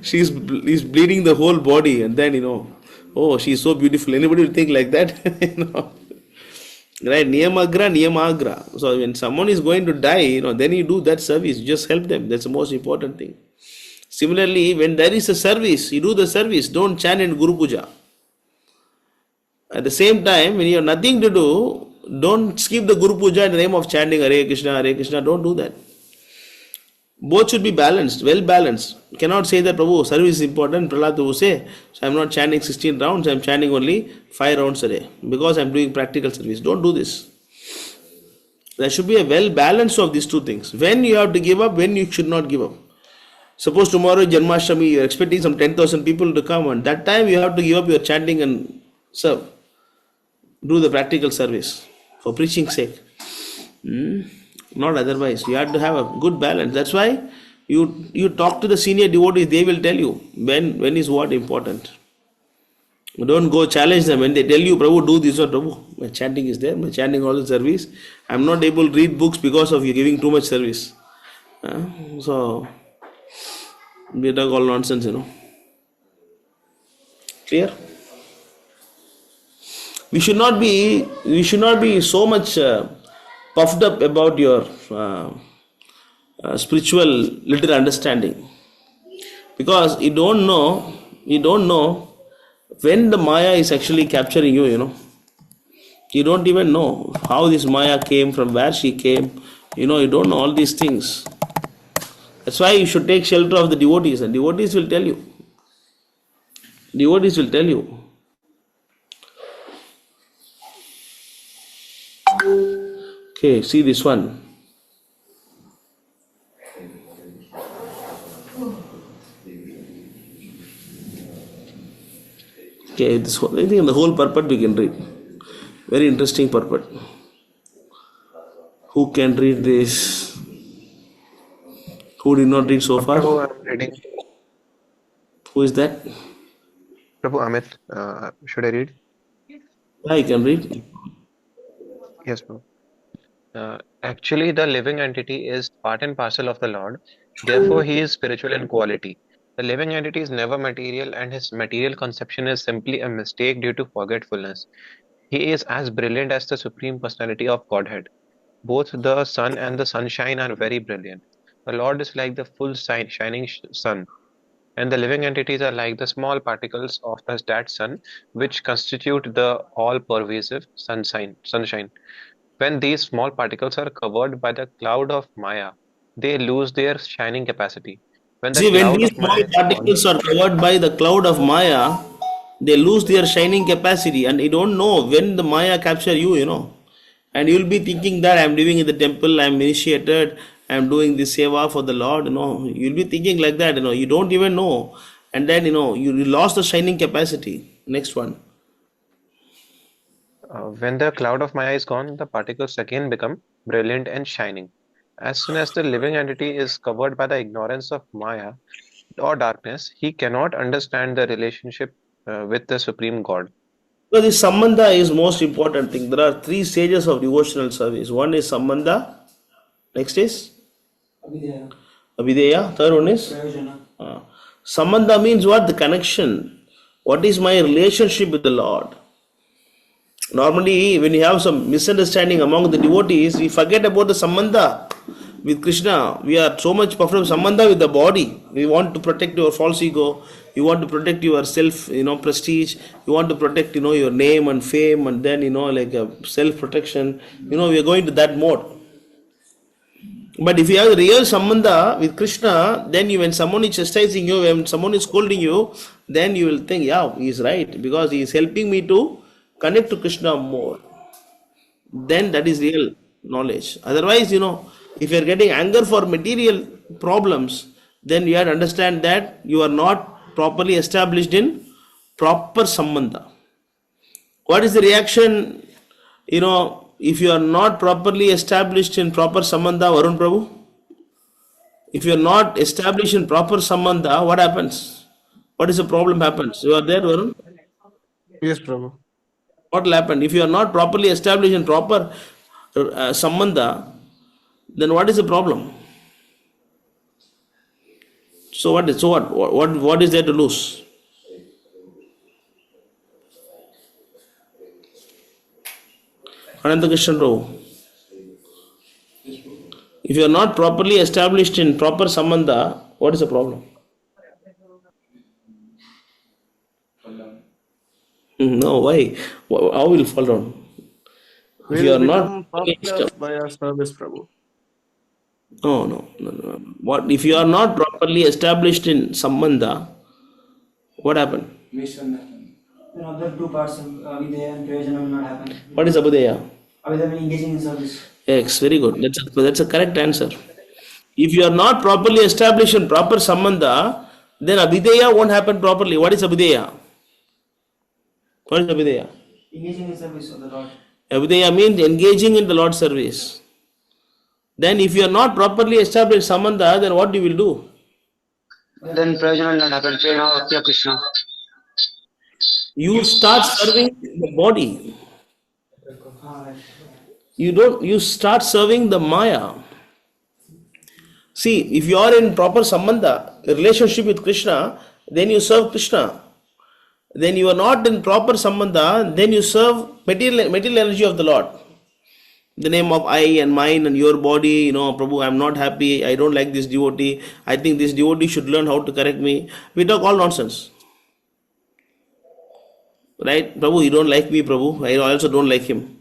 She's bleeding the whole body, and then, oh, she's so beautiful. Anybody will think like that? Right? Niyamagra, niyamagra. So when someone is going to die, then you do that service. You just help them. That's the most important thing. Similarly, when there is a service, you do the service. Don't chant in Guru Puja. At the same time, when you have nothing to do, don't skip the Guru Puja in the name of chanting Hare Krishna, Hare Krishna. Don't do that. Both should be balanced, well balanced. You cannot say that, Prabhu, service is important. Prahlad will say, so I'm not chanting 16 rounds, I'm chanting only 5 rounds a day because I'm doing practical service. Don't do this. There should be a well balance of these two things. When you have to give up, when you should not give up. Suppose tomorrow is Janmashtami, you're expecting some 10,000 people to come, and that time you have to give up your chanting and serve. Do the practical service for preaching sake. Not otherwise. You have to have a good balance. That's why you talk to the senior devotees, they will tell you when is what important. You don't go challenge them. When they tell you, Prabhu, do this or Prabhu, my chanting is there, my chanting all the service. I'm not able to read books because of you giving too much service. So we talk all nonsense, Clear? We should not be so much puffed up about your spiritual little understanding, because you don't know when the Maya is actually capturing you. You don't even know how this Maya came, from where she came. You don't know all these things. That's why you should take shelter of the devotees, and devotees will tell you. Okay, see this one. Okay, I think the whole purport we can read. Very interesting purport. Who can read this? Who did not read so far? Prabhu, I'm reading. Who is that? Prabhu Amit, should I read? Yeah, you can read. Yes, bro. Actually, the living entity is part and parcel of the Lord. Therefore, he is spiritual in quality. The living entity is never material, and his material conception is simply a mistake due to forgetfulness. He is as brilliant as the Supreme Personality of Godhead. Both the sun and the sunshine are very brilliant. The Lord is like the full shining sun, and the living entities are like the small particles of that sun, which constitute the all-pervasive sunshine. When these small particles are covered by the cloud of Maya, they lose their shining capacity. When the See, when cloud these of small Maya is gone, particles are covered by the cloud of Maya, they lose their shining capacity, and you don't know when the Maya capture you. And you'll be thinking that I'm living in the temple, I'm initiated, I'm doing this seva for the Lord. You'll be thinking like that. You don't even know. And then, you lost the shining capacity. Next one. when the cloud of Maya is gone, the particles again become brilliant and shining. As soon as the living entity is covered by the ignorance of Maya or darkness, he cannot understand the relationship with the Supreme God. So this sambandha is most important thing. There are three stages of devotional service. One is sambandha. Next is Avideya. Third one is Sambandha means what? The connection. What is my relationship with the Lord? Normally, when you have some misunderstanding among the devotees, we forget about the Sambandha with Krishna. We are so much puffed up Sambandha with the body. We want to protect your false ego. You want to protect your self, prestige. You want to protect, your name and fame, and then, like a self protection. We are going to that mode. But if you have real sambandha with Krishna, then when someone is chastising you, when someone is scolding you, then you will think, yeah, he is right because he is helping me to connect to Krishna more. Then that is real knowledge. Otherwise, if you are getting anger for material problems, then you have to understand that you are not properly established in proper sambandha. What is the reaction, if you are not properly established in proper sambandha, Varun Prabhu? If you are not established in proper sambandha, what happens? What is the problem happens? You are there, Varun? Yes, Prabhu. What will happen? If you are not properly established in proper sambandha, then what is the problem? So what? What is there to lose? Ananta Krishnan Prabhu. If you are not properly established in proper sambandha, what is the problem? No, why? How will you fall down? If you We'll are not become properly puffed up established. by our service, Prabhu. No, no, no, no. What if you are not properly established in sambandha? What happened? Then other two parts of Vidya and Prayojana will not happen. What is Abhidaya? Avidya means engaging in service. Yes, very good. That's a correct answer. If you are not properly established in proper sambandha, then Abhidaya won't happen properly. What is Abhidaya? What is Abhidaya? Engaging in service of the Lord. Abhidaya means engaging in the Lord's service. Then if you are not properly established sambandha, then what you will do? Then Prayojana will not happen. Prema Bhakti of Krishna. You start serving the body. You start serving the Maya. See, if you are in proper sambandha, relationship with Krishna, then you serve Krishna. Then you are not in proper sambandha, then you serve material energy of the Lord. The name of I and mine and your body, Prabhu, I am not happy, I don't like this devotee, I think this devotee should learn how to correct me. We talk all nonsense. Right? Prabhu, you don't like me, Prabhu. I also don't like him.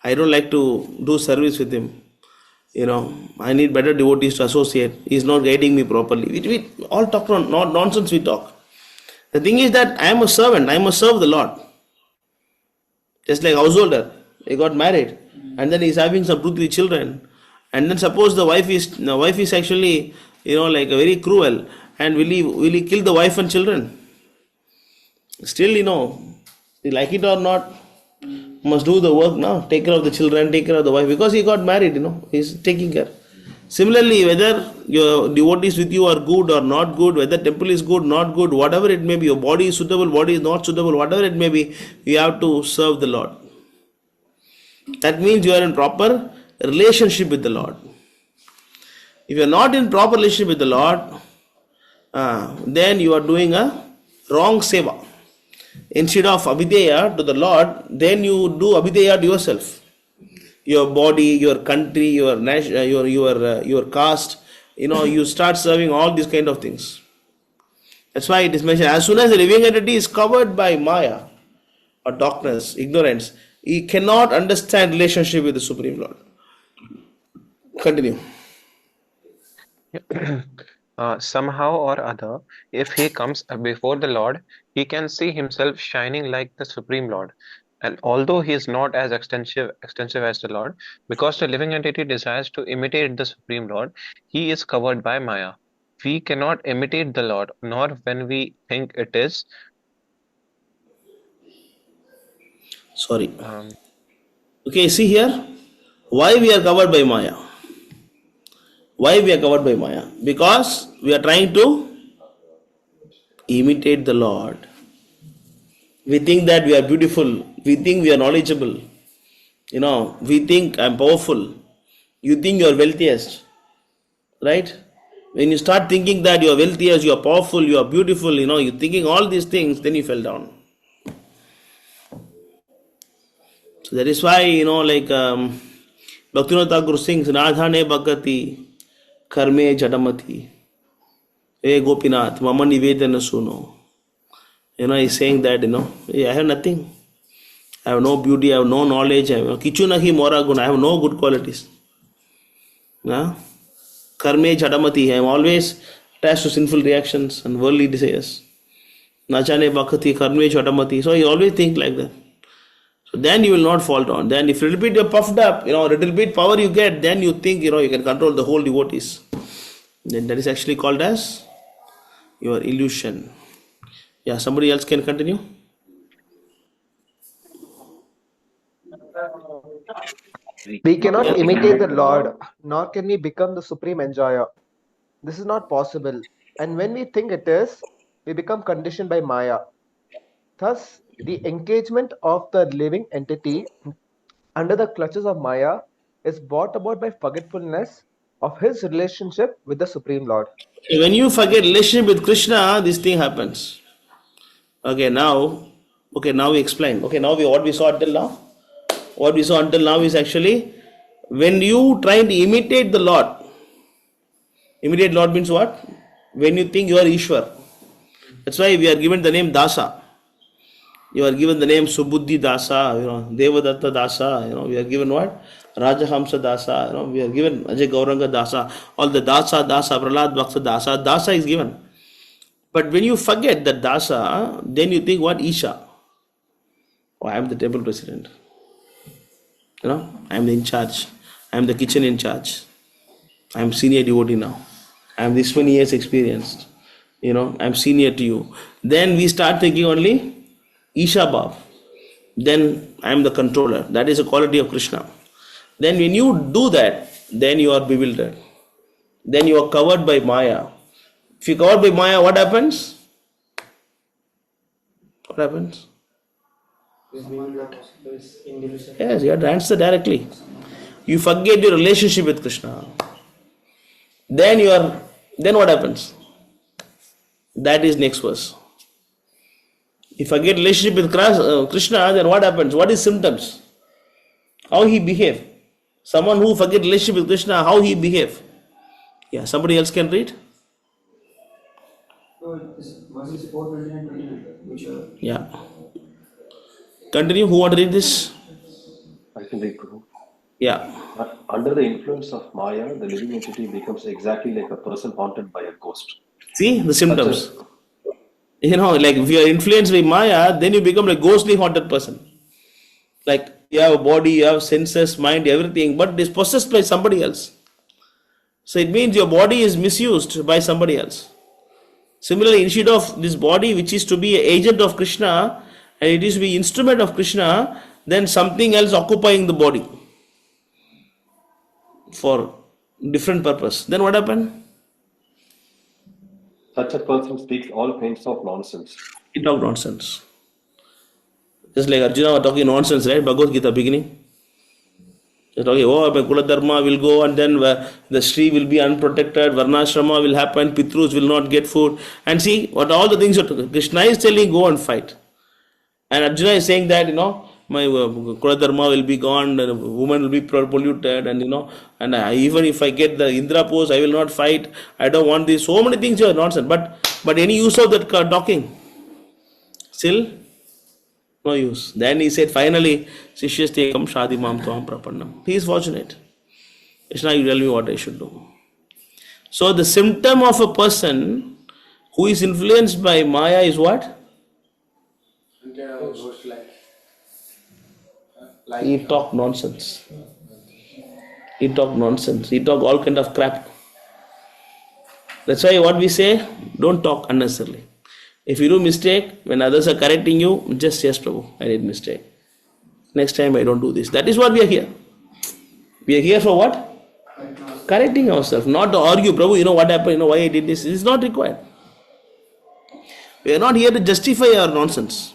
I don't like to do service with him. I need better devotees to associate. He is not guiding me properly. We all talk nonsense we talk. The thing is that I am a servant. I must serve the Lord. Just like householder. He got married. And then he is having some 2-3 children. And then suppose the wife is actually, like very cruel. And will he kill the wife and children? Still, like it or not, must do the work now, take care of the children, take care of the wife, because he got married, he's taking care. Similarly, whether your devotees with you are good or not good, whether temple is good, not good, whatever it may be, your body is suitable, body is not suitable, whatever it may be, you have to serve the Lord. That means you are in proper relationship with the Lord. If you are not in proper relationship with the Lord, then you are doing a wrong seva. Instead of abhideya to the Lord, then you do abhideya to yourself, your body, your country, your your caste. You start serving all these kind of things. That's why it is mentioned, as soon as the living entity is covered by Maya or darkness, ignorance, he cannot understand relationship with the Supreme Lord. Continue. Somehow or other, if he comes before the Lord, he can see himself shining like the Supreme Lord. And although he is not as extensive as the Lord, because the living entity desires to imitate the Supreme Lord, he is covered by Maya. We cannot imitate the Lord, nor when we think it is. Sorry. Um, Okay, see here. Why we are covered by Maya? Why we are covered by Maya? Because we are trying to imitate the Lord. We think that we are beautiful. We think we are knowledgeable. We think I'm powerful. You think you are wealthiest. Right? When you start thinking that you are wealthiest, you are powerful, you are beautiful, you're thinking all these things, then you fell down. So that is why, Bhaktivinoda Thakur sings, Radhane Bhakati, Karme Jadamati, Hey Gopinath, Mama Nivedana Suno. He's saying that, I have nothing. I have no beauty, I have no knowledge, I have Kichu Nahi Mora Guna, I have no good qualities. Karme Jadamati, I am always attached to sinful reactions and worldly desires. Nachane Bhakati, Karme Jadamati. So you always think like that. So then you will not fall down. Then if a little bit you're puffed up, a little bit power you get, then you think, you can control the whole devotees. Then that is actually called as your illusion. Yeah, somebody else can continue. We cannot imitate the Lord, nor can we become the supreme enjoyer. This is not possible. And when we think it is, we become conditioned by Maya. Thus, the engagement of the living entity under the clutches of Maya is brought about by forgetfulness of his relationship with the Supreme Lord. When you forget relationship with Krishna, this thing happens. Now we explain. What we saw until now? What we saw until now is actually when you try to imitate the Lord. Imitate Lord means what? When you think you are Ishwar. That's why we are given the name Dasa. You are given the name Subuddhi Dasa, Devadatta Dasa, we are given what? Rajahamsa Dasa, we are given Ajay Gauranga Dasa, all the Dasa, Prahlad Bhakta Dasa, Dasa is given. But when you forget that Dasa, then you think what? Isha. Oh, I am the temple president. I am in charge. I am the kitchen in charge. I am senior devotee now. I am this many years experienced. I am senior to you. Then we start thinking only Isha Bhav. Then I am the controller. That is a quality of Krishna. Then when you do that, then you are bewildered. Then you are covered by Maya. If you are covered by Maya, what happens? What happens? Yes, you have to answer directly. You forget your relationship with Krishna. Then what happens? That is next verse. If I get relationship with Krishna, then what happens? What is symptoms? How he behave? Someone who forget relationship with Krishna, how he behave? Yeah, somebody else can read? So verses 4, 29, 29, which are... Yeah. Continue. Who want to read this? I can read, Prabhu. Yeah. Under the influence of Maya, the living entity becomes exactly like a person haunted by a ghost. See the symptoms. Like if you are influenced by Maya, then you become a ghostly haunted person. Like you have a body, you have senses, mind, everything, but it is possessed by somebody else. So it means your body is misused by somebody else. Similarly, instead of this body, which is to be an agent of Krishna, and it is to be instrument of Krishna, then something else occupying the body for different purpose. Then what happened? Such a person speaks all kinds of nonsense. He talked nonsense. Just like Arjuna was talking nonsense, right? Bhagavad Gita beginning. That, okay, oh, my Kula Dharma will go, and then the Sri will be unprotected, Varnashrama will happen, Pitrus will not get food. And see, what all the things are, Krishna is telling, go and fight. And Arjuna is saying that, my Kula Dharma will be gone, and woman will be polluted, and and even if I get the Indra post, I will not fight. I don't want this. So many things are nonsense. But any use of that talking? Still, no use. Then he said, finally, Sishyastekam Shadi Mam Tuham Prapannam. He is fortunate. Krishna, you tell me what I should do. So the symptom of a person who is influenced by Maya is what? He talk nonsense. He talk nonsense. He talk all kind of crap. That's why what we say, don't talk unnecessarily. If you do mistake, when others are correcting you, just yes, Prabhu, I did mistake. Next time I don't do this. That is what we are here. We are here for what? Correcting ourselves, not to argue, Prabhu, what happened, why I did this. This is not required. We are not here to justify our nonsense.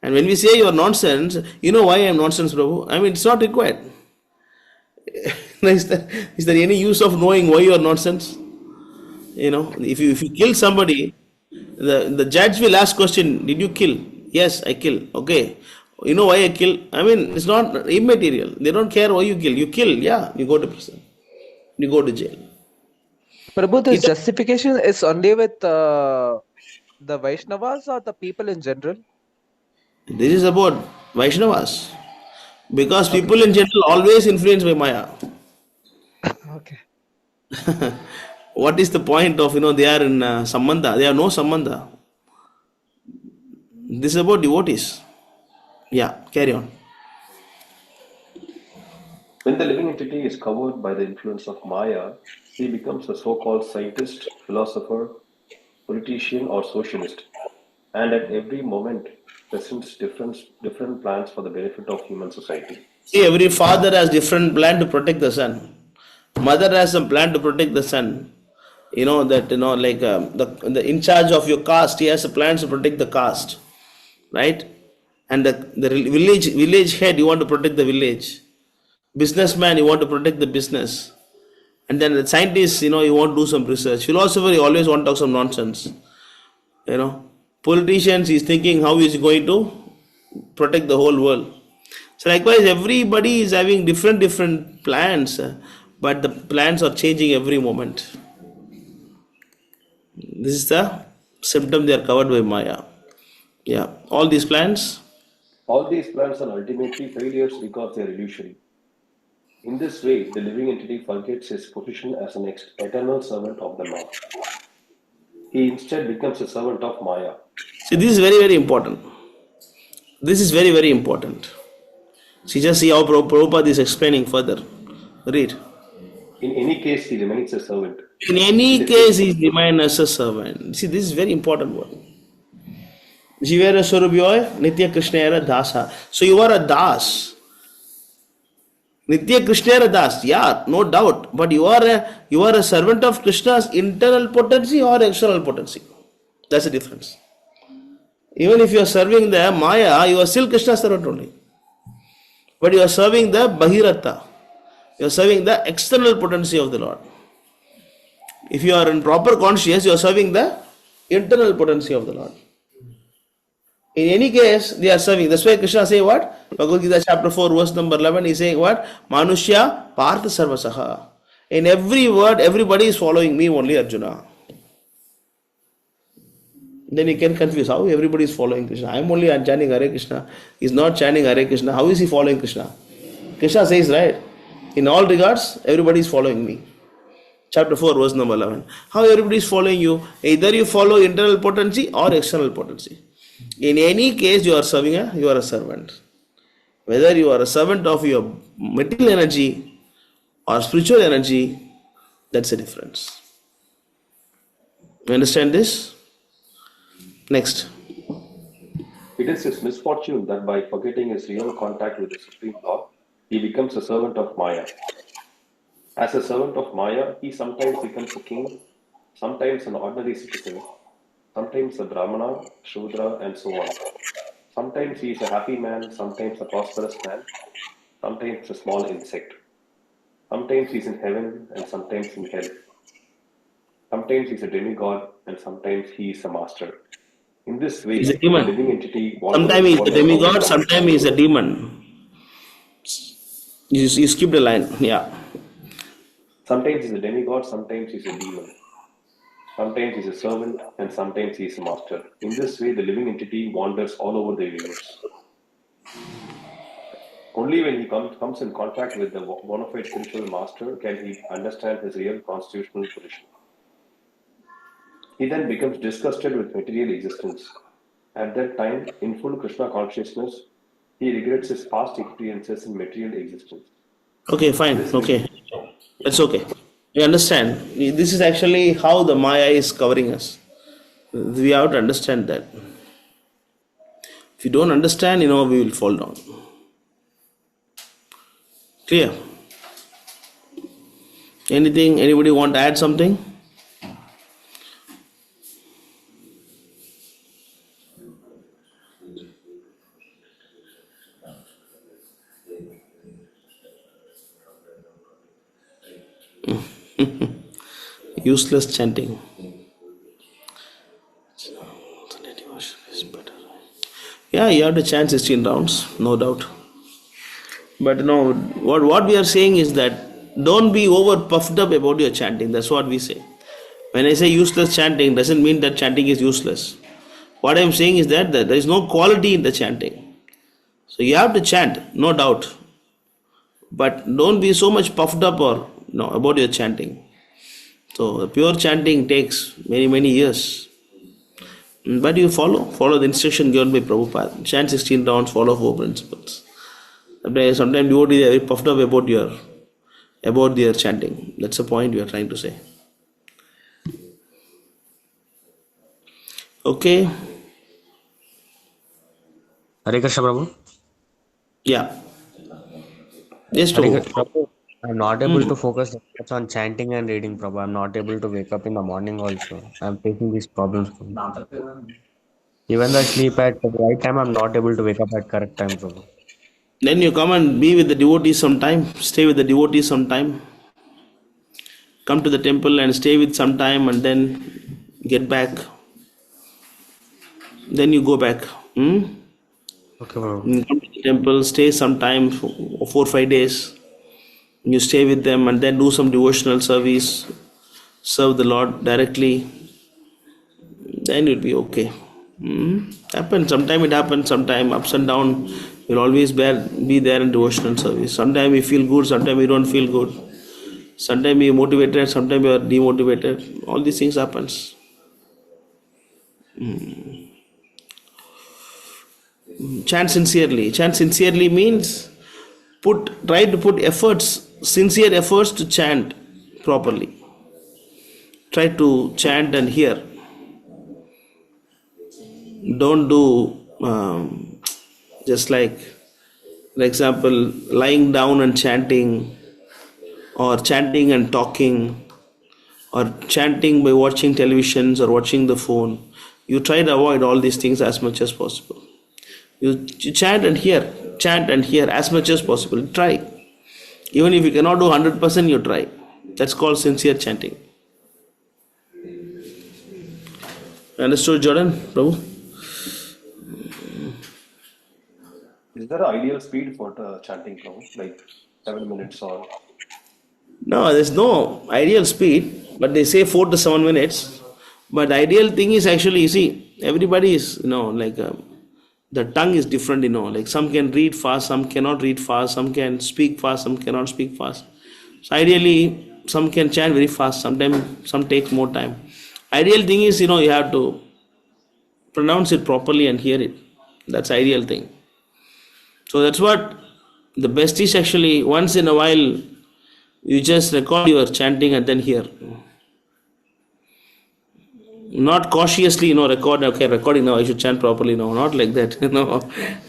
And when we say your nonsense, why I am nonsense, Prabhu? I mean, it's not required. Is there any use of knowing why you are nonsense? If you kill somebody, the judge will ask question, did you kill? Yes, I kill. Okay. You know why I kill? I mean, it's not immaterial. They don't care why you kill. You kill, yeah, you go to prison. You go to jail. Prabhu, this justification is only with the Vaishnavas or the people in general? This is about Vaishnavas. Because people in general always influenced by Maya. Okay. What is the point of, they are in Sambandha? They have no Sambandha. This is about devotees. Yeah, carry on. When the living entity is covered by the influence of Maya, he becomes a so-called scientist, philosopher, politician, or socialist, and at every moment presents different plans for the benefit of human society. See, every father has different plan to protect the son. Mother has some plan to protect the son. Like the in charge of your caste, he has a plan to protect the caste, right? And the village head, you want to protect the village. Businessman, you want to protect the business. And then the scientist, you want to do some research. Philosopher, you always want to talk some nonsense. Politicians, he's thinking how he's going to protect the whole world. So likewise, everybody is having different plans, but the plans are changing every moment. This is the symptom they are covered by Maya. Yeah, all these plans. All these plans are ultimately failures because they are illusory. In this way, the living entity forgets his position as an eternal servant of the Lord. He instead becomes a servant of Maya. See, this is very, very important. This is very, very important. See, just see how Prabhupada is explaining further. Read. In any case, he remains a servant. In any case, he remains as a servant. See, this is very important word. Jivera Swarubhyoy, Nitya Krishnera Dasa. So you are a Das. Nitya Krishnera Das. Yeah, no doubt. But you are a servant of Krishna's internal potency or external potency. That's the difference. Even if you are serving the Maya, you are still Krishna's servant only. But you are serving the Bahirata. You are serving the external potency of the Lord. If you are in proper consciousness, you are serving the internal potency of the Lord. In any case, they are serving. That's why Krishna say what? Bhagavad Gita chapter 4 verse number 11, he is saying what? Manushya Partha Sarvasaha. In every word, everybody is following me, only Arjuna. Then you can confuse how everybody is following Krishna. I am only chanting Hare Krishna. He is not chanting Hare Krishna. How is he following Krishna? Krishna says, right? In all regards, everybody is following me. Chapter 4 verse number 11. How everybody is following you? Either you follow internal potency or external potency. In any case, you are a servant. Whether you are a servant of your material energy or spiritual energy, that's the difference. You understand this? Next. It is his misfortune that by forgetting his real contact with the Supreme Lord, he becomes a servant of Maya. As a servant of Maya, he sometimes becomes a king, sometimes an ordinary citizen, sometimes a Brahmana, Shudra, and so on. Sometimes he is a happy man, sometimes a prosperous man, Sometimes it's a small insect. Sometimes he's in heaven and sometimes in hell. Sometimes he's a demigod and sometimes he is a master. In this He's a way, the demon. living entity Sometimes he's a wanders all over demigod, the sometimes universe. he's a demon. You skipped a line. Yeah. Sometimes he's a demigod, sometimes he's a demon. Sometimes he's a servant and sometimes he's a master. In this way, the living entity wanders all over the universe. Only when he comes in contact with the bona fide spiritual master can he understand his real constitutional position. He then becomes disgusted with material existence. At that time, in full Krishna consciousness, he regrets his past experiences in material existence. Okay, fine. This Okay. It's okay. You understand? This is actually how the Maya is covering us. We have to understand that. If you don't understand, we will fall down. Clear? Anything? Anybody want to add something? Useless chanting. Yeah, you have to chant 16 rounds, no doubt. But no, what we are saying is that don't be over puffed up about your chanting. That's what we say. When I say useless chanting, doesn't mean that chanting is useless. What I am saying is that there is no quality in the chanting. So you have to chant, no doubt. But don't be so much puffed up about your chanting. So pure chanting takes many, many years. But you follow the instruction given by Prabhupada. Chant 16 rounds, follow 4 principles. Sometimes devotees are very puffed up about their chanting. That's the point we are trying to say. Okay. Hare Krishna, Prabhu. Yeah. Yes, Hare Prabhu. Krishna, Prabhu. I'm not able to focus that much on chanting and reading, Prabhu. I'm not able to wake up in the morning also. I'm facing these problems, Prabhu. Even though I sleep at the right time, I'm not able to wake up at correct time, Prabhu. Then you come and be with the devotees sometime. Stay with the devotees sometime. Come to the temple and stay with some time and then get back. Then you go back. Okay, Prabhu. You come to the temple, stay some time, 4 or 5 days. You stay with them and then do some devotional service. Serve the Lord directly. Then you'll be okay. Happens. Sometime it happens. Sometime ups and down. You'll always be there in devotional service. Sometimes you feel good. Sometimes you don't feel good. Sometimes you're motivated. Sometimes you are demotivated. All these things happens. Chant sincerely. Chant sincerely means try to put sincere efforts to chant properly. Try to chant and hear. Don't do just like, for example, lying down and chanting, or chanting and talking, or chanting by watching televisions or watching the phone. You try to avoid all these things as much as possible. You chant and hear as much as possible. Try. Even if you cannot do 100%, you try. That's called sincere chanting. Understood, Jordan? Prabhu? Is there an ideal speed for chanting, Prabhu? Like 7 minutes or? No, there's no ideal speed, but they say 4 to 7 minutes. But the ideal thing is actually, you see, everybody is, the tongue is different, like some can read fast, some cannot read fast, some can speak fast, some cannot speak fast. So ideally, some can chant very fast, sometimes some take more time. Ideal thing is, you have to pronounce it properly and hear it. That's ideal thing. So that's what the best is actually. Once in a while, you just record your chanting and then hear. Not cautiously, record, okay, recording now, I should chant properly now. Not like that.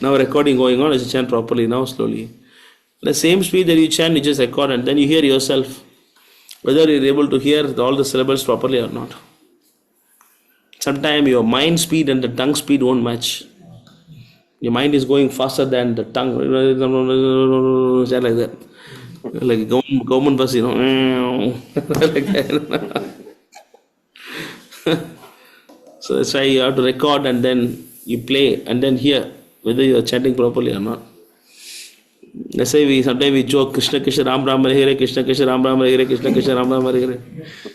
Now recording going on, I should chant properly now, slowly. The same speed that you chant, you just record and then you hear yourself whether you're able to hear all the syllables properly or not. Sometimes your mind speed and the tongue speed won't match. Your mind is going faster than the tongue. Chant like that. Like government bus, like that. So that's why you have to record and then you play and then hear whether you are chanting properly or not. Let's say sometimes we joke Krishna Krishna Ram Ram Hare Hare, Krishna Krishna Ram Ram Hare Hare, Krishna Krishna Ram Ram Hare Hare.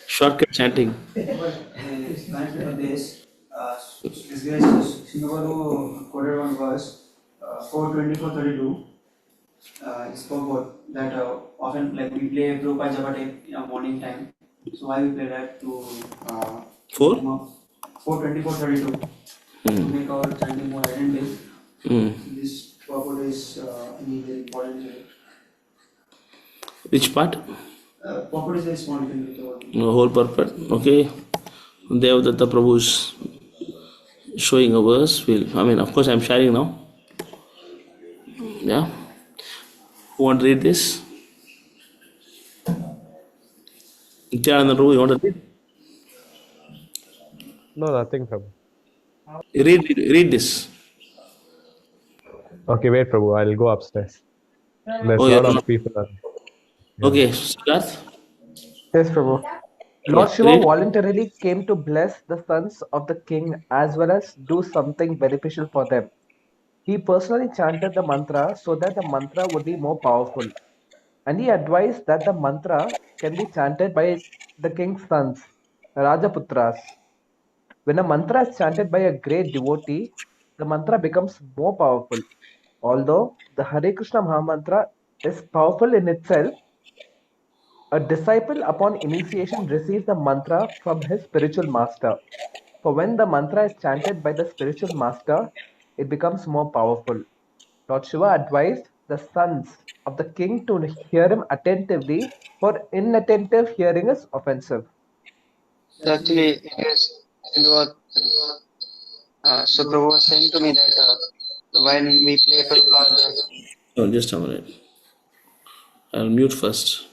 Shortcut chanting. Connected with this, this guy Singapore quoted one verse, 4:24:32. It spoke about that often like we play Prabhupada Japa tape in a morning time. So why we play that to Four? 4:24:32 to make our chanting more identical. This purport is very important. Which part? Purport is very small. You can read the The whole purport. Okay. Devadatta Prabhu is showing a verse. Of course, I'm sharing now. Yeah. Who want to read this? Nityananda Prabhu, you want to read? No, nothing, Prabhu. Read this. Okay, wait, Prabhu. I'll go upstairs. There's Oh, a yeah. lot of people. Yeah. Okay, Siddharth. Yes, Prabhu. Lord Yeah, Shiva read. voluntarily came to bless the sons of the king as well as do something beneficial for them. He personally chanted the mantra so that the mantra would be more powerful. And he advised that the mantra can be chanted by the king's sons, Rajaputras. When a mantra is chanted by a great devotee, the mantra becomes more powerful. Although the Hare Krishna Mahamantra is powerful in itself, a disciple upon initiation receives the mantra from his spiritual master. For when the mantra is chanted by the spiritual master, it becomes more powerful. Lord Shiva advised the sons of the king to hear him attentively, for inattentive hearing is offensive. So actually, it is so Prabhu was saying to me that when we play Prabhupada, Oh, just a minute. I'll mute first.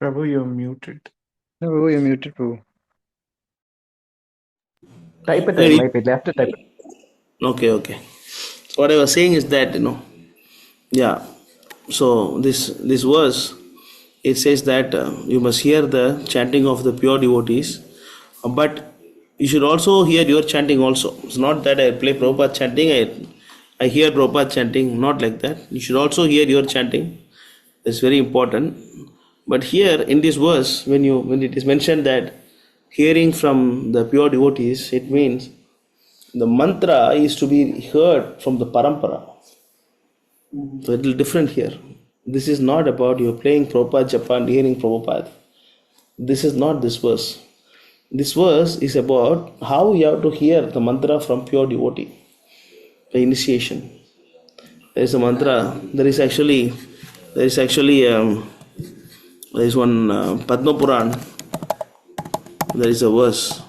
Prabhu, you're muted. No, Prabhu, you're muted, Prabhu. Type it in, Read. maybe left to type it. Okay. So what I was saying is that, yeah. So this verse, it says that you must hear the chanting of the pure devotees, but you should also hear your chanting also. It's not that I play Prabhupada chanting, I hear Prabhupada chanting, not like that. You should also hear your chanting. It's very important. But here in this verse, when it is mentioned that hearing from the pure devotees, it means the mantra is to be heard from the parampara. So a little different here. This is not about you playing Prabhupada Japan, hearing Prabhupada. This is not this verse. This verse is about how you have to hear the mantra from pure devotee, the initiation. There is a mantra. There is one Padma Puran. There is a verse.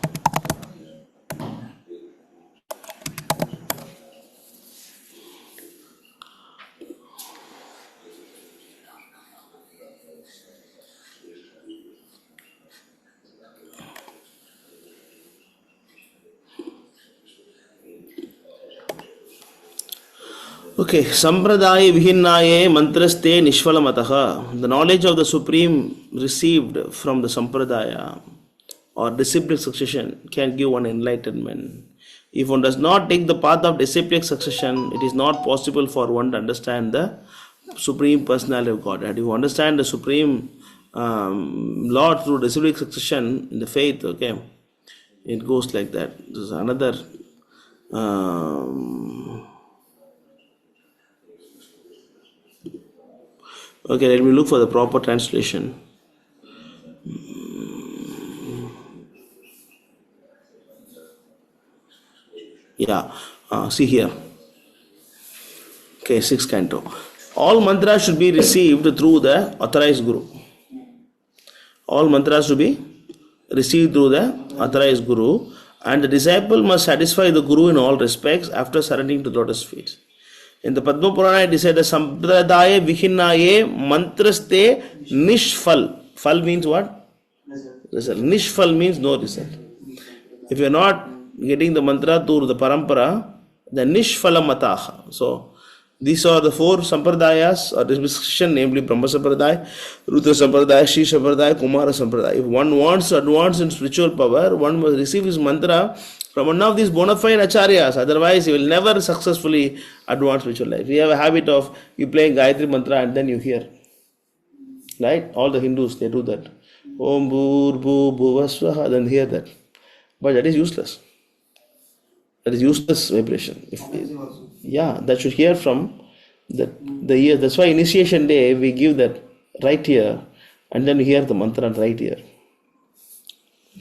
Okay, Sampradaya Vihinnaye Mantraste Nishvalamataha. The knowledge of the Supreme received from the Sampradaya or disciplic succession can give one enlightenment. If one does not take the path of disciplic succession, it is not possible for one to understand the Supreme Personality of Godhead. If you understand the Supreme Lord through disciplic succession in the faith, okay, it goes like that. This is another. Okay, let me look for the proper translation. Yeah, see here. Okay, 6th canto. All mantras should be received through the authorized guru. All mantras should be received through the authorized guru, and the disciple must satisfy the guru in all respects after surrendering to the lotus feet. In the Padma Purana, it is said, Sampradaya Vihinnaye Mantraste Nishfal. Fal means what? Result. Nishfal means no result. If you are not getting the mantra through the parampara, then Nishfala Mataha. So, these are the 4 sampradayas or discussion, namely Brahma Sampradaya, Rudra Sampradaya, Shri Sampradaya, Kumara Sampradaya. If one wants to advance in spiritual power, one must receive his mantra from one of these bona fide acharyas. Otherwise, he will never successfully advance spiritual life. We have a habit of you playing Gayatri mantra and then you hear. Right? All the Hindus, they do that. Om Bhur Bhu Bhuvasvaha, then hear that. But that is useless. That is useless vibration. Yeah, that should hear from the ear. That's why initiation day we give that right ear and then we hear the mantra on right ear.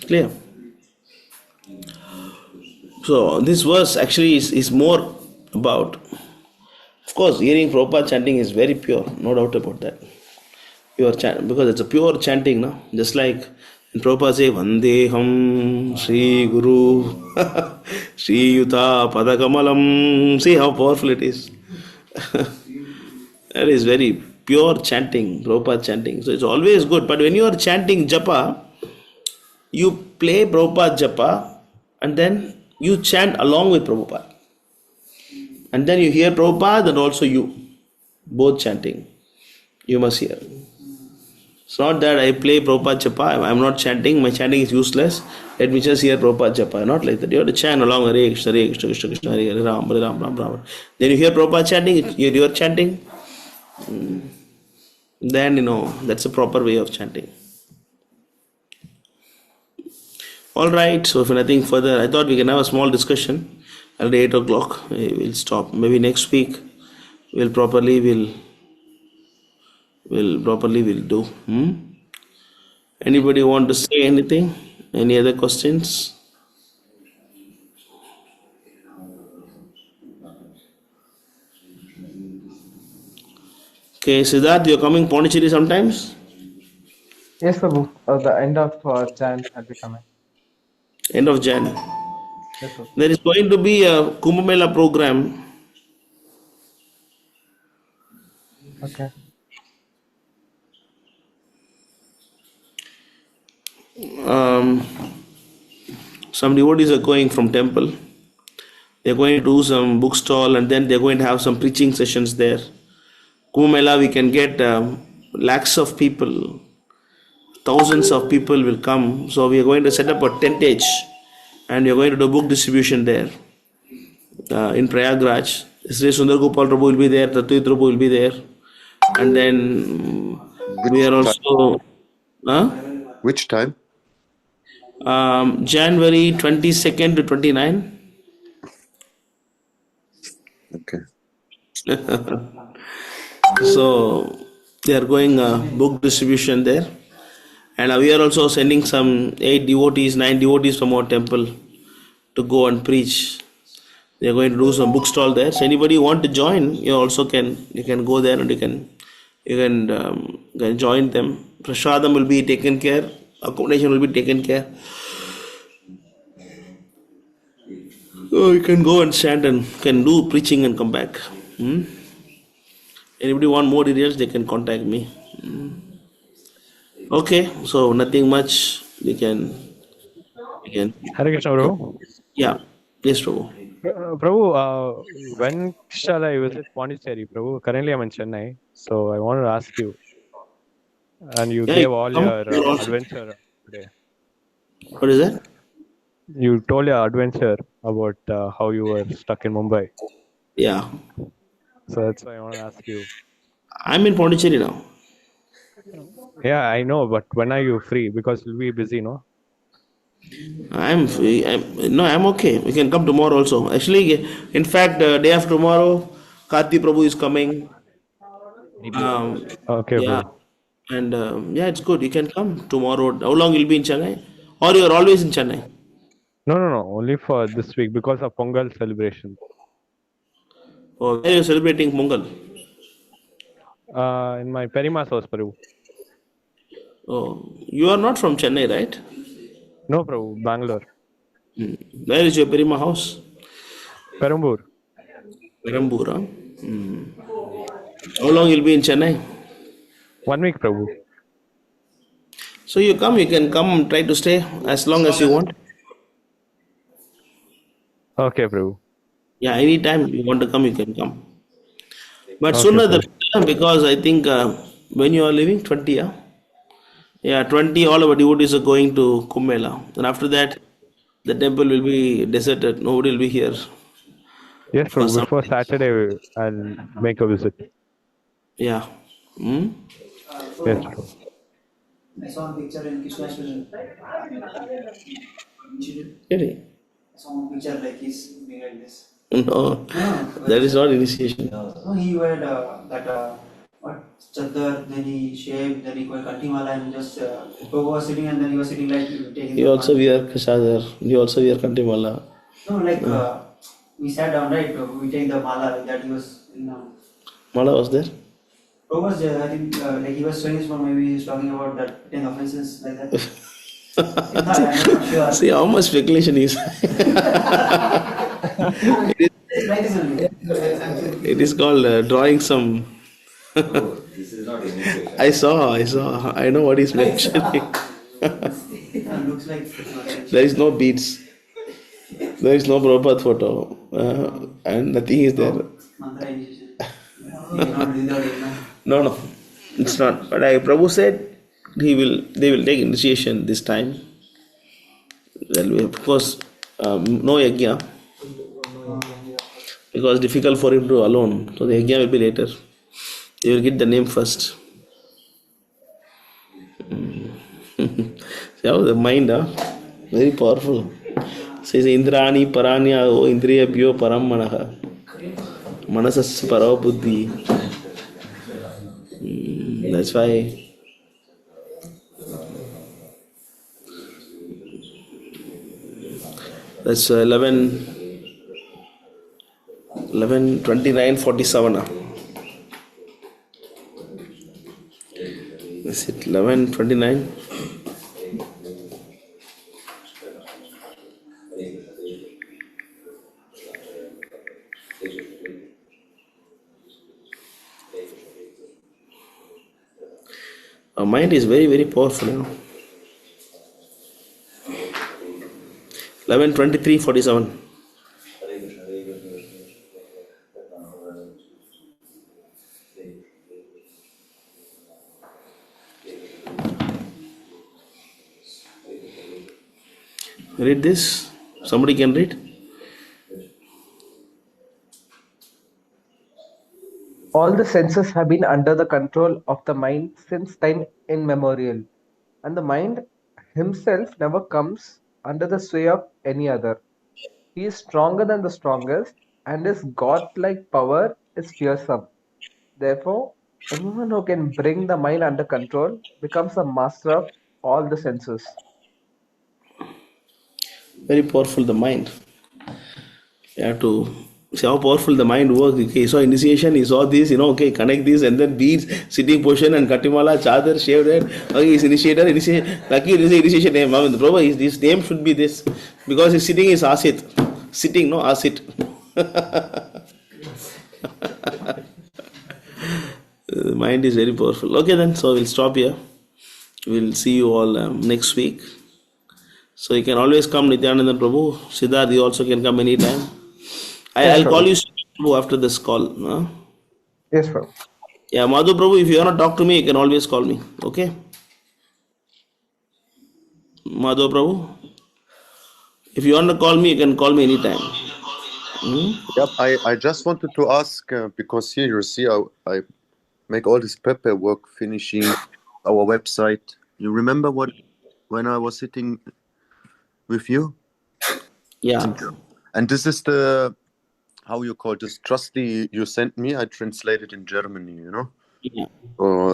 Clear? So this verse actually is more about, of course, hearing Prabhupada chanting is very pure, no doubt about that. Pure chant, because it's a pure chanting, no? Just like in Prabhupada say, Vandeham Sri Guru Sri Yuta Padakamalam. See how powerful it is. That is very pure chanting, Prabhupada chanting. So it's always good. But when you are chanting japa, you play Prabhupada japa and then you chant along with Prabhupada. And then you hear Prabhupada and also you. Both chanting. You must hear. It's not that I play Prabhupada japa, I'm not chanting, my chanting is useless. Let me just hear Prabhupada japa. Not like that. You have to chant along Hare Krishna, Hare Krishna, Krishna Krishna, Hare Hare, Ram, Hare Ram, Ram, Ram. Then you hear Prabhupada chanting, you are chanting. Then that's a proper way of chanting. Alright, so if nothing further, I thought we can have a small discussion at 8 o'clock. We'll stop. Maybe next week we'll properly do. Anybody want to say anything? Any other questions? Okay, Siddharth, you're coming Pondicherry sometimes? Yes, Prabhu. The end of Jan, I'll be coming. End of Jan. Yes, Prabhu. There is going to be a Kumbh Mela program. Okay. Some devotees are going from temple. They're going to do some book stall and then they're going to have some preaching sessions there. Kumbh Mela, we can get lakhs of people, thousands of people will come. So we are going to set up a tentage and we are going to do book distribution there in Prayagraj. Sri Sundar Gopal Prabhu will be there, Tattvit Prabhu will be there, and then we are also. Which time? January 22nd to 29. Okay. So they are going book distribution there, and we are also sending some 9 devotees from our temple to go and preach. They are going to do some book stall there. So anybody want to join, you can go there and you can join them. Prasadam will be taken care. Accommodation will be taken care. So you can go and stand and can do preaching and come back. Anybody want more details, they can contact me. Okay, so nothing much. We can. Hare Krishna, Prabhu. Yeah. Yes, Prabhu. Prabhu, when shall I visit Pondicherry, Prabhu? Currently, I'm in Chennai, so I wanted to ask you. And you Yeah, you gave all come. your You'll also. adventure today. What is that? You told your adventure about how you were stuck in Mumbai. Yeah, So that's why I want to ask you. I'm in Pondicherry now. Yeah, I know, but when are you free? Because you'll be busy, no? I'm free. No, I'm okay. We can come tomorrow also. Actually, in fact, day after tomorrow, Karti Prabhu is coming. Okay, Yeah, Prabhu. and yeah, it's good. You can come tomorrow. How long you'll be in Chennai? Or you're always in Chennai? No. Only for this week because of Pongal celebration. Or where you're celebrating Pongal? In my Perima's house, Prabhu. Oh, you are not from Chennai, right? No, Prabhu, Bangalore. Where is your Perima house? Perambur. Perambur, huh? How long you'll be in Chennai? 1 week, Prabhu. So you come, you can come, try to stay as long as you want. Okay, Prabhu. Yeah, anytime you want to come, you can come. But Okay, sooner the Prabhu. better because I think when you are leaving 20, yeah? Yeah, 20, all our devotees are going to Kumbh Mela. And after that, the temple will be deserted. Nobody will be here Yes, for Prabhu. some Before days. Saturday, I'll make a visit. Yeah. Hmm? Yes, So Prabhu. I saw a picture in Krishna's initiative. Really? I saw one picture like he's doing like this. No, No, that is not initiation. no, he wear that what chadar, then he shaved, then he wear kantimala and just Prabhu was sitting and then he was sitting like taking You the also mala. wear Kashadar. You also wear Kantimala. No, like we sat down, right? We take the mala like that. He was sitting down. Mala was there? Prabhu was I think like he was showing his phone. Maybe he was talking about that 10 offenses like that. If not, I'm not sure. See how much speculation is. it, It's like this only. is it is called drawing some. I know what he's mentioning. Looks like There is no beats. There is no Prabhupada photo. And nothing is there. mantra initiation. He cannot do that. No, it's not. But Prabhu said they will take initiation this time. There will be, of course, no yajna because difficult for him to alone. So the yajna will be later. They will get the name first. See how the mind, very powerful. Says Indrani Paranya O Indriyabhyo Param Manaha Manasas Parava Buddhi. That's why that's 11 29 47. Is it 11 29? Our mind is very, very powerful, 11 23 47. Read this. Somebody can read. All the senses have been under the control of the mind since time immemorial, and the mind himself never comes under the sway of any other. He is stronger than the strongest, and his godlike power is fearsome. Therefore, anyone who can bring the mind under control becomes a master of all the senses. Very powerful, the mind. You have to see how powerful the mind works. Okay, so initiation, he saw this, okay, connect this, and then beads, sitting position, and Katimala, Chadar, shaved head. Okay, he's initiator, lucky initiation name. Prabhu, his name should be this because his sitting is Asit. Sitting, no Asit. The mind is very powerful. Okay, then, so we'll stop here. We'll see you all next week. So you can always come, Nityananda Prabhu. Siddharth, you also can come anytime. Yes, I'll call Prabhu. you Prabhu after this call. Yes, Prabhu. Yeah, Madhu Prabhu, if you want to talk to me, you can always call me. Okay? Madhu Prabhu, if you want to call me, you can call me anytime. Yep, I just wanted to ask because here you see I make all this paperwork finishing our website. You remember what when I was sitting with you? Yeah. And this is the how you call this trustee you sent me. I translated in Germany. Yeah.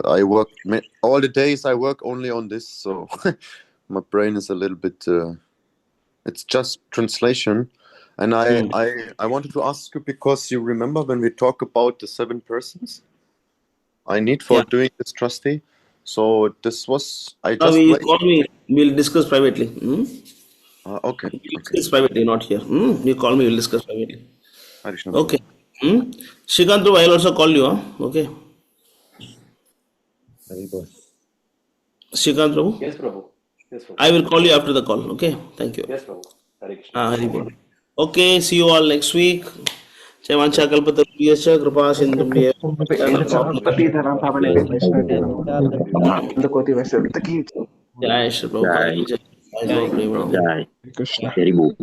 I work all the days. I work only on this, so my brain is a little bit. It's just translation, and I wanted to ask you because you remember when we talk about the 7 persons I need for Yeah. doing this trustee. So this was I Now just we wait. call me. We'll discuss privately. Okay, We'll okay. discuss privately, not here. You call me. We'll discuss privately. Harishna Okay. Prabhu. Shrikant, I'll also call you. Okay. Shrikant Prabhu, Yes, Prabhu. Yes, Prabhu. I will call you after the call. Okay. Thank you. Yes, Prabhu. Hare Krishna. Hari Bol. Okay. See you all next week. Jai Mancha Kalpatarupiyascha Kripa Sindhubhya Sarvapatidharam Pavanapin Vaishnavim Koti Vaishnavim. Jai Shri Prabhupada. Jai Jai Gaur Premanandi. Krishna. Very good.